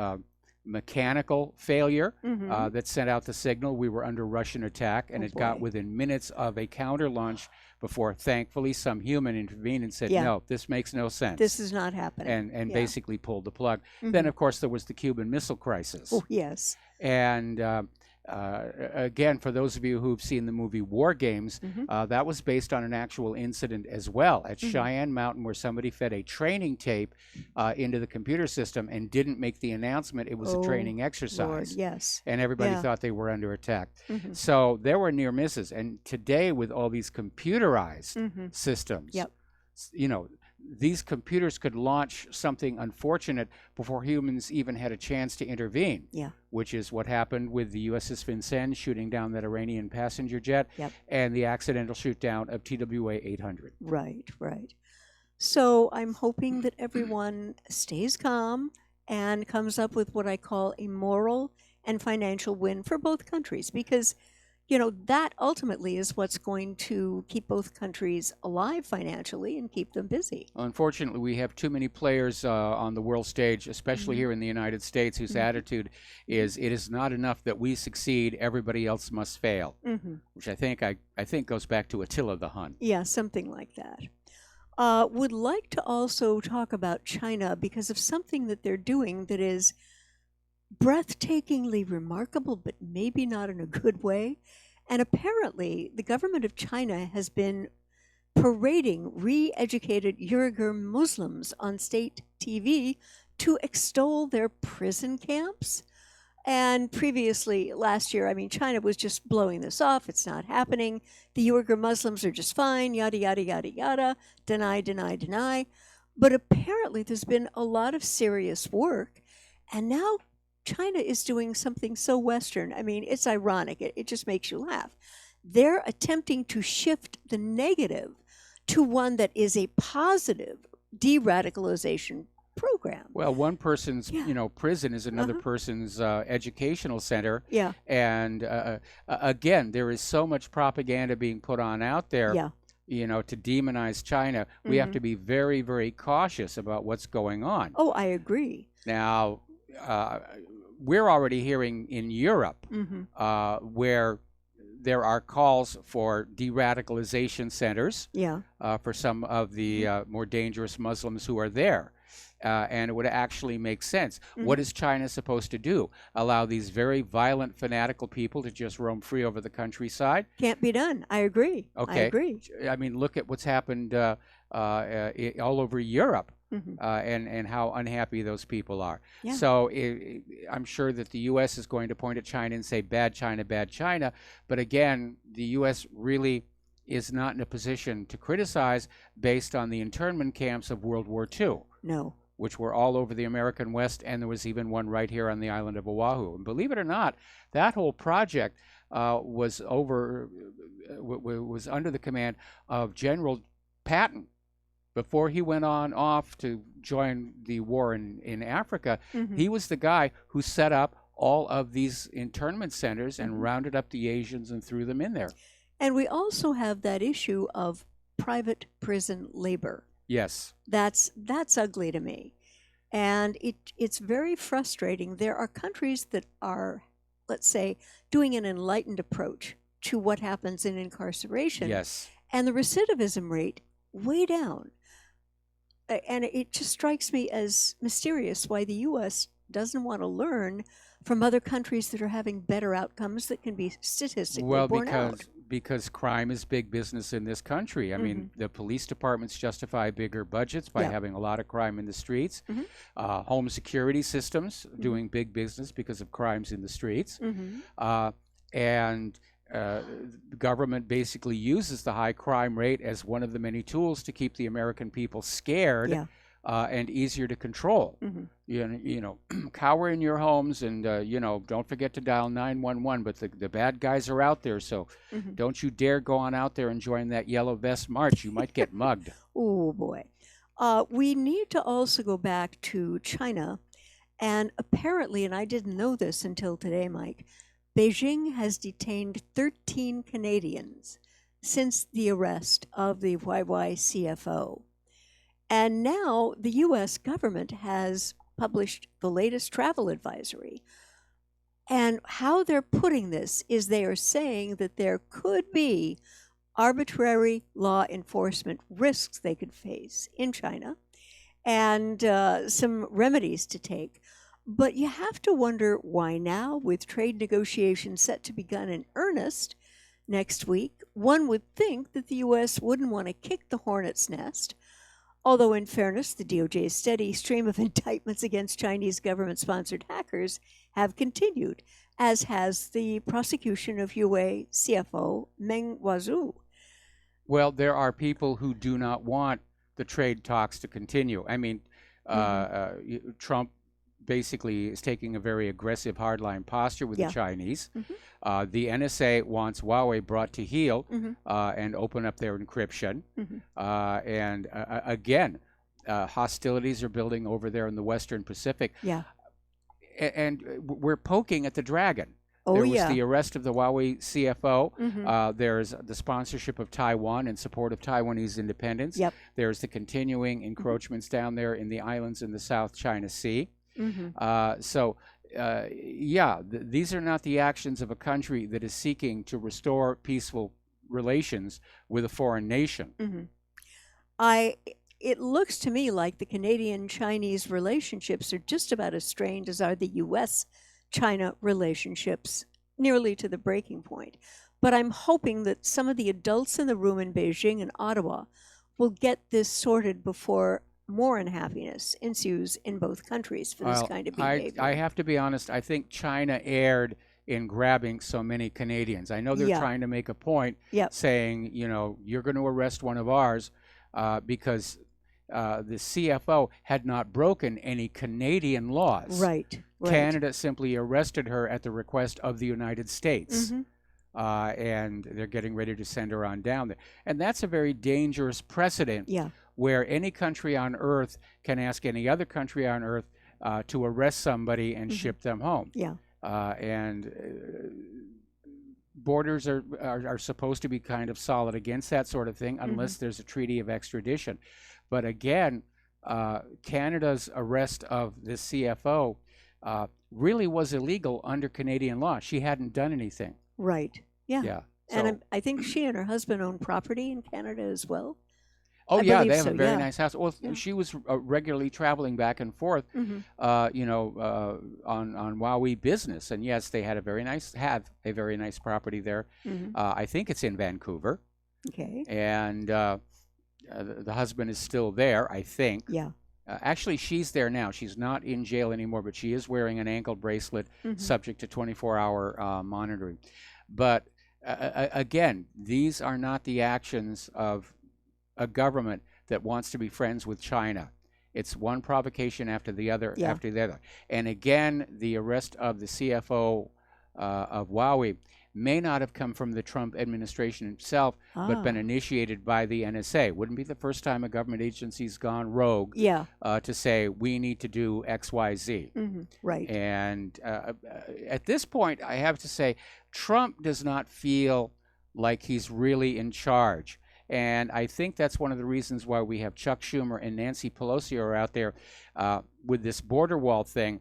mechanical failure Mhm. that sent out the signal we were under Russian attack, and Oh, it got boy. within minutes of a counter launch before thankfully some human intervened and said, Yeah. no, this makes no sense. This is not happening. and Yeah. basically pulled the plug. Then, Mhm. of course, there was the Cuban Missile Crisis. Oh, yes. And again, for those of you who've seen the movie War Games, Mhm. that was based on an actual incident as well at Mhm. Cheyenne Mountain, where somebody fed a training tape into the computer system and didn't make the announcement it was a Oh, training exercise. Lord, yes. And everybody Yeah. thought they were under attack. Mhm. So there were near misses. And today, with all these computerized Mhm. systems, Yep. these computers could launch something unfortunate before humans even had a chance to intervene. Yeah. Which is what happened with the USS Vincennes shooting down that Iranian passenger jet Yep. and the accidental shoot down of TWA 800. Right, right. So I'm hoping that everyone stays calm and comes up with what I call a moral and financial win for both countries, because that ultimately is what's going to keep both countries alive financially and keep them busy. Unfortunately, we have too many players on the world stage, especially Mhm. here in the United States, whose Mhm. attitude is it is not enough that we succeed; everybody else must fail. Mhm. Which I think goes back to Attila the Hun. Yeah, something like that. Would like to also talk about China because of something that they're doing that is breathtakingly remarkable, but maybe not in a good way. And apparently, the government of China has been parading re-educated Uyghur Muslims on state TV to extol their prison camps. And previously, last year, China was just blowing this off. It's not happening. The Uyghur Muslims are just fine, yada, yada, yada, yada, deny, deny, deny. But apparently, there's been a lot of serious work. And now China is doing something so Western. It's ironic. It just makes you laugh. They're attempting to shift the negative to one that is a positive de-radicalization program. Well, one person's prison is another Uh-huh. person's educational center. Yeah. And again, there is so much propaganda being put on out there. Yeah. to demonize China. We have to be very, very cautious about what's going on. Oh, I agree. Now, we're already hearing in Europe where there are calls for de-radicalization centers for some of the more dangerous Muslims who are there. And it would actually make sense. What is China supposed to do? Allow these very violent, fanatical people to just roam free over the countryside? Can't be done. I agree. Okay. I agree. I mean, look at what's happened all over Europe. And how unhappy those people are. Yeah. So I'm sure that the U.S. is going to point at China and say, bad China, bad China. But again, the U.S. really is not in a position to criticize based on the internment camps of World War II. No. Which were all over the American West, and there was even one right here on the island of Oahu. And believe it or not, that whole project was under the command of General Patton. Before he went off to join the war in Africa, he was the guy who set up all of these internment centers and rounded up the Asians and threw them in there. And we also have that issue of private prison labor. Yes. That's ugly to me. And it's very frustrating. There are countries that are, let's say, doing an enlightened approach to what happens in incarceration. Yes. And the recidivism rate way down. And it just strikes me as mysterious why the U.S. doesn't want to learn from other countries that are having better outcomes that can be statistically borne out. Because crime is big business in this country. I mean, the police departments justify bigger budgets by having a lot of crime in the streets. Home security systems doing big business because of crimes in the streets. And the government basically uses the high crime rate as one of the many tools to keep the American people scared and easier to control. Cower in your homes and, don't forget to dial 911, but the bad guys are out there, so don't you dare go on out there and join that yellow vest march. You might get mugged. Oh, boy. We need to also go back to China, and apparently, and I didn't know this until today, Mike, Beijing has detained 13 Canadians since the arrest of the CFO. And now the U.S. government has published the latest travel advisory. And how they're putting this is they are saying that there could be arbitrary law enforcement risks they could face in China and some remedies to take. But you have to wonder why now, with trade negotiations set to begin in earnest next week, one would think that the U.S. wouldn't want to kick the hornet's nest. Although, in fairness, the DOJ's steady stream of indictments against Chinese government-sponsored hackers have continued, as has the prosecution of Huawei CFO Meng Wanzhou. Well, there are people who do not want the trade talks to continue. I mean, Trump basically is taking a very aggressive hardline posture with the Chinese. The NSA wants Huawei brought to heel and open up their encryption. And again, hostilities are building over there in the Western Pacific. And we're poking at the dragon. There was the arrest of the Huawei CFO. There's the sponsorship of Taiwan in support of Taiwanese independence. There's the continuing encroachments down there in the islands in the South China Sea. These are not the actions of a country that is seeking to restore peaceful relations with a foreign nation. It looks to me like the Canadian-Chinese relationships are just about as strained as are the U.S.-China relationships, nearly to the breaking point. But I'm hoping that some of the adults in the room in Beijing and Ottawa will get this sorted before more unhappiness ensues in both countries for this kind of behavior. I have to be honest, I think China erred in grabbing so many Canadians. I know they're trying to make a point saying, you're going to arrest one of ours because the CFO had not broken any Canadian laws. Right. Canada simply arrested her at the request of the United States. And they're getting ready to send her on down there. And that's a very dangerous precedent where any country on earth can ask any other country on earth to arrest somebody and ship them home. borders are supposed to be kind of solid against that sort of thing, unless there's a treaty of extradition. But again, Canada's arrest of the CFO really was illegal under Canadian law. She hadn't done anything. Right. Yeah. Yeah. And I think she and her husband own property in Canada as well. Oh, I yeah, believe they have so, a very yeah. nice house. Well, she was regularly traveling back and forth, on Wowie business. And yes, they have a very nice property there. I think it's in Vancouver. Okay. And the husband is still there, I think. Yeah. Actually, she's there now. She's not in jail anymore, but she is wearing an ankle bracelet subject to 24-hour monitoring. But again, these are not the actions of a government that wants to be friends with China. It's one provocation after the other, after the other. And again, the arrest of the CFO of Huawei may not have come from the Trump administration itself, but been initiated by the NSA. Wouldn't be the first time a government agency's gone rogue to say, we need to do X, Y, Z. Right. And at this point, I have to say, Trump does not feel like he's really in charge. And I think that's one of the reasons why we have Chuck Schumer and Nancy Pelosi are out there with this border wall thing,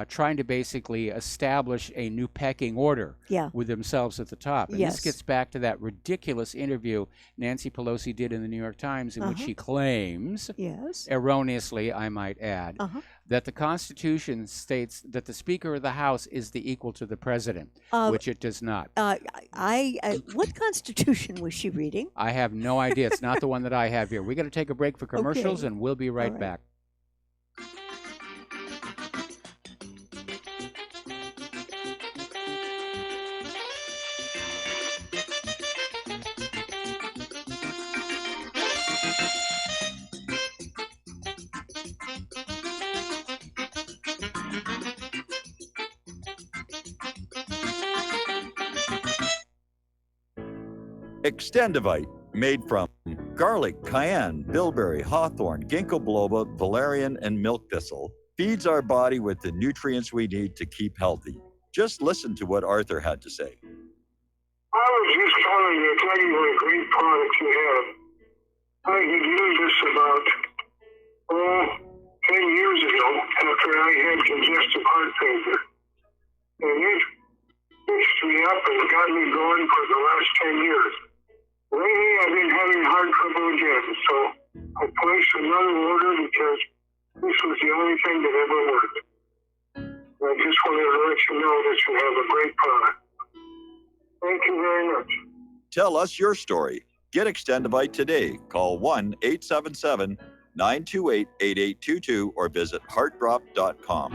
trying to basically establish a new pecking order with themselves at the top. And this gets back to that ridiculous interview Nancy Pelosi did in the New York Times in which she claims, erroneously I might add, that the Constitution states that the Speaker of the House is the equal to the President, which it does not. What Constitution was she reading? I have no idea. It's not the one that I have here. We got to take a break for commercials, and we'll be right back. Extendivite, made from garlic, cayenne, bilberry, hawthorn, ginkgo biloba, valerian, and milk thistle, feeds our body with the nutrients we need to keep healthy. Just listen to what Arthur had to say. I was just calling to tell you what a great product you have. I had used this about, 10 years ago after I had congestive heart failure. And it fixed me up and got me going for the last 10 years. Lately, I've been having heart trouble again, so I placed another order because this was the only thing that ever worked. I just wanted to let you know that you have a great product. Thank you very much. Tell us your story. Get Extendivite today. Call 1-877-928-8822 or visit heartdrop.com.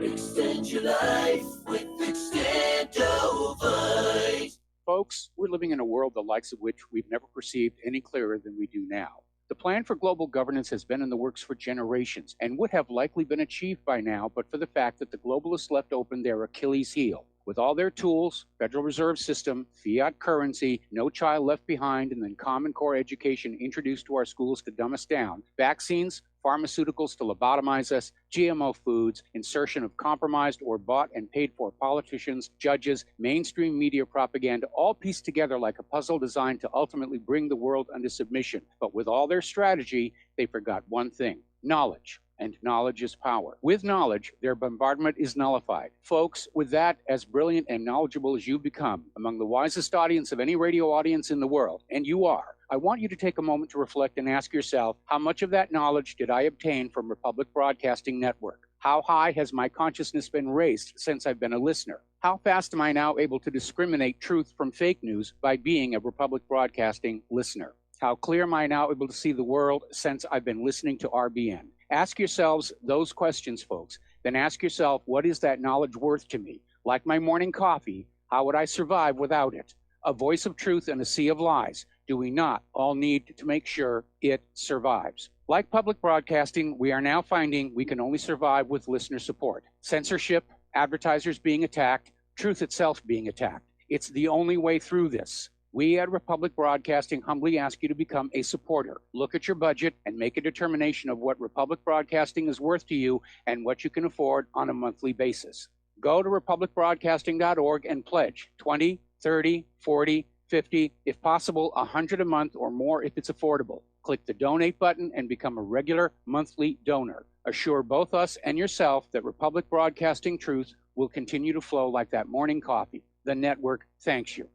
Extend your life with Extendivite. Folks, we're living in a world the likes of which we've never perceived any clearer than we do now. The plan for global governance has been in the works for generations and would have likely been achieved by now, but for the fact that the globalists left open their Achilles heel. With all their tools, Federal Reserve System, fiat currency, no child left behind, and then Common Core education introduced to our schools to dumb us down, vaccines, pharmaceuticals to lobotomize us, GMO foods, insertion of compromised or bought and paid for politicians, judges, mainstream media propaganda, all pieced together like a puzzle designed to ultimately bring the world under submission. But with all their strategy, they forgot one thing: knowledge. And knowledge is power. With knowledge, their bombardment is nullified. Folks, with that, as brilliant and knowledgeable as you've become, among the wisest audience of any radio audience in the world, and you are, I want you to take a moment to reflect and ask yourself, how much of that knowledge did I obtain from Republic Broadcasting Network? How high has my consciousness been raised since I've been a listener? How fast am I now able to discriminate truth from fake news by being a Republic Broadcasting listener? How clear am I now able to see the world since I've been listening to RBN? Ask yourselves those questions, folks. Then ask yourself, what is that knowledge worth to me? Like my morning coffee, how would I survive without it? A voice of truth in a sea of lies. Do we not all need to make sure it survives? Like public broadcasting, we are now finding we can only survive with listener support. Censorship, advertisers being attacked, truth itself being attacked. It's the only way through this. We at Republic Broadcasting humbly ask you to become a supporter. Look at your budget and make a determination of what Republic Broadcasting is worth to you and what you can afford on a monthly basis. go to republicbroadcasting.org and pledge 20, 30, 40, 50, if possible, 100 a month or more if it's affordable. Click the donate button and become a regular monthly donor. Assure both us and yourself that Republic Broadcasting truth will continue to flow like that morning coffee. The network thanks you.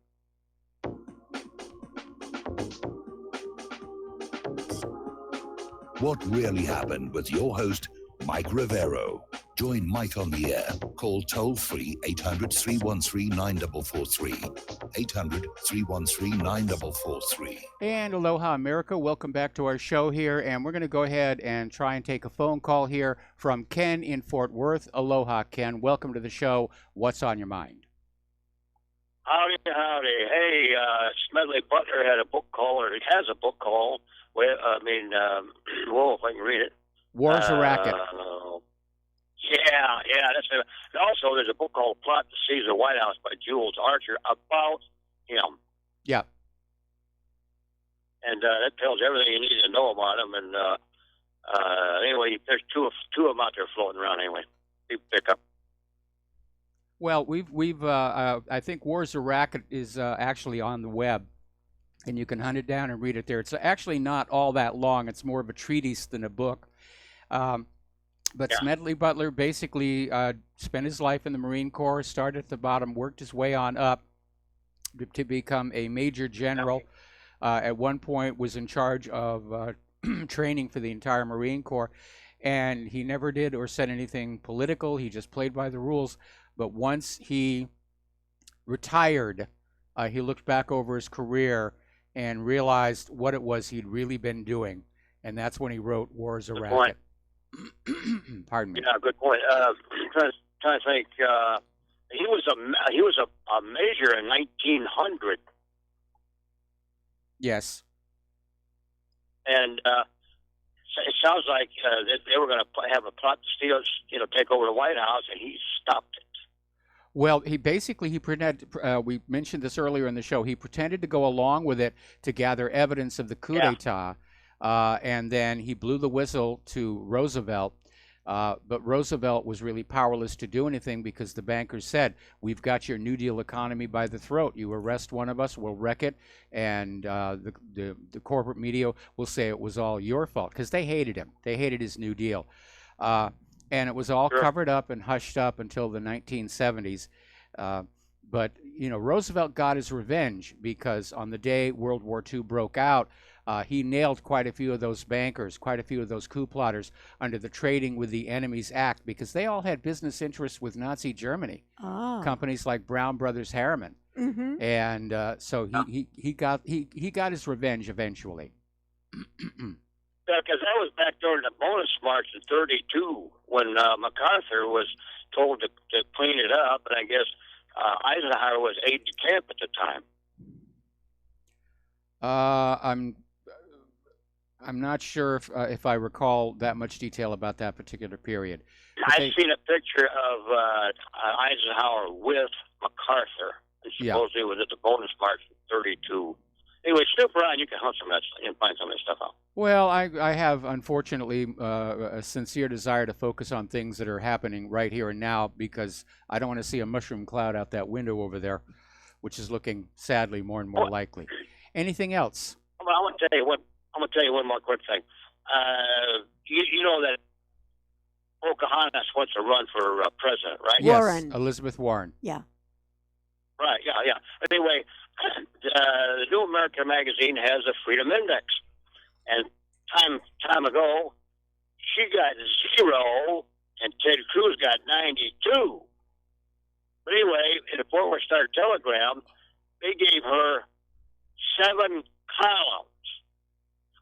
What really happened with your host, Mike Rivero. Join Mike on the air. Call toll-free 800-313-9443. 800-313-9443. And aloha, America. Welcome back to our show here. And we're going to go ahead and try and take a phone call here from Ken in Fort Worth. Aloha, Ken. Welcome to the show. What's on your mind? Howdy, howdy. Hey, Smedley Butler had a book called, or he has a book called, whoa, if I can read it. War's a Racket. Yeah, that's it. And also, there's a book called Plot to Seize the White House by Jules Archer about him. Yeah. And that tells everything you need to know about him. And anyway, there's two of them out there floating around anyway. You pick up. Well, we've I think War's a Racket is actually on the web, and you can hunt it down and read it there. It's actually not all that long. It's more of a treatise than a book. But yeah. Smedley Butler basically spent his life in the Marine Corps, started at the bottom, worked his way on up to become a major general. At one point was in charge of training for the entire Marine Corps. And he never did or said anything political. He just played by the rules. But once he retired, he looked back over his career and realized what it was he'd really been doing. And that's when he wrote War's a Racket. Pardon me. Yeah, good point. Trying to think. He was a major in 1900. Yes. And it sounds like they were going to have a plot to steal, take over the White House, and he stopped it. Well, he pretended, we mentioned this earlier in the show, he pretended to go along with it to gather evidence of the coup d'etat, and then he blew the whistle to Roosevelt, but Roosevelt was really powerless to do anything because the bankers said, we've got your New Deal economy by the throat. You arrest one of us, we'll wreck it, and the corporate media will say it was all your fault because they hated him. They hated his New Deal. And it was all covered up and hushed up until the 1970s. But, Roosevelt got his revenge because on the day World War II broke out, he nailed quite a few of those bankers, quite a few of those coup plotters under the Trading with the Enemies Act because they all had business interests with Nazi Germany. Oh. Companies like Brown Brothers Harriman. Mm-hmm. And so he got his revenge eventually. Yeah, because that was back during the bonus march in '32 when MacArthur was told to clean it up, and I guess Eisenhower was aide-de-camp at the time. I'm not sure if I recall that much detail about that particular period. I've seen a picture of Eisenhower with MacArthur. Supposedly it was at the bonus march in '32. Anyway, snoop around. You can hunt some of that and find some of that stuff out. Well, I have, unfortunately, a sincere desire to focus on things that are happening right here and now because I don't want to see a mushroom cloud out that window over there, which is looking, sadly, more and more likely. Anything else? Well, I'm going to tell you one more quick thing. You know that Pocahontas wants to run for president, right? Yes, Warren. Elizabeth Warren. Yeah. Right, yeah. Anyway, the New American Magazine has a Freedom Index. And time ago, she got 0, and Ted Cruz got 92. But anyway, in the Fort Worth Star-Telegram, they gave her 7 columns.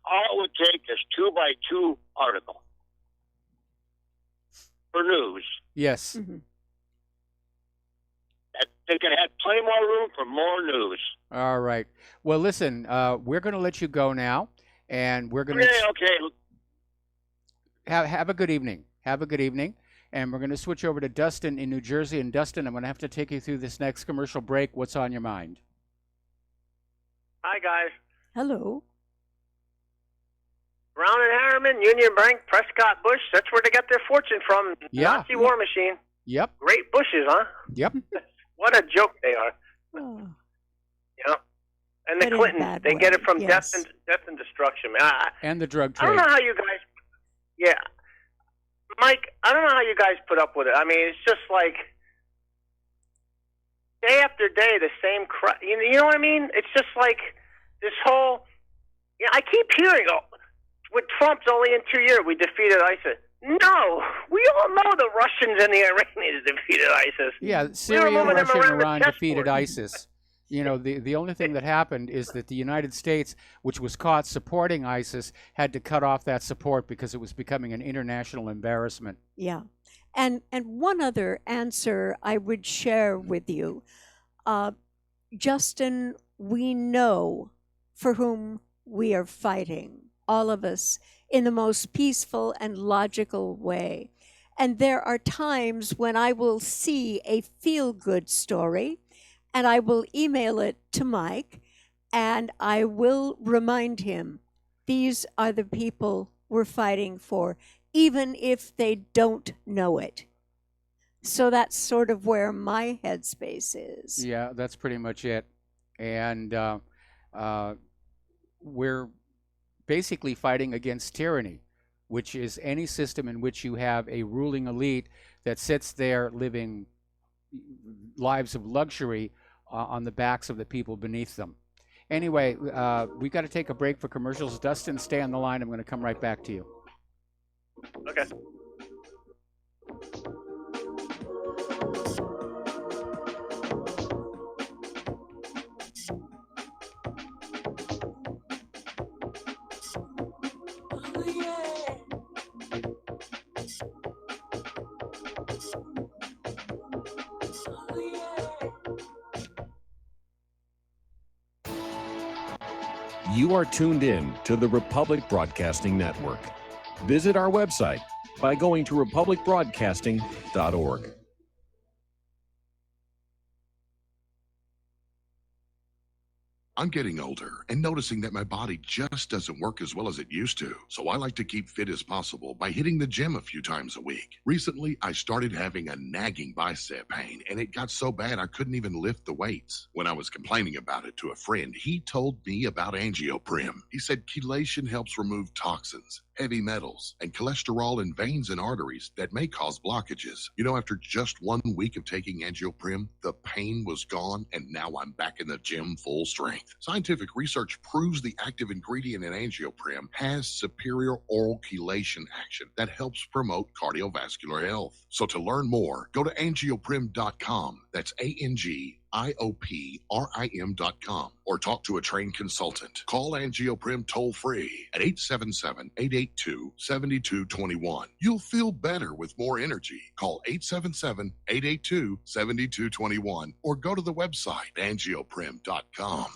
All it would take is 2x2 article for news. Yes. Mm-hmm. They can have plenty more room for more news. All right. Well, listen, we're going to let you go now. And we're going to have a good evening. Have a good evening. And we're going to switch over to Dustin in New Jersey. And Dustin, I'm going to have to take you through this next commercial break. What's on your mind? Hi, guys. Hello. Brown and Harriman, Union Bank, Prescott Bush. That's where they got their fortune from. Yeah. Nazi war machine. Yep. Great bushes, huh? Yep. What a joke they are. Oh. Yeah. And the But in a Clintons, bad they way, get it from yes. death and destruction. Man, And the drug I don't trade. know how you guys. Yeah, Mike, I don't know how you guys put up with it. I mean, it's just like day after day the same crap. You know what I mean? It's just like this whole. You know, I keep hearing, oh, with Trump's only in 2 years we defeated ISIS. No, we all know the Russians and the Iranians defeated ISIS. Yeah, Syria, moving them Russia, and around the Iran chessboard. defeated ISIS. You know, the only thing that happened is that the United States, which was caught supporting ISIS, had to cut off that support because it was becoming an international embarrassment. Yeah. And one other answer I would share with you, Justin, we know for whom we are fighting, all of us, in the most peaceful and logical way. And there are times when I will see a feel-good story and I will email it to Mike and I will remind him, these are the people we're fighting for, even if they don't know it. So that's sort of where my headspace is. Yeah, that's pretty much it. And we're basically fighting against tyranny, which is any system in which you have a ruling elite that sits there living lives of luxury on the backs of the people beneath them. Anyway, we got to take a break for commercials. Dustin, stay on the line. I'm going to come right back to you. Okay. You are tuned in to the Republic Broadcasting Network. Visit our website by going to republicbroadcasting.org. I'm getting older and noticing that my body just doesn't work as well as it used to. So I like to keep fit as possible by hitting the gym a few times a week. Recently, I started having a nagging bicep pain, and it got so bad I couldn't even lift the weights. When I was complaining about it to a friend, he told me about Angioprim. He said chelation helps remove toxins, heavy metals, and cholesterol in veins and arteries that may cause blockages. You know, after just 1 week of taking Angioprim, the pain was gone, and now I'm back in the gym full strength. Scientific research proves the active ingredient in Angioprim has superior oral chelation action that helps promote cardiovascular health. So to learn more, go to angioprim.com. That's ANGIOPRIM.com, or talk to a trained consultant. Call Angioprim toll free at 877-882-7221. You'll feel better with more energy. Call 877-882-7221 or go to the website angioprim.com.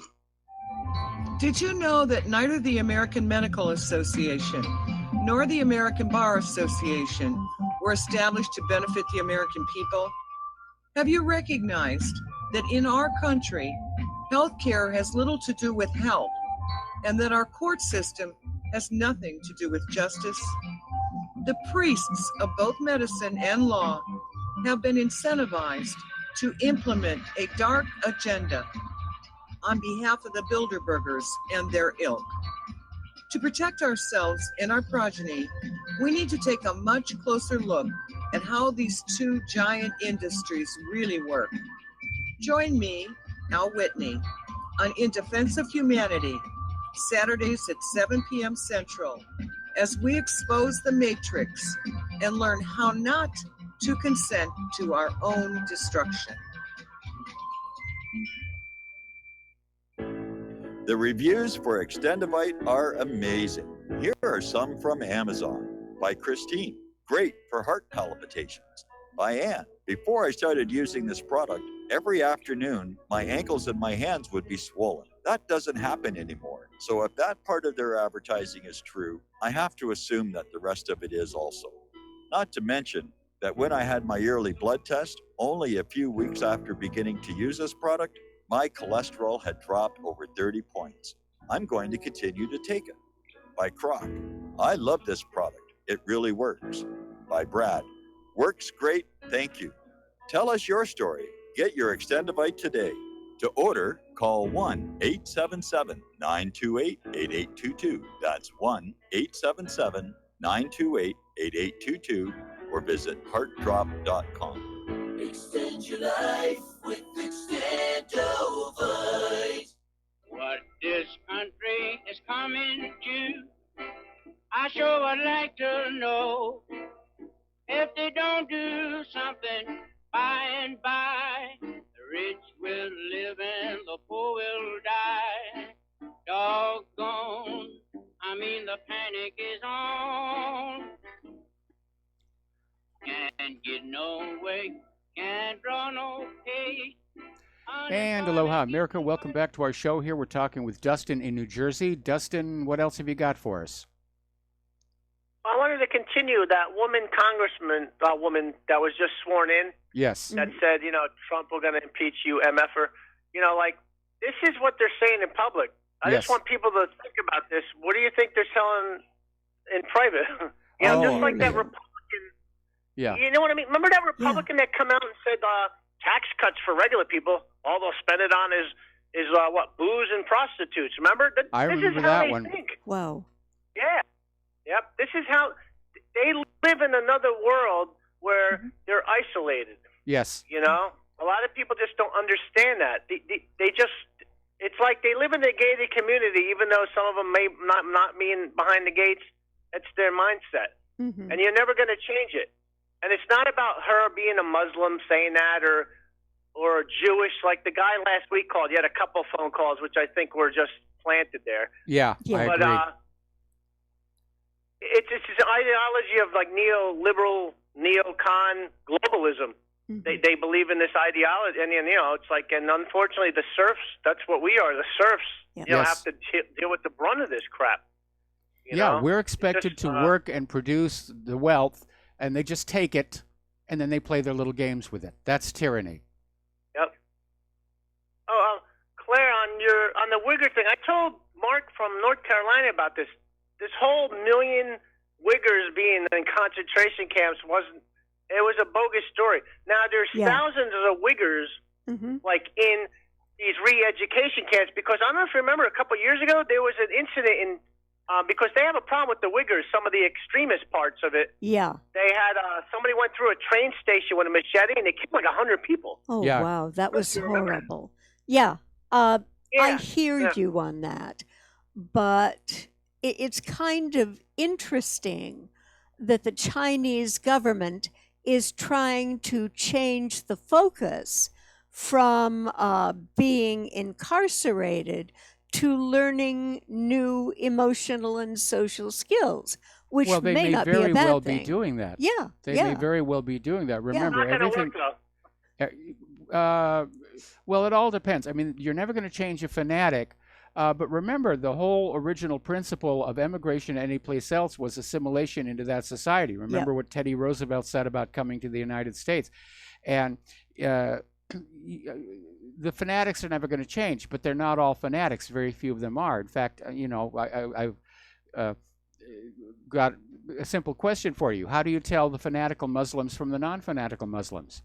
Did you know that neither the American Medical Association nor the American Bar Association were established to benefit the American people? Have you recognized that in our country, healthcare has little to do with health, and that our court system has nothing to do with justice? The priests of both medicine and law have been incentivized to implement a dark agenda on behalf of the Bilderbergers and their ilk. To protect ourselves and our progeny, we need to take a much closer look at how these two giant industries really work. Join me, Al Whitney, on In Defense of Humanity, Saturdays at 7 p.m. Central, as we expose the matrix and learn how not to consent to our own destruction. The reviews for Extendivite are amazing. Here are some from Amazon. By Christine, great for heart palpitations. By Anne, before I started using this product, every afternoon my ankles and my hands would be swollen. That doesn't happen anymore. So if that part of their advertising is true, I have to assume that the rest of it is also. Not to mention that when I had my yearly blood test, only a few weeks after beginning to use this product, my cholesterol had dropped over 30 points. I'm going to continue to take it. By Croc, I love this product. It really works. By Brad, Works great, thank you. Tell us your story. Get your Extendivite today. To order, call 1-877-928-8822. That's 1-877-928-8822 or visit heartdrop.com. Extend your life with Extendovite. What this country is coming to, I sure would like to know. If they don't do something by and by, the rich will live and the poor will die. Doggone, I mean the panic is on. Can't get no way, can't draw no pay. And aloha, America. Welcome back to our show here. We're talking with Dustin in New Jersey. Dustin, what else have you got for us? I wanted to continue that woman that was just sworn in. Yes. That said, Trump, we're going to impeach you, MFer. This is what they're saying in public. I just want people to think about this. What do you think they're selling in private? Just like that Republican. Yeah. You know what I mean? Remember that Republican that come out and said tax cuts for regular people, all they'll spend it on is booze and prostitutes. Remember? I remember that one. Think. Wow. Yeah. Yep. This is how they live in another world where they're isolated. Yes. A lot of people just don't understand that. They just, it's like they live in a gated community, even though some of them may not mean behind the gates. It's their mindset. Mm-hmm. And you're never going to change it. And it's not about her being a Muslim saying that or Jewish, like the guy last week called. He had a couple phone calls, which I think were just planted there. Yeah, I but, agree. It's an ideology of like neoliberal, neocon globalism. Mm-hmm. They believe in this ideology, and it's like, and unfortunately, the serfs. That's what we are. The serfs. Yes. Have to deal with the brunt of this crap. You Yeah, know? we're expected to work and produce the wealth, and they just take it, and then they play their little games with it. That's tyranny. Yep. Oh, Claire, on the Uyghur thing, I told Mark from North Carolina about this. This whole million Uyghurs being in concentration camps it was a bogus story. Now there's thousands of Uyghurs like in these re-education camps, because I don't know if you remember a couple of years ago there was an incident in because they have a problem with the Uyghurs, some of the extremist parts of it. Yeah. They had somebody went through a train station with a machete and they killed like 100 people. Oh, wow. That was horrible. Yeah. I hear you on that. But it's kind of interesting that the Chinese government is trying to change the focus from being incarcerated to learning new emotional and social skills, which well, they may not very be a bad well thing. be doing that. Yeah, they may very well be doing that. Remember, everything. Well, it all depends. I mean, you're never going to change a fanatic. But remember, the whole original principle of emigration anyplace else was assimilation into that society. Remember what Teddy Roosevelt said about coming to the United States. And the fanatics are never going to change, but they're not all fanatics. Very few of them are. In fact, I've got a simple question for you. How do you tell the fanatical Muslims from the non-fanatical Muslims?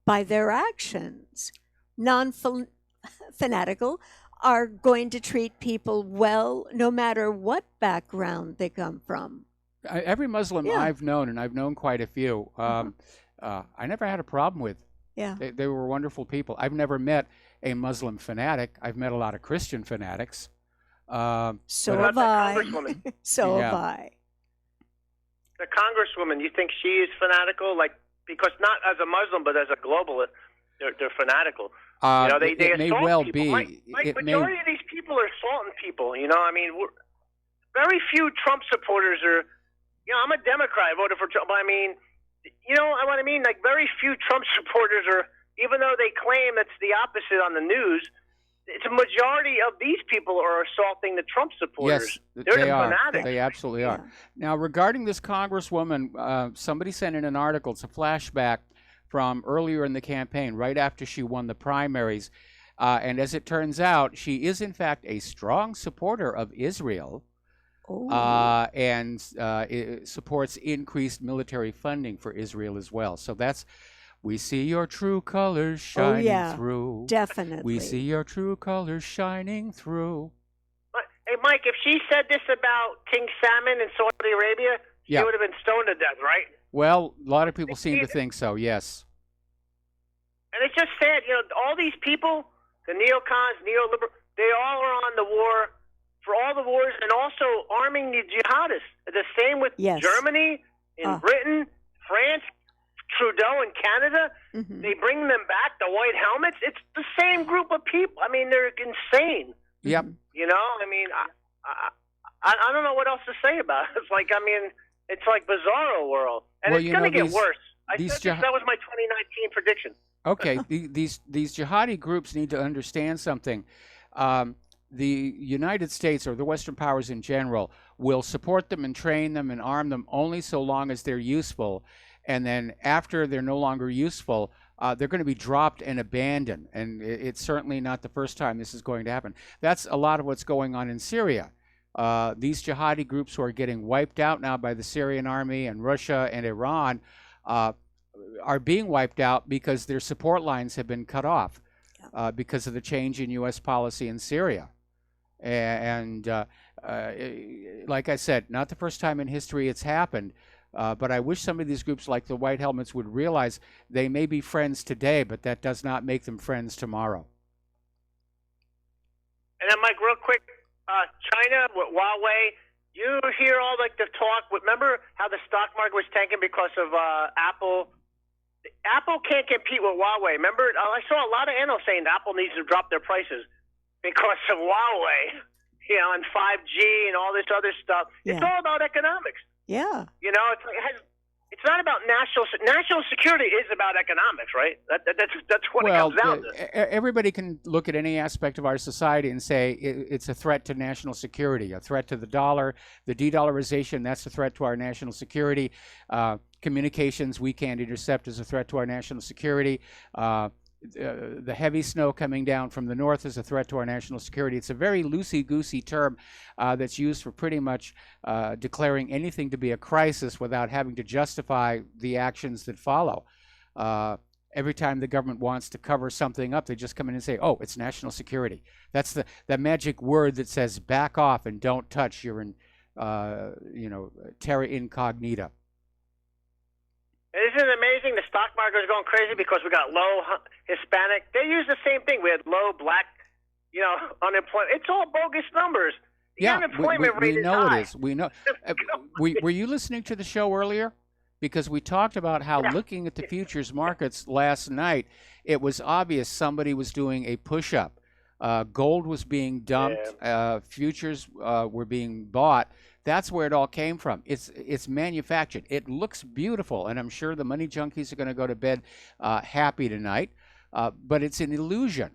By their actions. Non-fanatical are going to treat people well no matter what background they come from. Every Muslim I've known, and I've known quite a few, I never had a problem with. Yeah. They were wonderful people. I've never met a Muslim fanatic. I've met a lot of Christian fanatics. So have I. So Yeah. have I. The congresswoman, you think she is fanatical? Like, because not as a Muslim, but as a globalist, they're fanatical. They it may assault well people. be. Like majority of these people are assaulting people. I mean, very few Trump supporters are. I'm a Democrat. I voted for Trump. But I mean, what I mean? Like, very few Trump supporters are. Even though they claim it's the opposite on the news, it's a majority of these people are assaulting the Trump supporters. Yes, They're they the are. fanatics. They absolutely are. Now, regarding this congresswoman, somebody sent in an article. It's a flashback from earlier in the campaign, right after she won the primaries. And as it turns out, she is, in fact, a strong supporter of Israel. and it supports increased military funding for Israel as well. So that's, we see your true colors shining through. Definitely. We see your true colors shining through. Hey, Mike, if she said this about King Salman in Saudi Arabia, she Yeah. would have been stoned to death, right? Well, a lot of people seem to think so, yes. And it's just sad, all these people, the neocons, neoliberal, they all are on the war for all the wars and also arming the jihadists. The same with Germany, in Britain, France, Trudeau in Canada. They bring them back, the white helmets. It's the same group of people. I mean, they're insane. Yep. I mean, I don't know what else to say about it. It's like, it's like bizarro world. And Well, it's going to get worse. That was my 2019 prediction. Okay, these jihadi groups need to understand something. The United States, or the Western powers in general, will support them and train them and arm them only so long as they're useful. And then after they're no longer useful, they're going to be dropped and abandoned. And it's certainly not the first time this is going to happen. That's a lot of what's going on in Syria. These jihadi groups who are getting wiped out now by the Syrian army, and Russia and Iran are being wiped out because their support lines have been cut off because of the change in U.S. policy in Syria. And like I said, not the first time in history it's happened. But I wish some of these groups like the White Helmets would realize they may be friends today, but that does not make them friends tomorrow. And then, Mike, real quick, China with Huawei, you hear all like the talk. Remember how the stock market was tanking because of Apple? Apple can't compete with Huawei. Remember, I saw a lot of analysts saying Apple needs to drop their prices because of Huawei, and 5G and all this other stuff. Yeah. It's all about economics. Yeah. It's not about national security. Is about economics, right? That's what it comes down to. Everybody can look at any aspect of our society and say it's a threat to national security, a threat to the dollar, the de-dollarization. That's a threat to our national security. Communications we can't intercept is a threat to our national security. The heavy snow coming down from the north is a threat to our national security. It's a very loosey-goosey term that's used for pretty much declaring anything to be a crisis without having to justify the actions that follow. Every time the government wants to cover something up, they just come in and say, oh, it's national security. That's the magic word that says back off and don't touch. You're in, terra incognita. Isn't it amazing? The stock market is going crazy because we got low Hispanic. They use the same thing. We had low black, unemployment. It's all bogus numbers. The unemployment rate we is know high. it is. We know. Were you listening to the show earlier? Because we talked about how looking at the futures markets last night, it was obvious somebody was doing a push-up. Gold was being dumped. Futures were being bought. That's where it all came from. It's manufactured. It looks beautiful, and I'm sure the money junkies are going to go to bed happy tonight. But it's an illusion.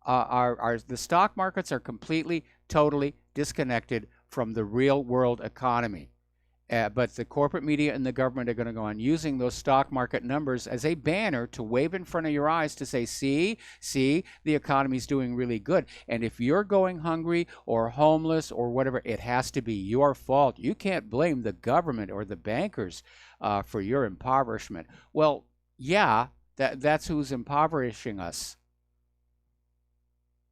The stock markets are completely, totally disconnected from the real world economy. But the corporate media and the government are going to go on using those stock market numbers as a banner to wave in front of your eyes to say, see, the economy's doing really good. And if you're going hungry or homeless or whatever, it has to be your fault. You can't blame the government or the bankers for your impoverishment. Well, yeah, that's who's impoverishing us.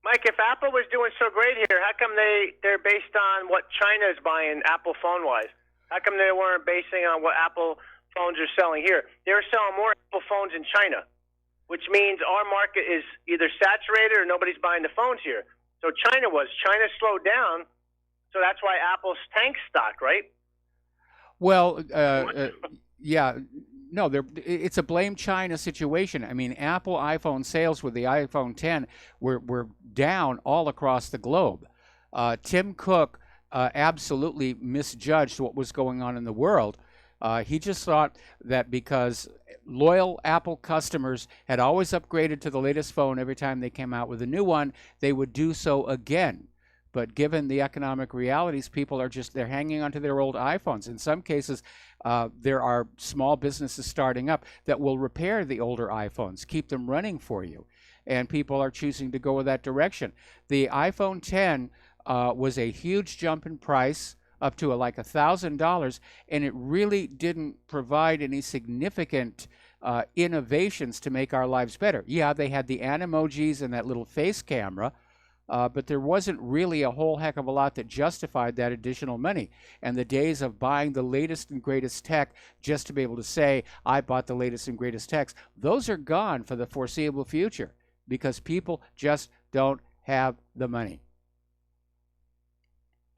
Mike, if Apple was doing so great here, how come they're based on what China is buying Apple phone-wise? How come they weren't basing on what Apple phones are selling here? They're selling more Apple phones in China, which means our market is either saturated or nobody's buying the phones here. So China slowed down, so that's why Apple's tank stock, right? Well, no, it's a blame China situation. I mean, Apple iPhone sales with the iPhone 10 were down all across the globe. Tim Cook absolutely misjudged what was going on in the world. He just thought that because loyal Apple customers had always upgraded to the latest phone every time they came out with a new one, they would do so again. But given the economic realities, people are they're hanging onto their old iPhones. In some cases, there are small businesses starting up that will repair the older iPhones, keep them running for you. And people are choosing to go in that direction. The iPhone 10 was a huge jump in price up to like $1,000, and it really didn't provide any significant innovations to make our lives better. Yeah, they had the Animojis and that little face camera, but there wasn't really a whole heck of a lot that justified that additional money. And the days of buying the latest and greatest tech just to be able to say, I bought the latest and greatest tech, those are gone for the foreseeable future because people just don't have the money.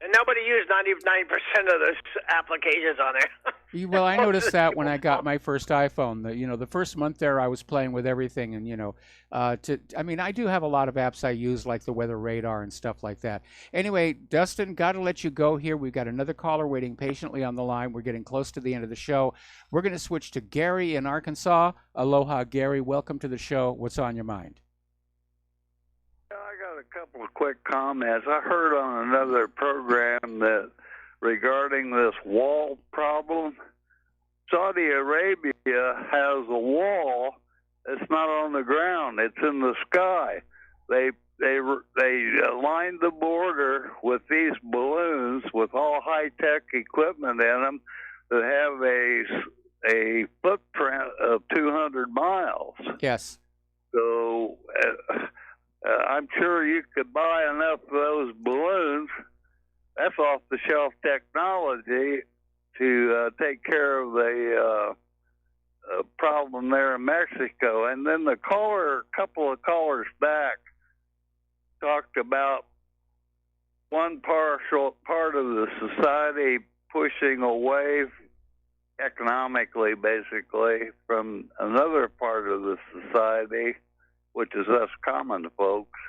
And nobody used 99% of those applications on there. Well, I noticed that when I got my first iPhone. The first month there, I was playing with everything, and I do have a lot of apps I use, like the weather radar and stuff like that. Anyway, Dustin, got to let you go here. We've got another caller waiting patiently on the line. We're getting close to the end of the show. We're going to switch to Gary in Arkansas. Aloha, Gary. Welcome to the show. What's on your mind? I got a couple of quick comments. I heard on another program that regarding this wall problem, Saudi Arabia has a wall that's not on the ground; it's in the sky. They lined the border with these balloons with all high-tech equipment in them that have a footprint of 200 miles. Yes. So. I'm sure you could buy enough of those balloons. That's off-the-shelf technology to take care of the problem there in Mexico. And then a couple of callers back, talked about one part of the society pushing away economically, basically, from another part of the society, which is us common folks.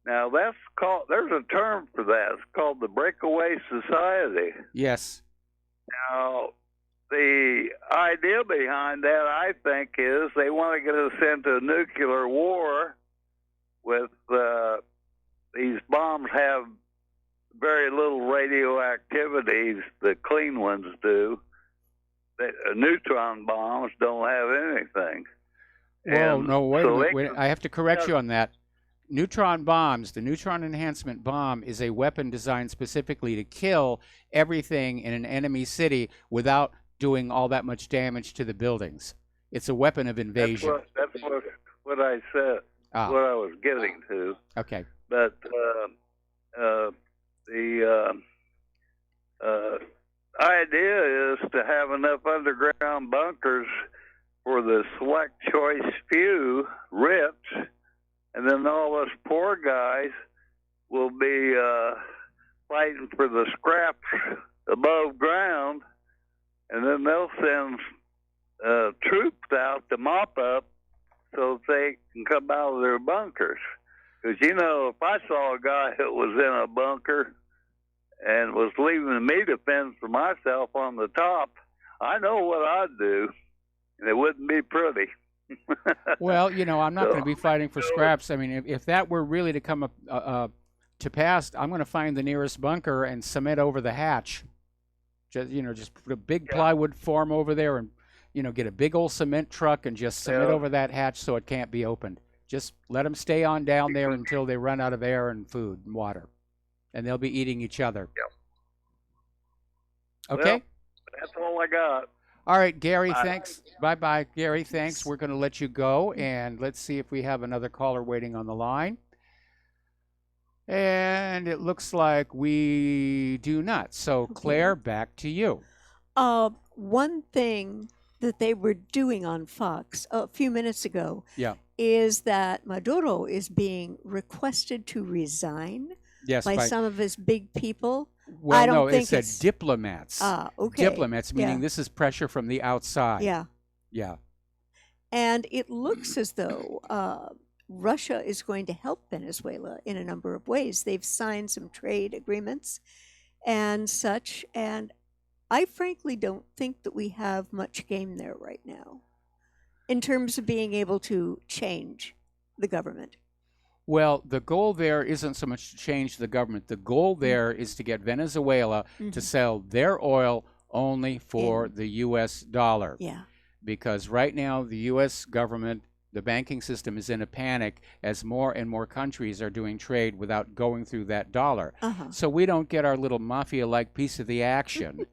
Now, there's a term for that. It's called the breakaway society. Yes. Now, the idea behind that, I think, is they want to get us into a nuclear war with these bombs have very little radioactivity, the clean ones do. Neutron bombs don't have anything. Well, no, wait a minute. I have to correct you on that. Neutron bombs, the neutron enhancement bomb, is a weapon designed specifically to kill everything in an enemy city without doing all that much damage to the buildings. It's a weapon of invasion. That's what I said, what I was getting to. Okay. But the idea is to have enough underground bunkers for the select choice few, rich, and then all us poor guys will be fighting for the scraps above ground, and then they'll send troops out to mop up so they can come out of their bunkers. Because, if I saw a guy that was in a bunker and was leaving me to fend for myself on the top, I know what I'd do. And it wouldn't be pretty. Well, I'm not going to be fighting for scraps. I mean, if that were really to come up to pass, I'm going to find the nearest bunker and cement over the hatch. Just put a big plywood form over there and, get a big old cement truck and just cement over that hatch so it can't be opened. Just let them stay on down there until they run out of air and food and water. And they'll be eating each other. Yep. Okay? Well, that's all I got. All right, Gary, thanks. Bye-bye, Gary, thanks. We're going to let you go, and let's see if we have another caller waiting on the line. And it looks like we do not. So, Claire, back to you. One thing that they were doing on Fox a few minutes ago Yeah. is that Maduro is being requested to resign by some of his big people. Well, I don't no, think it said diplomats. Okay. Diplomats, meaning Yeah. this is pressure from the outside. Yeah. Yeah. And it looks as though Russia is going to help Venezuela in a number of ways. They've signed some trade agreements and such, and I frankly don't think that we have much game there right now in terms of being able to change the government. Well, the goal there isn't so much to change the government. The goal there is to get Venezuela to sell their oil only for the U.S. dollar. Yeah. Because right now the U.S. government The banking system is in a panic as more and more countries are doing trade without going through that dollar. So we don't get our little mafia-like piece of the action.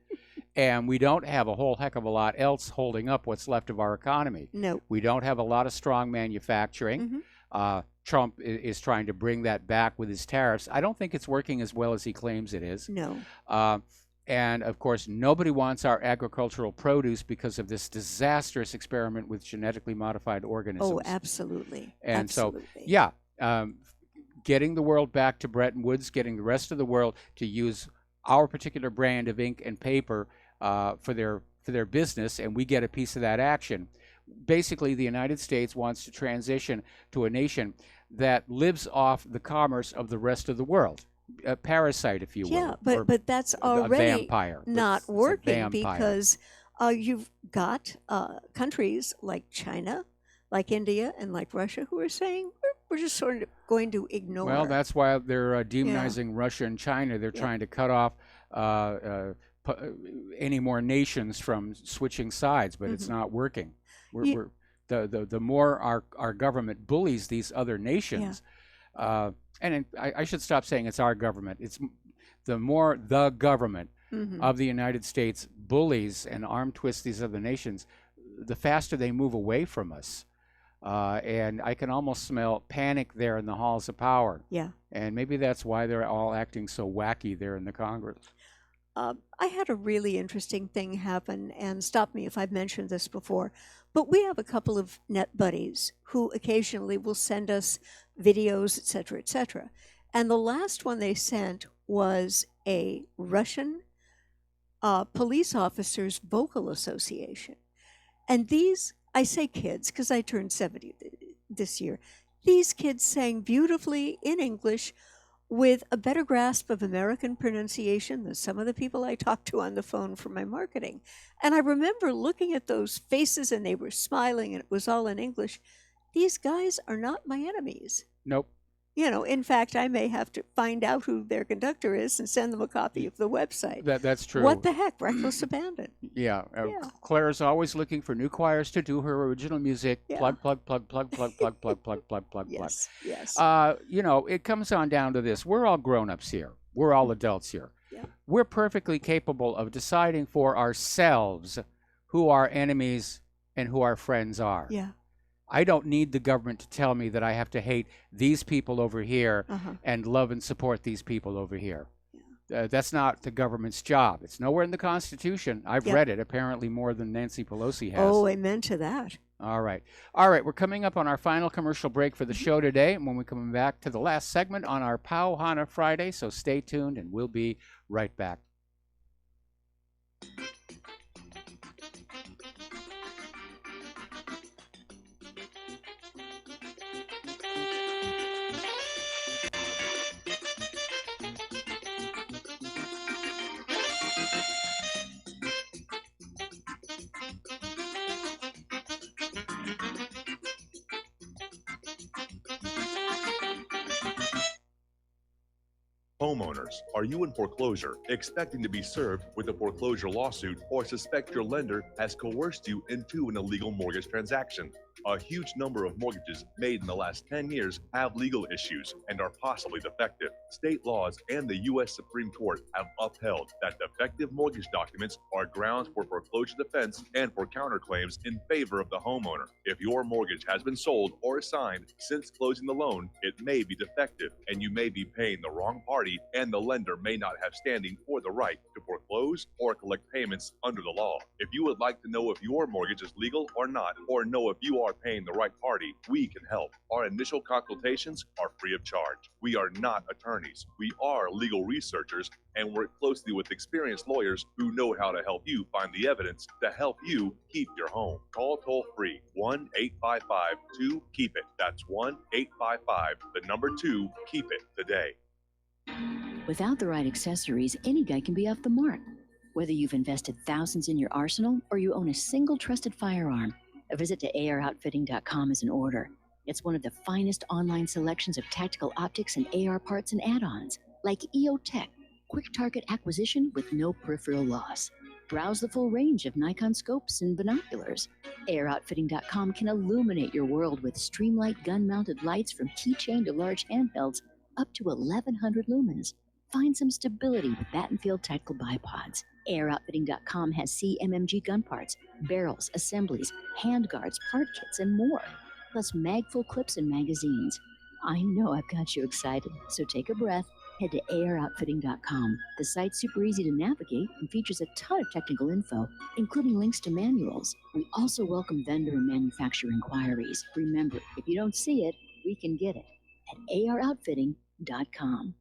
And we don't have a whole heck of a lot else holding up what's left of our economy. No. We don't have a lot of strong manufacturing. Trump is trying to bring that back with his tariffs. I don't think it's working as well as he claims it is. No. And of course, nobody wants our agricultural produce because of this disastrous experiment with genetically modified organisms. Oh, absolutely. And absolutely. so, yeah, getting the world back to Bretton Woods, getting the rest of the world to use our particular brand of ink and paper for their business, and we get a piece of that action. Basically, the United States wants to transition to a nation that lives off the commerce of the rest of the world. A parasite, if you will. Yeah, but that's already not working because you've got countries like China, like India, and like Russia who are saying we're just sort of going to ignore. Well, that's why they're demonizing Russia and China. They're trying to cut off any more nations from switching sides, but it's not working. The more our government bullies these other nations, and I should stop saying it's our government. It's the more the government of the United States bullies and arm twists these other nations, the faster they move away from us. And I can almost smell panic there in the halls of power. Yeah. And maybe that's why they're all acting so wacky there in the Congress. I had a really interesting thing happen, and stop me if I've mentioned this before, but we have a couple of net buddies who occasionally will send us videos, et cetera, and the last one they sent was a Russian police officers' vocal association. And these, I say kids because I turned 70 this year, these kids sang beautifully in English with a better grasp of American pronunciation than some of the people I talked to on the phone for my marketing. And I remember looking at those faces and they were smiling and it was all in English. These guys are not my enemies. Nope. You know, in fact, I may have to find out who their conductor is and send them a copy of the website. That's true. What the heck? Reckless abandon. Yeah. Claire's always looking for new choirs to do her original music. Plug. Yes. You know, it comes on down to this. We're all grown-ups here. We're all adults here. Yeah. We're perfectly capable of deciding for ourselves who our enemies and who our friends are. Yeah. I don't need the government to tell me that I have to hate these people over here and love and support these people over here. That's not the government's job. It's nowhere in the Constitution. I've read it, apparently more than Nancy Pelosi has. Oh, amen to that. All right. All right, we're coming up on our final commercial break for the show today, and when we come back to the last segment on our Pau Hana Friday, so stay tuned, and we'll be right back. Homeowners, are you in foreclosure, expecting to be served with a foreclosure lawsuit, or suspect your lender has coerced you into an illegal mortgage transaction? A huge number of mortgages made in the last 10 years have legal issues and are possibly defective. State laws and the U.S. Supreme Court have upheld that defective mortgage documents are grounds for foreclosure defense and for counterclaims in favor of the homeowner. If your mortgage has been sold or assigned since closing the loan, it may be defective and you may be paying the wrong party, and the lender may not have standing or the right to foreclose or collect payments under the law. If you would like to know if your mortgage is legal or not, or know if you are paying the right party, we can help. Our initial consultations are free of charge. We are not attorneys. We are legal researchers and work closely with experienced lawyers who know how to help you find the evidence to help you keep your home. Call toll free 1-855-2-KEEP-IT. That's 1-855-2-KEEP-IT today. Without the right accessories, any guy can be off the mark. Whether you've invested thousands in your arsenal or you own a single trusted firearm, a visit to AROutfitting.com is in order. It's one of the finest online selections of tactical optics and AR parts and add-ons, like EOTech, quick target acquisition with no peripheral loss. Browse the full range of Nikon scopes and binoculars. AIROutfitting.com can illuminate your world with Streamlight gun-mounted lights from keychain to large handhelds up to 1,100 lumens. Find some stability with Battenfield Tactical Bipods. AIROutfitting.com has CMMG gun parts, barrels, assemblies, handguards, part kits, and more. Plus mag-full clips and magazines. I know I've got you excited, so take a breath. Head to AIROutfitting.com. The site's super easy to navigate and features a ton of technical info, including links to manuals. We also welcome vendor and manufacturer inquiries. Remember, if you don't see it, we can get it at AIROutfitting.com.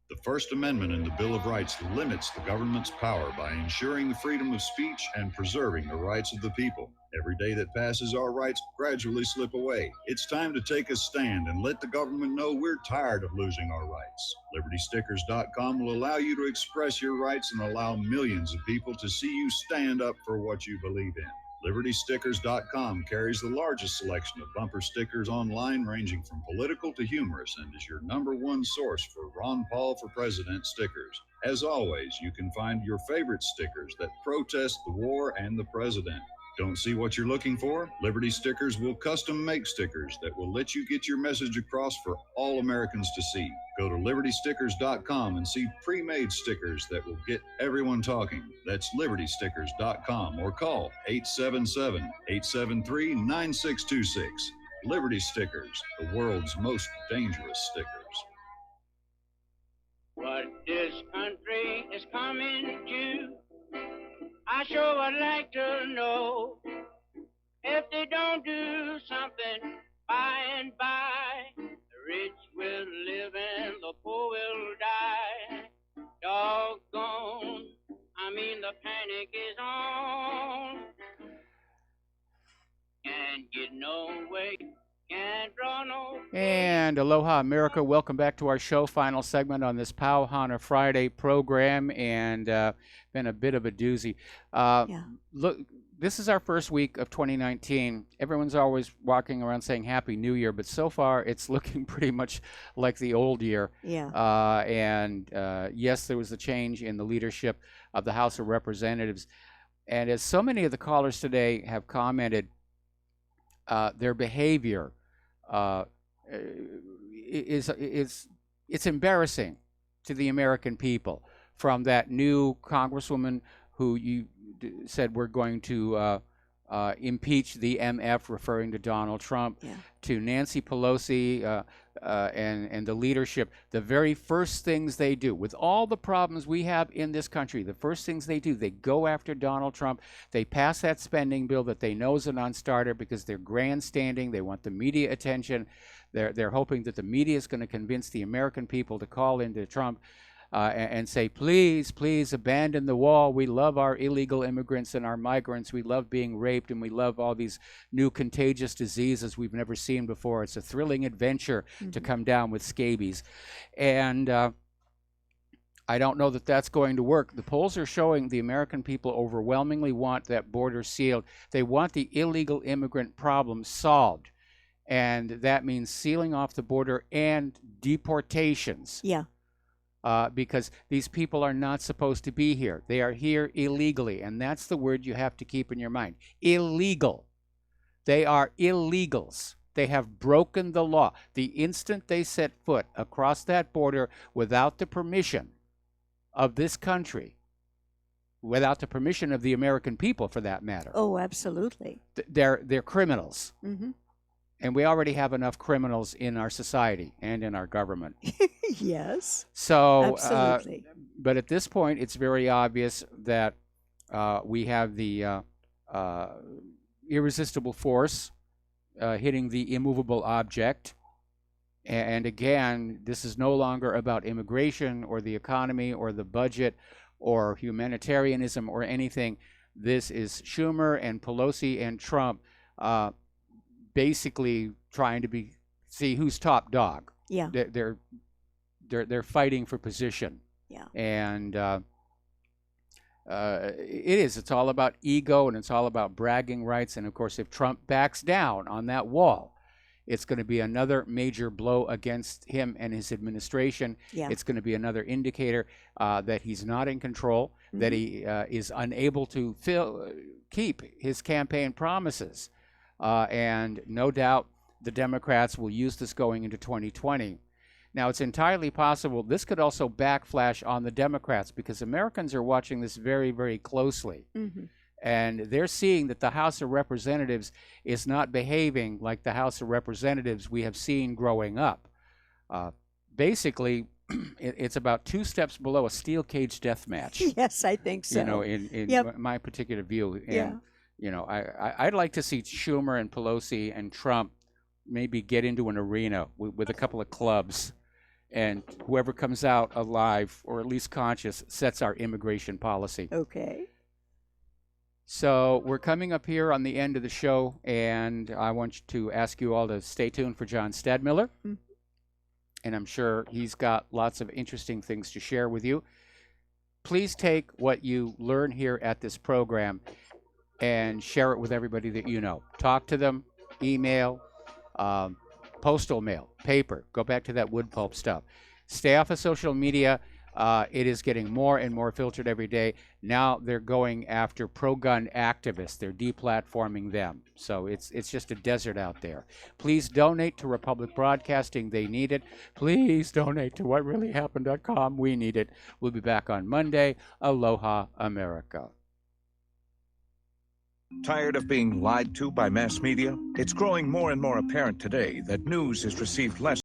The First Amendment in the Bill of Rights limits the government's power by ensuring the freedom of speech and preserving the rights of the people. Every day that passes, our rights gradually slip away. It's time to take a stand and let the government know we're tired of losing our rights. LibertyStickers.com will allow you to express your rights and allow millions of people to see you stand up for what you believe in. LibertyStickers.com carries the largest selection of bumper stickers online, ranging from political to humorous, and is your #1 source for Ron Paul for President stickers. As always, you can find your favorite stickers that protest the war and the president. Don't see what you're looking for? Liberty Stickers will custom make stickers that will let you get your message across for all Americans to see. Go to LibertyStickers.com and see pre-made stickers that will get everyone talking. That's LibertyStickers.com or call 877-873-9626. Liberty Stickers, the world's most dangerous stickers. What this country is coming to, I sure would like to know. If they don't do something by and by, the rich will live and the poor will die. Doggone, I mean the panic is on. Can't get no way, can't draw no. And aloha, America. Welcome back to our show. Final segment on this Pow Hana Friday program, and been a bit of a doozy. Look, this is our first week of 2019. Everyone's always walking around saying Happy New Year, but so far it's looking pretty much like the old year. Yeah. Yes, there was a change in the leadership of the House of Representatives, and as so many of the callers today have commented, their behavior it's embarrassing to the American people. From that new congresswoman who you said we're going to impeach the MF, referring to Donald Trump, to Nancy Pelosi and the leadership, the very first things they do, with all the problems we have in this country, the first things they do, they go after Donald Trump. They pass that spending bill that they know is a non-starter because they're grandstanding. They want the media attention. They're hoping that the media is going to convince the American people to call into Trump and say, please, please abandon the wall. We love our illegal immigrants and our migrants. We love being raped, and we love all these new contagious diseases we've never seen before. It's a thrilling adventure to come down with scabies. And I don't know that that's going to work. The polls are showing the American people overwhelmingly want that border sealed. They want the illegal immigrant problem solved. And that means sealing off the border and deportations. Yeah. Because these people are not supposed to be here. They are here illegally, and that's the word you have to keep in your mind. Illegal. They are illegals. They have broken the law. The instant they set foot across that border without the permission of this country, without the permission of the American people, for that matter. Oh, absolutely. They're criminals. Mm-hmm. And we already have enough criminals in our society and in our government. Yes. So, absolutely. But at this point, it's very obvious that we have the irresistible force hitting the immovable object. And again, this is no longer about immigration or the economy or the budget or humanitarianism or anything. This is Schumer and Pelosi and Trump basically trying to see who's top dog. Yeah. They're fighting for position. Yeah. And it's all about ego, and it's all about bragging rights. And of course, if Trump backs down on that wall, It's going to be another major blow against him and his administration. Yeah. It's going to be another indicator that he's not in control, that he is unable to keep his campaign promises. And no doubt the Democrats will use this going into 2020. Now, it's entirely possible this could also backflash on the Democrats because Americans are watching this very, very closely. Mm-hmm. And they're seeing that the House of Representatives is not behaving like the House of Representatives we have seen growing up. Basically, it's about 2 steps below a steel cage death match. Yes, I think so. You know, in Yep. my particular view. And, Yeah. you know, I'd like to see Schumer and Pelosi and Trump maybe get into an arena with a couple of clubs, and whoever comes out alive or at least conscious sets our immigration policy. Okay. So we're coming up here on the end of the show, and I want to ask you all to stay tuned for John Stadmiller. Mm. And I'm sure he's got lots of interesting things to share with you. Please take what you learn here at this program and share it with everybody that you know. Talk to them, email, postal mail, paper. Go back to that wood pulp stuff. Stay off of social media. It is getting more and more filtered every day. Now they're going after pro-gun activists. They're deplatforming them. So it's just a desert out there. Please donate to Republic Broadcasting. They need it. Please donate to whatreallyhappened.com. We need it. We'll be back on Monday. Aloha, America. Tired of being lied to by mass media? It's growing more and more apparent today that news is received less